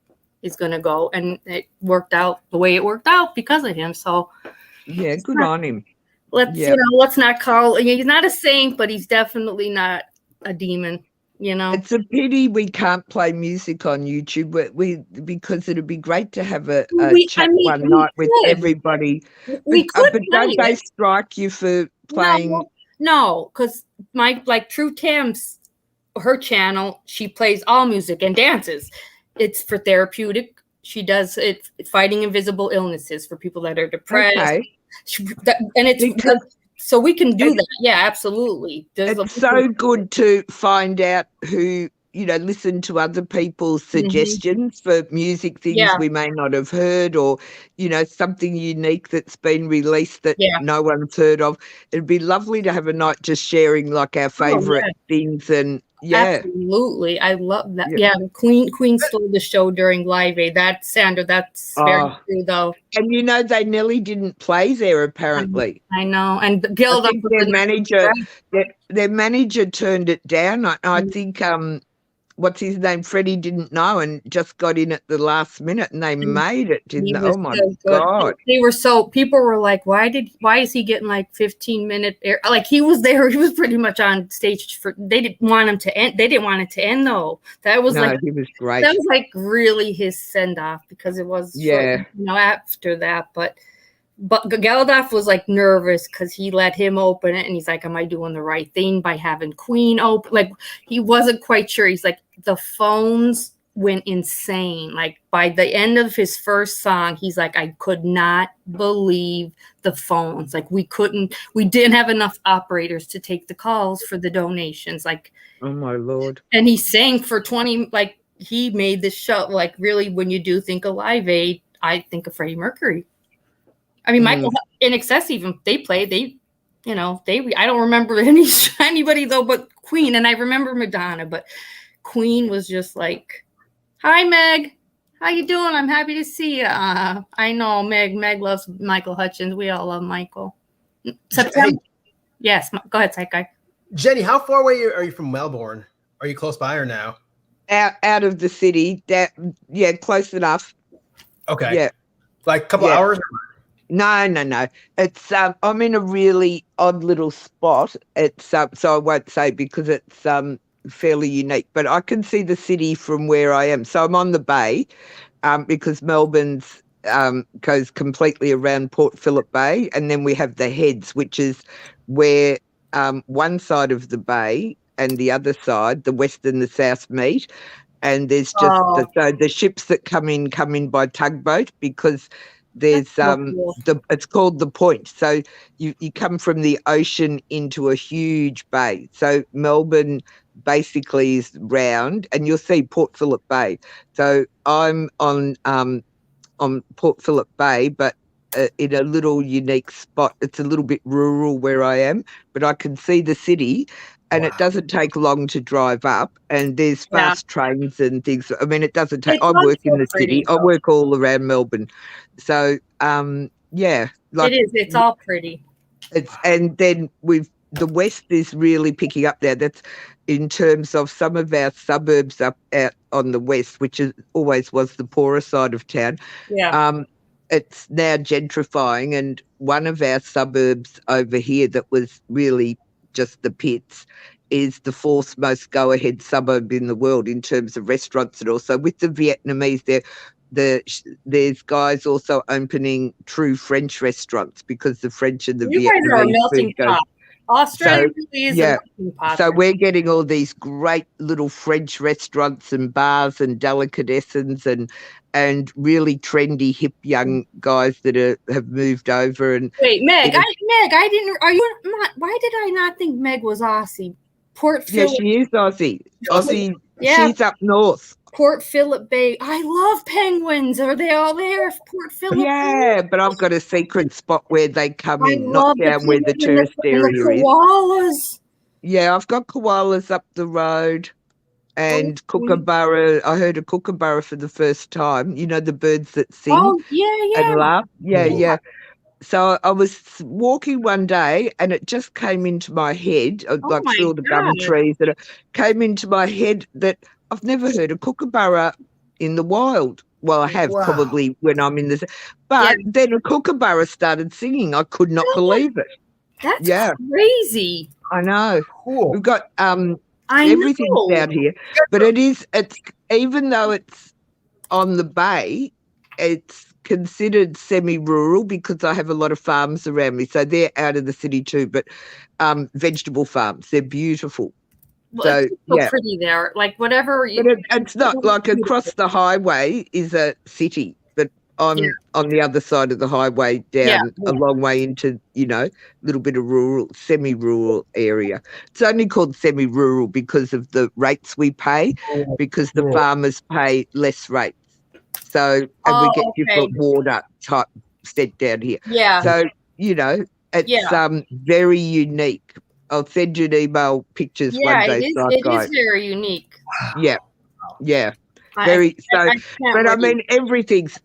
is going to go, and it worked out the way it worked out because of him. So yeah, good on him. Let's not call, he's not a saint, but he's definitely not a demon. It's a pity we can't play music on YouTube, because it'd be great to have a chat one night with everybody. We could, but don't they strike you for playing? No, because True Tam's, her channel, she plays all music and dances. It's for therapeutic. She does it fighting invisible illnesses for people that are depressed. Okay. So we can do that. Yeah, absolutely. It's so good to find out who, listen to other people's suggestions for music things we may not have heard, or, something unique that's been released that no one's heard of. It'd be lovely to have a night just sharing like our favorite things. And absolutely. I love that. Yeah. Queen stole the show during Live Aid. That's Sandra. That's very true though. And they nearly didn't play there apparently. I know. And Gilda, their manager turned it down. I think what's his name? Freddie didn't know and just got in at the last minute, and they made it, didn't they? Oh my God. People were like, why is he getting like 15-minute air? Like he was there, he was pretty much on stage they didn't want him to end. They didn't want it to end though. He was great. That was like really his send off, because it was after that. But Geldof was like nervous because he let him open it, and he's like, am I doing the right thing by having Queen open? Like he wasn't quite sure. He's like, the phones went insane. Like by the end of his first song, he's like, I could not believe the phones. Like we didn't have enough operators to take the calls for the donations. Like, oh my Lord. And he sang for 20, like he made this show. Like really, when you do think of Live Aid, I think of Freddie Mercury. I mean, Michael in excess, even I don't remember anybody though, but Queen, and I remember Madonna, but Queen was just like, hi, Meg. How you doing? I'm happy to see you. I know Meg loves Michael Hutchence. We all love Michael. September. Yes. Go ahead, Psych Guy. Jenny, how far away are you from Melbourne? Are you close by or now? Out of the city. Close enough. Okay. Yeah. Like a couple hours? No. It's I'm in a really odd little spot. It's so I won't say because it's fairly unique, but I can see the city from where I am. So I'm on the bay, because Melbourne's goes completely around Port Phillip Bay, and then we have the Heads, which is where one side of the bay and the other side, the west and the south, meet. And there's just the ships that come in by tugboat, because there's it's called the Point. So you come from the ocean into a huge bay. So Melbourne basically is round, and you'll see Port Phillip Bay. So I'm on Port Phillip Bay, but in a little unique spot. It's a little bit rural where I am, but I can see the city. And it doesn't take long to drive up, and there's fast trains and things. I mean, it doesn't take. I work in the city. I work all around Melbourne, so like it is. It's all pretty. And then the west is really picking up there. That's in terms of some of our suburbs up out on the west, which always was the poorer side of town. Yeah. It's now gentrifying, and one of our suburbs over here that was really just the pits is the fourth most go-ahead suburb in the world in terms of restaurants. And also with the Vietnamese there's guys also opening true French restaurants, because the French and the Vietnamese guys are a melting pot. Australia really is a melting pot. So we're getting all these great little French restaurants and bars and delicatessens and really trendy, hip young guys that have moved over. And wait, Meg, I didn't. Are you not? Why did I not think Meg was Aussie? Port Phillip. Yeah, she is Aussie. Aussie. Yeah. She's up north. Port Phillip Bay. I love penguins. Are they all there? Port Phillip. Yeah, but I've got a secret spot where they come in, not down where the tourist area is. Koalas. Yeah, I've got koalas up the road and kookaburra. I heard a kookaburra for the first time. You know, the birds that sing and laugh? Yeah. So I was walking one day and it just came into my head, like through all the gum trees, and it came into my head that I've never heard a kookaburra in the wild. Well, I have probably when I'm in the... But then a kookaburra started singing. I could not believe it. That's crazy. I know. Cool. We've got everything down here. But it's even though it's on the bay, it's considered semi-rural because I have a lot of farms around me. So they're out of the city too, but vegetable farms. They're beautiful. Well, it's so pretty there. Like whatever. But it's not like across the highway is a city, but on the other side of the highway down a long way into, a little bit of rural, semi-rural area. It's only called semi-rural because of the rates we pay, because the farmers pay less rates. So, and we get different water type set down here. Yeah. So, it's very unique. I'll send you an email pictures one day. It is very unique. Yeah. Very but I mean, everything's,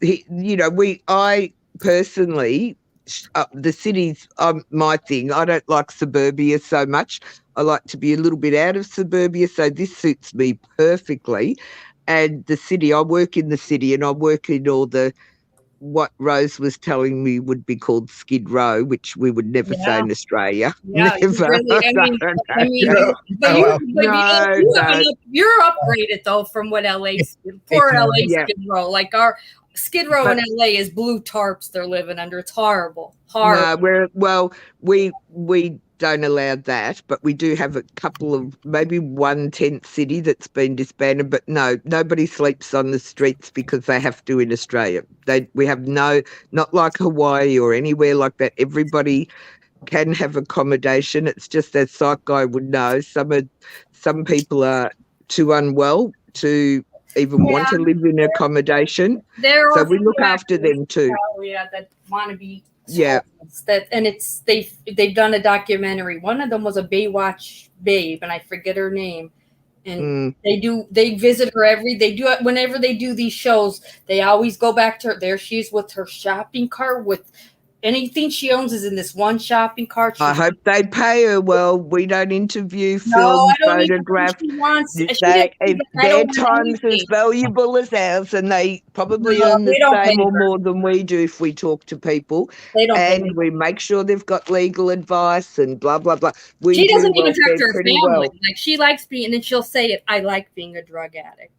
I personally, the city's my thing. I don't like suburbia so much. I like to be a little bit out of suburbia. So this suits me perfectly. And the city, I work in the city and I work in all what Rose was telling me would be called Skid Row, which we would never say in Australia. Yeah, never. You're upgraded though from what LA's poor LA Skid Row. Like our Skid Row in LA is blue tarps they're living under. It's horrible. No, we don't allow that, but we do have a couple of, maybe one tent city that's been disbanded, but no, nobody sleeps on the streets because they have to in Australia. We have not like Hawaii or anywhere like that. Everybody can have accommodation. It's just as Psych Guy would know, some people are too unwell to even want to live in accommodation. So we look after them too. That want to be they've done a documentary. One of them was a Baywatch babe, and I forget her name. And they visit her whenever they do these shows. They always go back to her. There she is with her shopping cart with anything she owns is in this one shopping cart. I hope they pay her well. We don't interview, film, photograph. Their time's as valuable as ours, and they probably earn the same or more than we do if we talk to people. And we make sure they've got legal advice and blah, blah, blah. She doesn't even talk to her family. Like she likes being, and she'll say it, I like being a drug addict.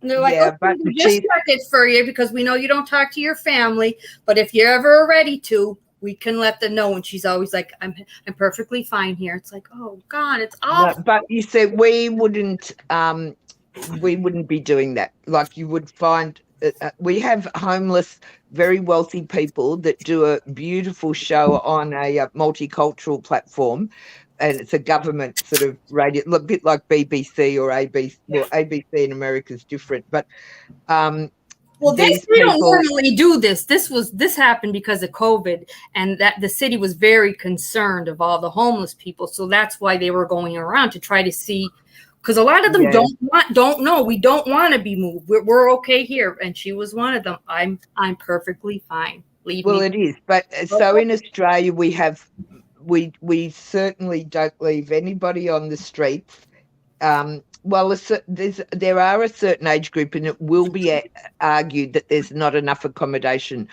And they're like, but we just check it for you because we know you don't talk to your family. But if you're ever ready to, we can let them know. And she's always like, I'm perfectly fine here. It's like, oh God, it's awful. But you said we wouldn't be doing that. Like you would find, we have homeless, very wealthy people that do a beautiful show on a multicultural platform. And it's a government sort of radio, a bit like BBC or ABC. Well, ABC in America is different, but we don't normally do this. This happened because of COVID, and that the city was very concerned of all the homeless people. So that's why they were going around to try to see, because a lot of them don't know. We don't want to be moved. We're okay here, and she was one of them. I'm perfectly fine. Leave me. It is, but so in Australia we have. We certainly don't leave anybody on the streets. There are a certain age group, and it will be argued that there's not enough accommodation.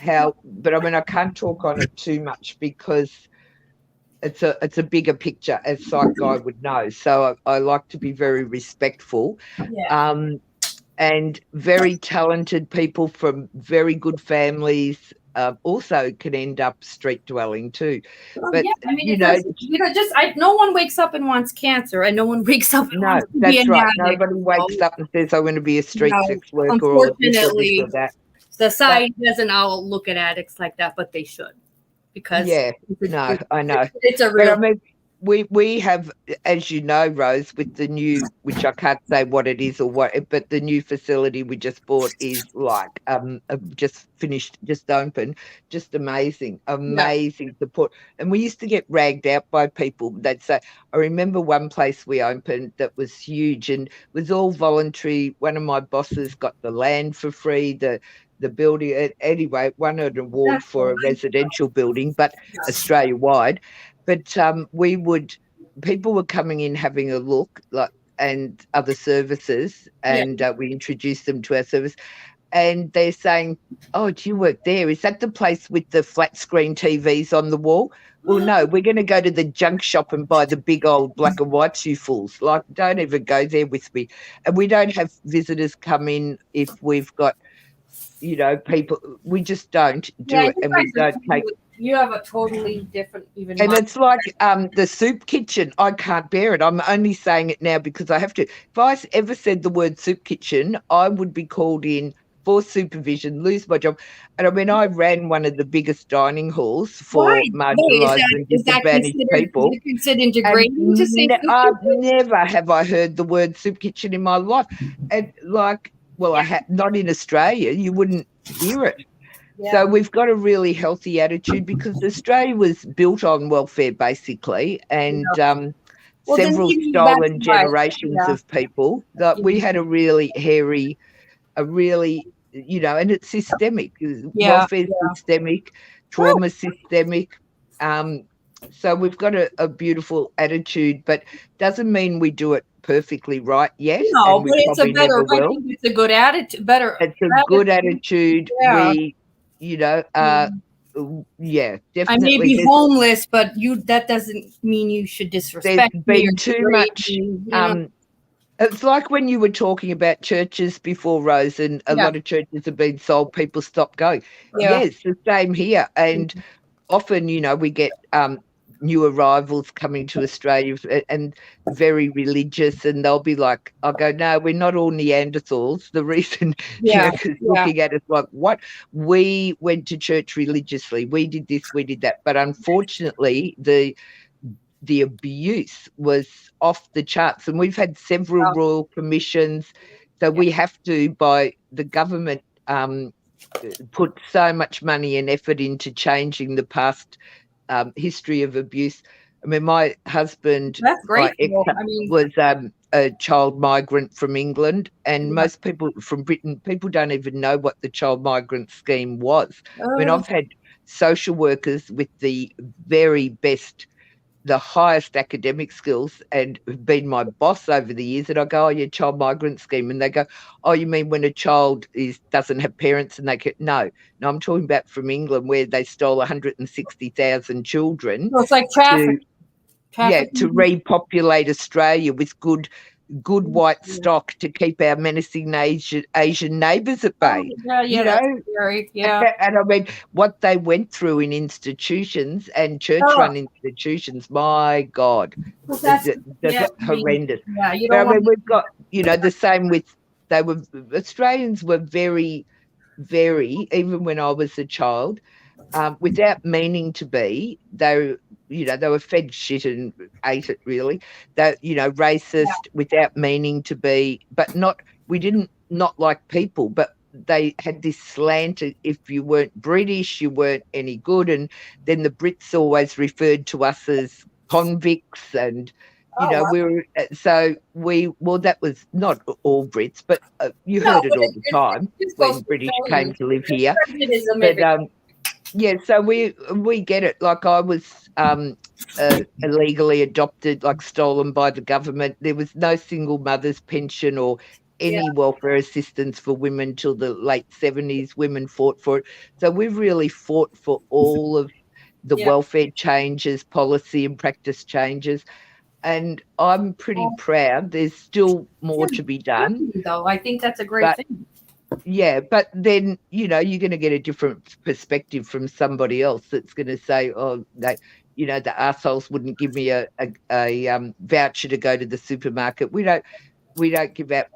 But I mean, I can't talk on it too much because it's a bigger picture, as Psych Guy would know. So I like to be very respectful. Yeah. And very talented people from very good families. Also can end up street dwelling too. But no one wakes up and wants cancer, and no one wakes up and wants to be an addict. Nobody wakes up and says, I'm going to be a street sex worker. Unfortunately, society doesn't all look at addicts like that, but they should. Because I know. It's a real... we have, as you know, Rose, with the new, which I can't say what it is or what, but the new facility we just bought is like just finished, just opened, just amazing support. And we used to get ragged out by people. They'd say, I remember one place we opened that was huge and was all voluntary. One of my bosses got the land for free, the building. Anyway, won an award for a residential building, but Australia wide. But people were coming in having a look, like, and other services, and we introduced them to our service. And they're saying, "Oh, do you work there? Is that the place with the flat screen TVs on the wall?" Well, no, we're going to go to the junk shop and buy the big old black and white, you fools. Like, don't even go there with me. And we don't have visitors come in if we've got, people. We just don't do it, and we don't take. You have a totally different, even. And it's like the soup kitchen. I can't bear it. I'm only saying it now because I have to. If I ever said the word soup kitchen, I would be called in for supervision, lose my job. And I mean, I ran one of the biggest dining halls for marginalised and disadvantaged people. You consider integrating to say never have I heard the word soup kitchen in my life. And I had not in Australia. You wouldn't hear it. Yeah. So we've got a really healthy attitude because Australia was built on welfare, basically, and several stolen generations of people. We had a really hairy, and it's systemic. Welfare systemic, trauma systemic. So we've got a beautiful attitude, but doesn't mean we do it perfectly right yet. No, but it's a better. I think it's a good attitude. It's a good attitude. Yeah. Definitely. I may be homeless, but that doesn't mean you should disrespect me. There's been too much. It's like when you were talking about churches before, Rose, and a lot of churches have been sold. People stop going. Yeah. Yes, the same here. And often, we get new arrivals coming to Australia and very religious, and they'll be like, I'll go, no, we're not all Neanderthals. The reason, because looking at us like, what? We went to church religiously. We did this, we did that. But unfortunately, the abuse was off the charts, and we've had several royal commissions. So we have to, by the government, put so much money and effort into changing the past history of abuse. I mean, my husband was a child migrant from England, and most people from Britain, people don't even know what the child migrant scheme was. I mean, I've had social workers with the very best, the highest academic skills, and been my boss over the years, and I go, oh, your child migrant scheme, and they go, oh, you mean when a child doesn't have parents? And they go, no, I'm talking about from England, where they stole 160,000 children. So it's like traffic. To repopulate Australia with good white stock to keep our menacing Asian neighbours at bay. That's scary. Yeah. And I mean, what they went through in institutions and church-run institutions, my God, that's horrendous. Yeah, we've got, the same with, Australians were very, very, even when I was a child, without meaning to be, they were fed shit and ate it, really. They, racist without meaning to be, but we didn't not like people, but they had this slant. If you weren't British, you weren't any good. And then the Brits always referred to us as convicts, and we were, that was not all Brits, but you heard it all the time when British came to live here. But so we get it. Like, I was illegally adopted, like stolen by the government. There was no single mother's pension or any welfare assistance for women till the late 70s. Women fought for it. So we've really fought for all of the welfare changes, policy and practice changes. And I'm pretty proud. There's still more to be done. Though I think that's a great thing. Yeah, but then, you're going to get a different perspective from somebody else that's going to say, oh, the arseholes wouldn't give me a voucher to go to the supermarket. We don't give out,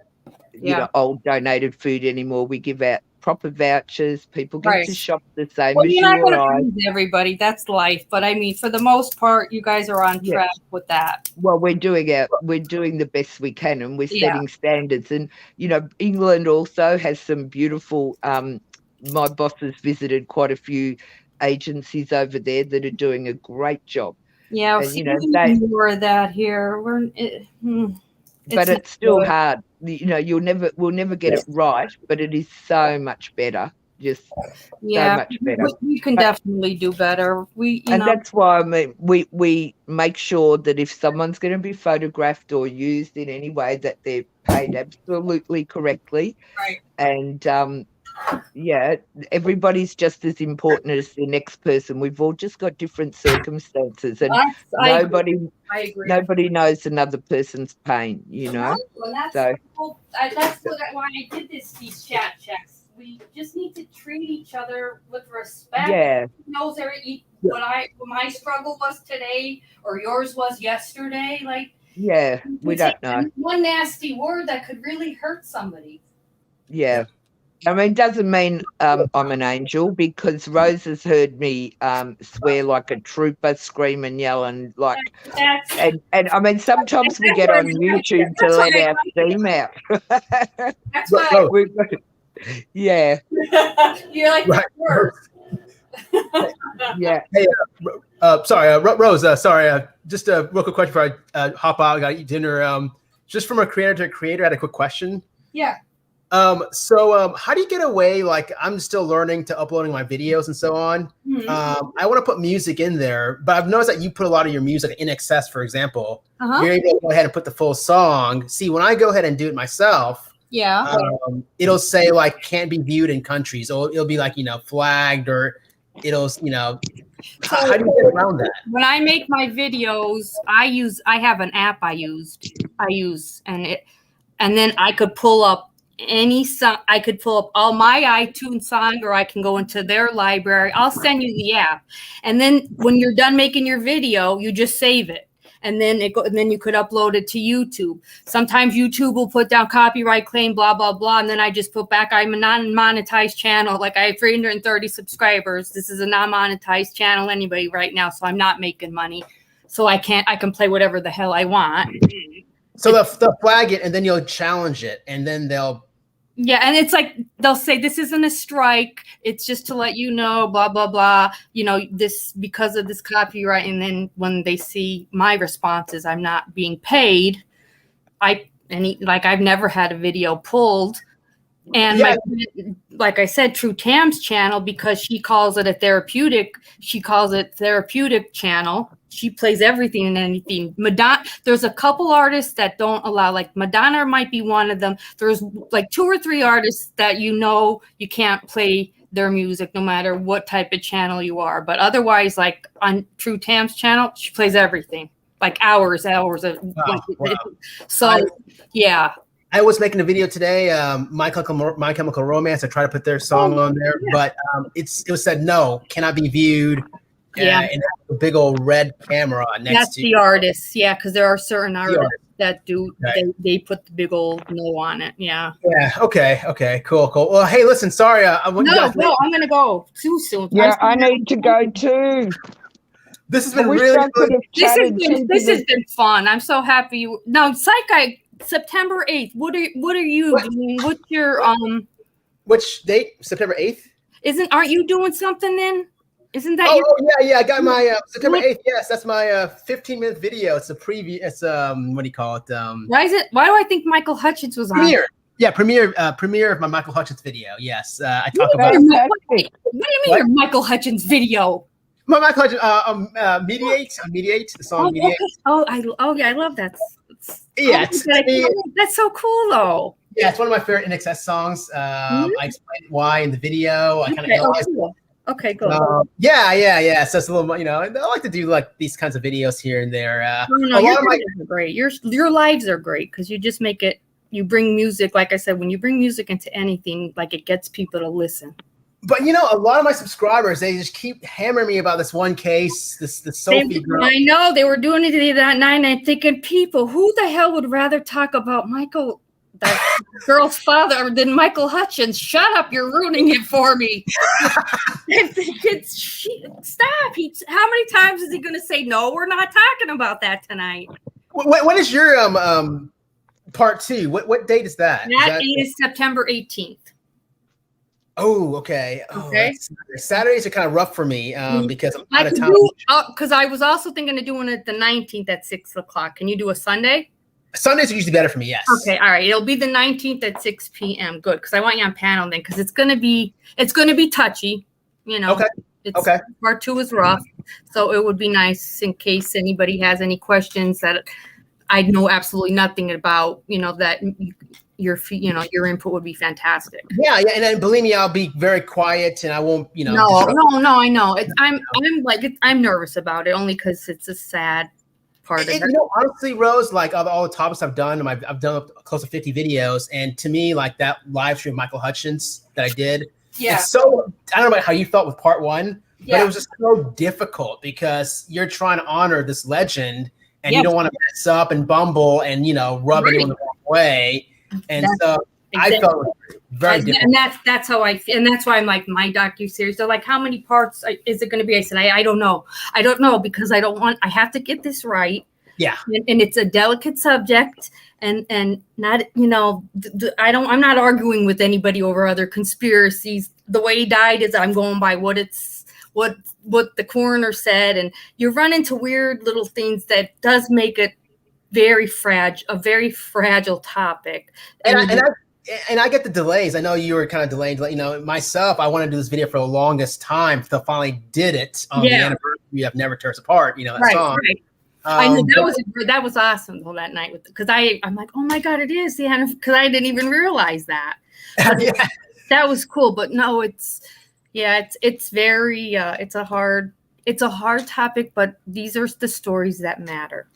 old donated food anymore. We give out proper vouchers. People get to shop the same well, as you're you not going or I. to please everybody. That's life. But I mean, for the most part, you guys are on track with that. Well, we're doing the best we can, and we're setting standards. And England also has some beautiful. My boss has visited quite a few agencies over there that are doing a great job. Yeah, and we need more of that here. But it's still hard. We'll never get it right, but it is so much better. Just so much better. We can definitely do better. That's why we make sure that if someone's going to be photographed or used in any way, that they're paid absolutely correctly. Right. And everybody's just as important as the next person. We've all just got different circumstances, and nobody knows another person's pain. Well, that's why I did these chat checks. We just need to treat each other with respect. Yeah. Who knows what my struggle was today or yours was yesterday? We don't know. One nasty word that could really hurt somebody. Yeah. I mean, it doesn't mean I'm an angel, because Rose has heard me swear like a trooper, scream and yell, and and I mean, sometimes we get on YouTube to let our steam out. That's why. Yeah. You're like the worst. Yeah. Hey, sorry, Rose. Just a real quick question before I hop out. I got to eat dinner. Just from a creator to creator, I had a quick question. Yeah. So how do you get away? Like, I'm still learning to uploading my videos and so on. Mm-hmm. I want to put music in there, but I've noticed that you put a lot of your music in excess, for example. You're able to go ahead and put the full song. See, when I go ahead and do it myself, it'll say like can't be viewed in countries, or it'll be like, flagged, or it'll, how do you get around that? When I make my videos, I have an app I use, and then I could pull up any song. I could pull up all my iTunes songs, or I can go into their library. I'll send you the app, and then when you're done making your video, you just save it, and then you could upload it to YouTube. Sometimes YouTube will put down copyright claim, blah blah blah, and then I just put back, I'm a non-monetized channel. Like, I have 330 subscribers. This is a non-monetized channel anyway right now, so I'm not making money, so I can play whatever the hell I want. So they'll flag it, and then you'll challenge it, and then they'll. Yeah, and it's like they'll say this isn't a strike. It's just to let you know, blah blah blah. This because of this copyright. And then when they see my responses, I'm not being paid. I've never had a video pulled. And like I said, True Tam's channel, because she calls it therapeutic channel. She plays everything and anything. Madonna, there's a couple artists that don't allow, like Madonna might be one of them. There's like 2 or 3 artists that you can't play their music no matter what type of channel you are. But otherwise, like on True Tam's channel, she plays everything, like hours of. Wow. So, yeah. I was making a video today, My Chemical Romance. I tried to put their song on there, but it was said no, cannot be viewed. And a big old red camera next to. That's the artists, because there are certain artists that do. Right. They put the big old no on it. Yeah. Yeah. Okay. Cool. Well, hey, listen. Sorry. I'm gonna go too soon. Yeah, I need to go too. This has been really good. This has been fun. I'm so happy. Now, Psych Guy, September 8th. What are you doing? What's your Which date? September 8th? Aren't you doing something then? Isn't that? Yeah. I got my September 8th. Yes, that's my 15-minute video. It's a preview. It's what do you call it? Why do I think Michael Hutchence was on? Premiere. Yeah, premiere of my Michael Hutchence video. Yes, I talk about. What do you mean your Michael Hutchence video? My Michael Hutchence, Mediate. The song Mediate. I love that. That's so cool though. Yeah, it's one of my favorite NXS songs. I explained why in the video. I kind of cool. Okay, good. Yeah. So it's a little, I like to do like these kinds of videos here and there. Your videos are great. Your lives are great because you just make it. You bring music, like I said, when you bring music into anything, like it gets people to listen. But a lot of my subscribers, they just keep hammering me about this one case, this Sophie girl. I know they were doing it that night, and I'm thinking, people, who the hell would rather talk about Michael girl's father, or then Michael Hutchence. Shut up! You're ruining it for me. Stop! How many times is he going to say no? We're not talking about that tonight. When is your part 2? What date is that? That is September 18th. Oh, okay. Saturdays are kind of rough for me because I'm out of town. Because I was also thinking of doing it the 19th at 6 o'clock. Can you do a Sunday? Sundays are usually better for me, yes. Okay, all right. It'll be the 19th at 6 p.m. Good, because I want you on panel then, because it's gonna be touchy, you know. Okay. Part 2 is rough, so it would be nice in case anybody has any questions that I know absolutely nothing about. You know, that your input would be fantastic. Yeah, and then believe me, I'll be very quiet and I won't, No, I know. I'm nervous about it only because it's a sad part of it. You know, honestly, Rose, like of all the topics I've done, I've done close to 50 videos, and to me, like that live stream Michael Hutchence that I did, it's so, I don't know about how you felt with part 1, but it was just so difficult because you're trying to honor this legend and you don't want to mess up and bumble and, you know, rub anyone the wrong way. And I felt very different. And that's how I feel. And that's why I'm like, my docu-series, they're like, how many parts is it going to be? I said, I don't know. I don't know because I have to get this right. Yeah. And it's a delicate subject and not, you know, I'm not arguing with anybody over other conspiracies. The way he died is I'm going by what the coroner said. And you run into weird little things that does make it a very fragile topic. And I get the delays. I know you were kind of delayed. You know, myself, I wanted to do this video for the longest time until finally did it on the anniversary of Never Tear Us Apart. You know, that song. Right. I know that was awesome that night because I'm like, oh my God, it is the anniversary, because I didn't even realize that. That was cool, but no, it's very it's a hard topic, but these are the stories that matter.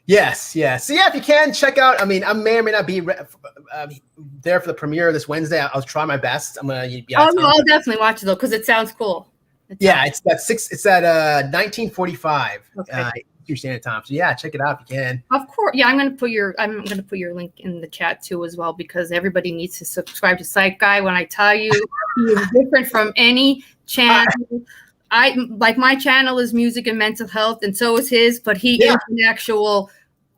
Yes. So if you can check out, I mean, I may or may not be there for the premiere this Wednesday. I'll try my best. I'm gonna be out. I'll definitely watch it though because it sounds cool. It's at 1945 Eastern Standard Time. So yeah, check it out if you can. Of course, yeah. I'm gonna put your link in the chat too as well because everybody needs to subscribe to Psych Guy. When I tell you, he is different from any channel. My channel is music and mental health, and so is his. But he is an actual.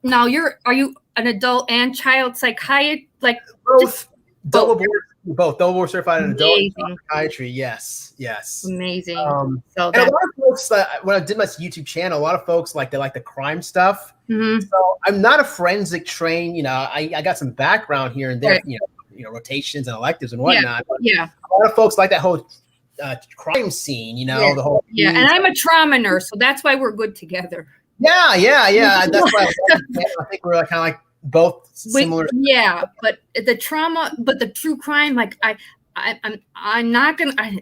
Now, are you an adult and child psychiatrist? Like both, double board certified in adult psychiatry. Yes. Amazing. And a lot of folks, when I did my YouTube channel, a lot of folks they like the crime stuff. Mm-hmm. So I'm not a forensic trained. You know, I got some background here and there. Right. You know, rotations and electives and whatnot. Yeah. A lot of folks like that whole crime scene, you know, the whole and I'm a trauma nurse, so that's why we're good together. Yeah. That's why I think we're kind of like both similar. But the trauma, but the true crime, like I'm not gonna.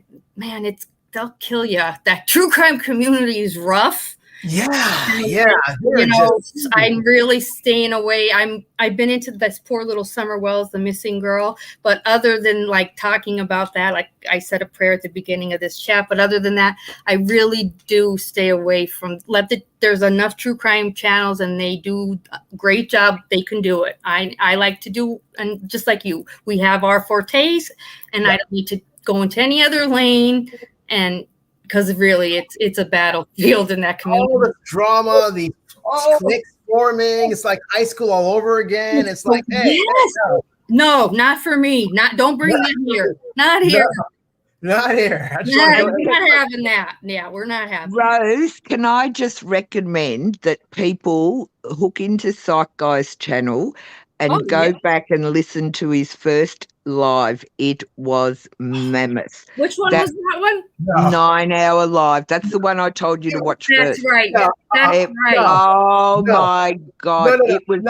They'll kill you. That true crime community is rough. Yeah. You know, I'm really staying away. I've been into this poor little Summer Wells, the missing girl. But other than like talking about that, like I said a prayer at the beginning of this chat. But other than that, I really do stay away from. There's enough true crime channels, and they do a great job. They can do it. I like to do, and just like you, we have our fortes, and I don't need to go into any other lane. And because really, it's a battlefield in that community. All the drama, the cliques forming. It's like high school all over again. It's like, hey, no, not for me. Don't bring that here. Not here. Not here. We're not having that. Yeah, we're not having. Rose, can I just recommend that people hook into Psych Guy's channel and go back and listen to his first live? It was mammoth. Which one was that one? 9-hour live. That's the one I told you to watch first. That's right. That's right. Oh my God. It was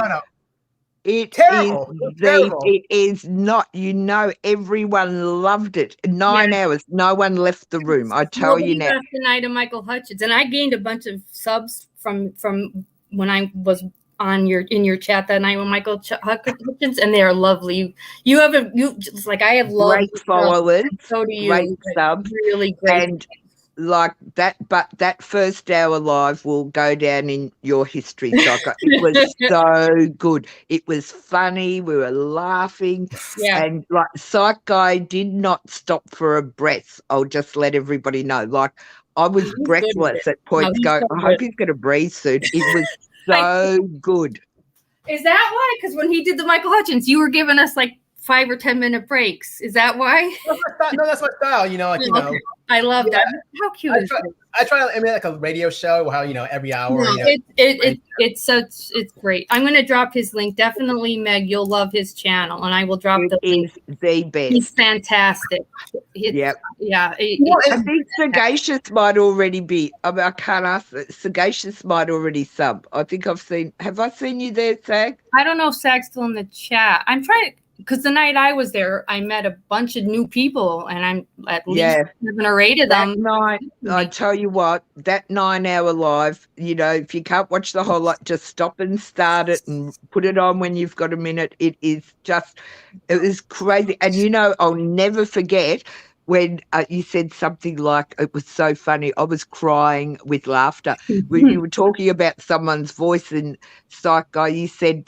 terrible. It is not, you know, everyone loved it. 9 hours. No one left the room. I tell you now. The night of Michael Hutchence. And I gained a bunch of subs from when I was in your chat that night with Michael Hutchence, and they are lovely. I have loved great followers, so do you. Great subs, really great. And like that, but that first hour live will go down in your history, Psycho. It was so good. It was funny. We were laughing. Yeah. And like Psych Guy did not stop for a breath. I'll just let everybody know. Like I was breathless at points going, I hope he's going to breathe soon. It was so good. Is that why? Because when he did the Michael Hutchence, you were giving us like 5 or 10 minute breaks. Is that why? No, that's my style. You know, like you know. I love that. How cute is it? I try to emulate like a radio show, how every hour. No, it's great. I'm going to drop his link. Definitely, Meg, you'll love his channel, and I will drop the link. The best. He's fantastic. Yeah. I think Sagacious might already be. I mean, I can't ask. Sagacious might already sub. I think I've seen. Have I seen you there, Sag? I don't know if Sag's still in the chat. I'm trying. Because the night I was there, I met a bunch of new people, and I'm at least 7 or 8 of them. Night, I tell you what, that 9-hour live, you know, if you can't watch the whole lot, just stop and start it and put it on when you've got a minute. It was crazy. And, you know, I'll never forget when you said something like, it was so funny, I was crying with laughter. When you were talking about someone's voice in Psych Guy, you said,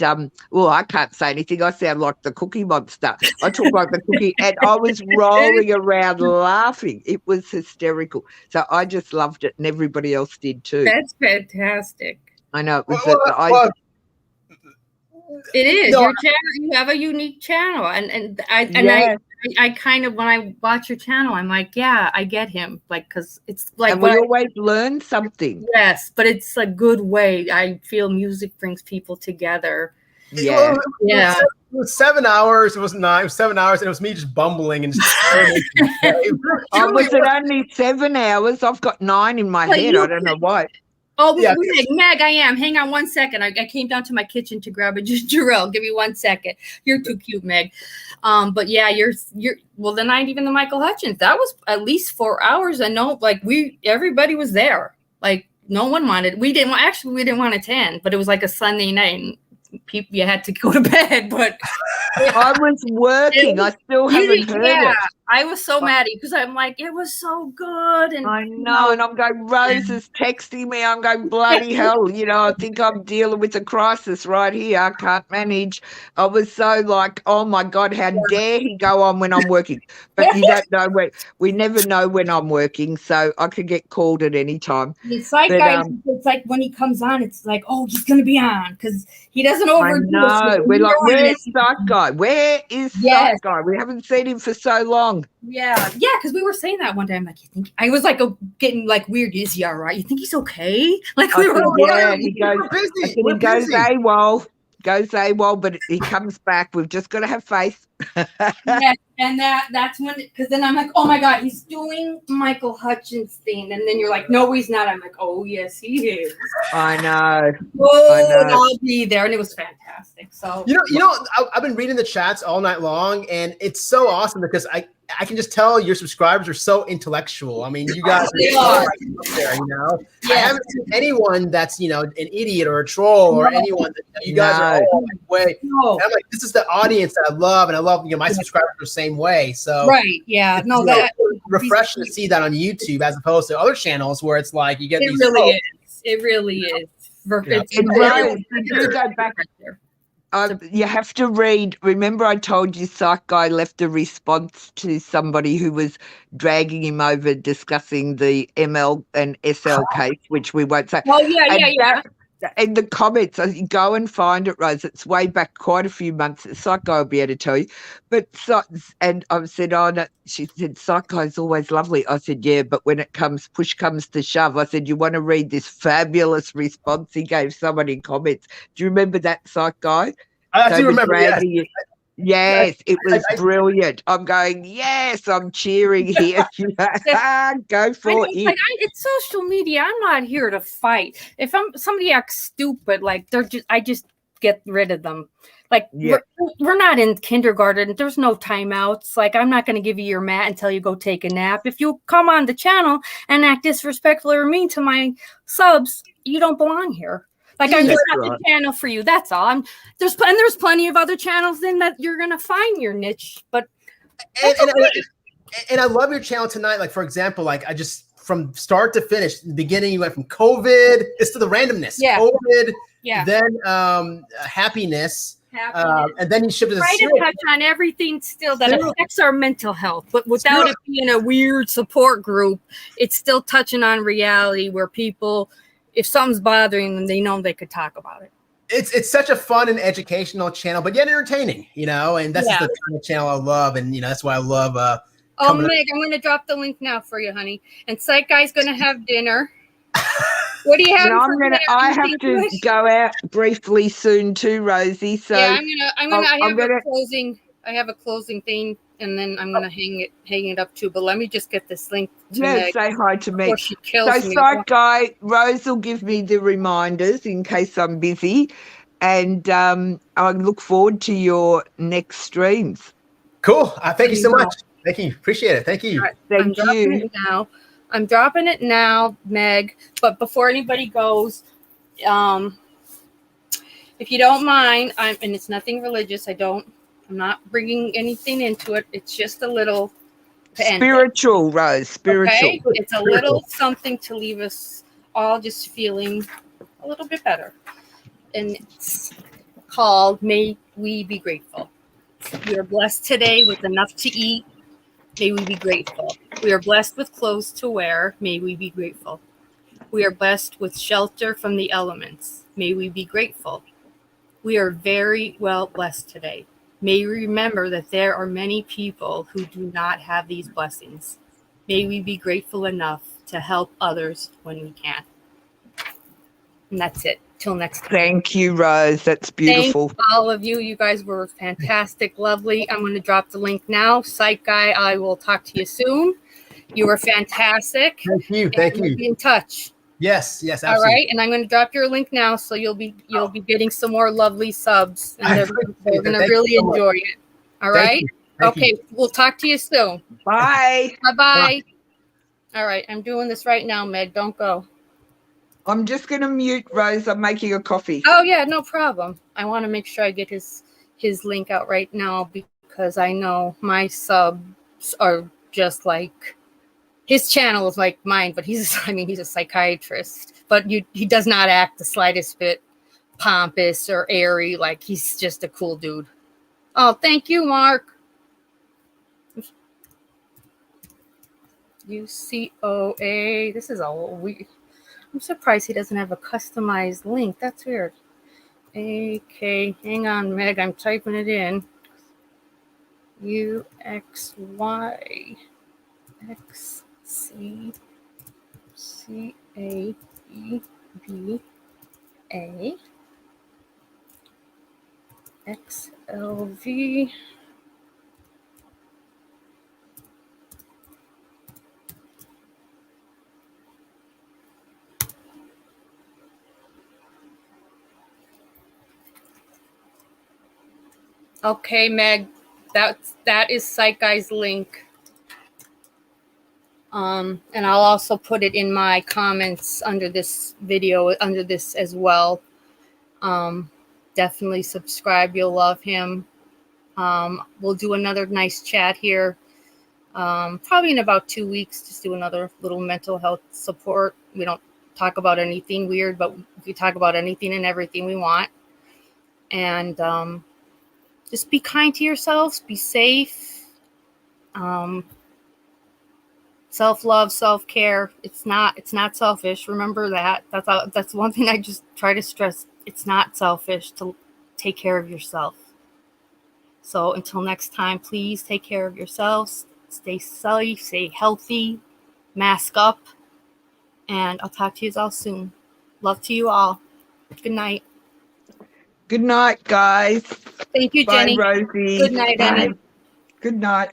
well, I can't say anything. I sound like the Cookie Monster. I talk like the cookie. And I was rolling around laughing. It was hysterical. So I just loved it, and everybody else did too. That's fantastic. I know. It was it is. Your channel, you have a unique channel. I kind of, when I watch your channel, I'm like, yeah, I get him. Like, because it's like. And we always learn something. Yes, but it's a good way. I feel music brings people together. Yeah. It was 7 hours. It was 9. It was 7 hours, and it was me just bumbling and just. Was it only 7 hours? I've got 9 in my head. I don't know why. Oh, yeah. Meg, I am. Hang on 1 second. I came down to my kitchen to grab a Jarrell. Give me 1 second. You're too cute, Meg. But yeah, you're well, the night, even the Michael Hutchence, that was at least 4 hours. I know, like everybody was there. Like no one wanted. We didn't want to attend, but it was like a Sunday night. And people, you had to go to bed, but I was working. I still haven't heard it. I was so mad because I'm like, it was so good. And I know, and I'm going, Rose is texting me. I'm going, bloody hell, you know, I think I'm dealing with a crisis right here. I can't manage. I was so like, oh my God, how dare he go on when I'm working? But you don't know when. We never know when I'm working, so I could get called at any time. It's like, it's like when he comes on, it's like, oh, he's going to be on because he doesn't overdo it. I know. We're like, where's Psych Guy? Where is Psych Guy? We haven't seen him for so long. Yeah, because we were saying that one time. Like, you think I was like getting like weird. Is he all right? You think he's okay? Like we were. Yeah, he goes AWOL, but he comes back. We've just got to have faith. And that's when, because then I'm like, oh my God, he's doing Michael Hutchence thing, and then you're like, no, he's not. I'm like, oh yes, he is. I know. And I'll be there, and it was fantastic. So you know, I've been reading the chats all night long, and it's so awesome because I can just tell your subscribers are so intellectual. I mean, you guys are right up there, you know. I haven't seen anyone that's, you know, an idiot or a troll or anyone that you guys are all like way. I'm like, this is the audience that I love, and I love, you know, my subscribers are the same way. So that refreshing to see that on YouTube as opposed to other channels where it's like you get these. It really is. You have to read. Remember, I told you Psych Guy left a response to somebody who was dragging him over discussing the ML and SL case, which we won't say. Oh, yeah. In the comments, go and find it, Rose. It's way back quite a few months. Psych Guy will be able to tell you. But and I said, oh no. She said, Psych Guy's always lovely. I said, yeah, but when push comes to shove, I said, you want to read this fabulous response he gave someone in comments. Do you remember that, Psych Guy? I do remember. Yes, it was brilliant. I'm going, yes, I'm cheering here. Go for it. Like, it's social media. I'm not here to fight. If somebody acts stupid, like I just get rid of them. Like we're not in kindergarten. There's no timeouts. Like I'm not going to give you your mat until you go take a nap. If you come on the channel and act disrespectful or mean to my subs, you don't belong here. Like I'm just not the channel for you. That's all. There's plenty of other channels in that you're gonna find your niche. But and I love your channel tonight. Like for example, like I just from start to finish. In the beginning, you went from COVID. It's to the randomness. Yeah. COVID. Yeah. Then happiness. And then you shifted to try to touch on everything still that affects our mental health, but without it being a weird support group. It's still touching on reality where people, if something's bothering them, they know they could talk about it. It's such a fun and educational channel, but yet entertaining, and that's just the kind of channel I love, and that's why I love. Meg, I'm going to drop the link now for you, honey. And Psych Guy's going to have dinner. What do you have? I have to go out briefly soon too, Rosie. So yeah, I have a closing thing, and then I'm gonna hang it up too. But let me just get this link to Meg. Say hi to me. She kills me. Psych Guy, Rose will give me the reminders in case I'm busy, and I look forward to your next streams. Cool. Thank you so much. Thank you. Appreciate it. Thank you. Right. I'm dropping it now, Meg. But before anybody goes, if you don't mind, and it's nothing religious. I'm not bringing anything into it. It's just a little spiritual, Rose. Spiritual. Okay? It's a little something to leave us all just feeling a little bit better. And it's called "May We Be Grateful." We are blessed today with enough to eat. May we be grateful. We are blessed with clothes to wear. May we be grateful. We are blessed with shelter from the elements. May we be grateful. We are very well blessed today. May we remember that there are many people who do not have these blessings. May we be grateful enough to help others when we can. And that's it. Till next time. Thank you, Rose. That's beautiful. Thanks, all of you. You guys were fantastic, lovely. I'm going to drop the link now. Psych Guy, I will talk to you soon. You were fantastic. Thank you. Thank you. We'll be in touch. Yes, absolutely. All right, and I'm going to drop your link now, so you'll be getting some more lovely subs, and they're going to really enjoy it. All right. Okay, we'll talk to you soon. Bye. Bye. All right, I'm doing this right now, Meg. Don't go. I'm just going to mute Rose. I'm making a coffee. Oh, yeah, no problem. I want to make sure I get his link out right now because I know my subs are just like, his channel is like mine, but he's a psychiatrist. But he does not act the slightest bit pompous or airy. Like, he's just a cool dude. Oh, thank you, Mark. UCOA. This is all weird. I'm surprised he doesn't have a customized link. That's weird. AK, hang on, Meg. I'm typing it in. UXY XC CAEBA XLV Okay, Meg, that is Psych Guy's link. And I'll also put it in my comments under this video, under this as well. Definitely subscribe. You'll love him. We'll do another nice chat here. Probably in about 2 weeks, just do another little mental health support. We don't talk about anything weird, but we talk about anything and everything we want. And just be kind to yourselves. Be safe. Self-love, self-care. It's not selfish. Remember that. That's one thing I just try to stress. It's not selfish to take care of yourself. So until next time, please take care of yourselves. Stay safe, stay healthy, mask up, and I'll talk to you all soon. Love to you all. Good night. Good night, guys. Thank you, Bye, Jenny. Rosie. Good night, Annie. Good night.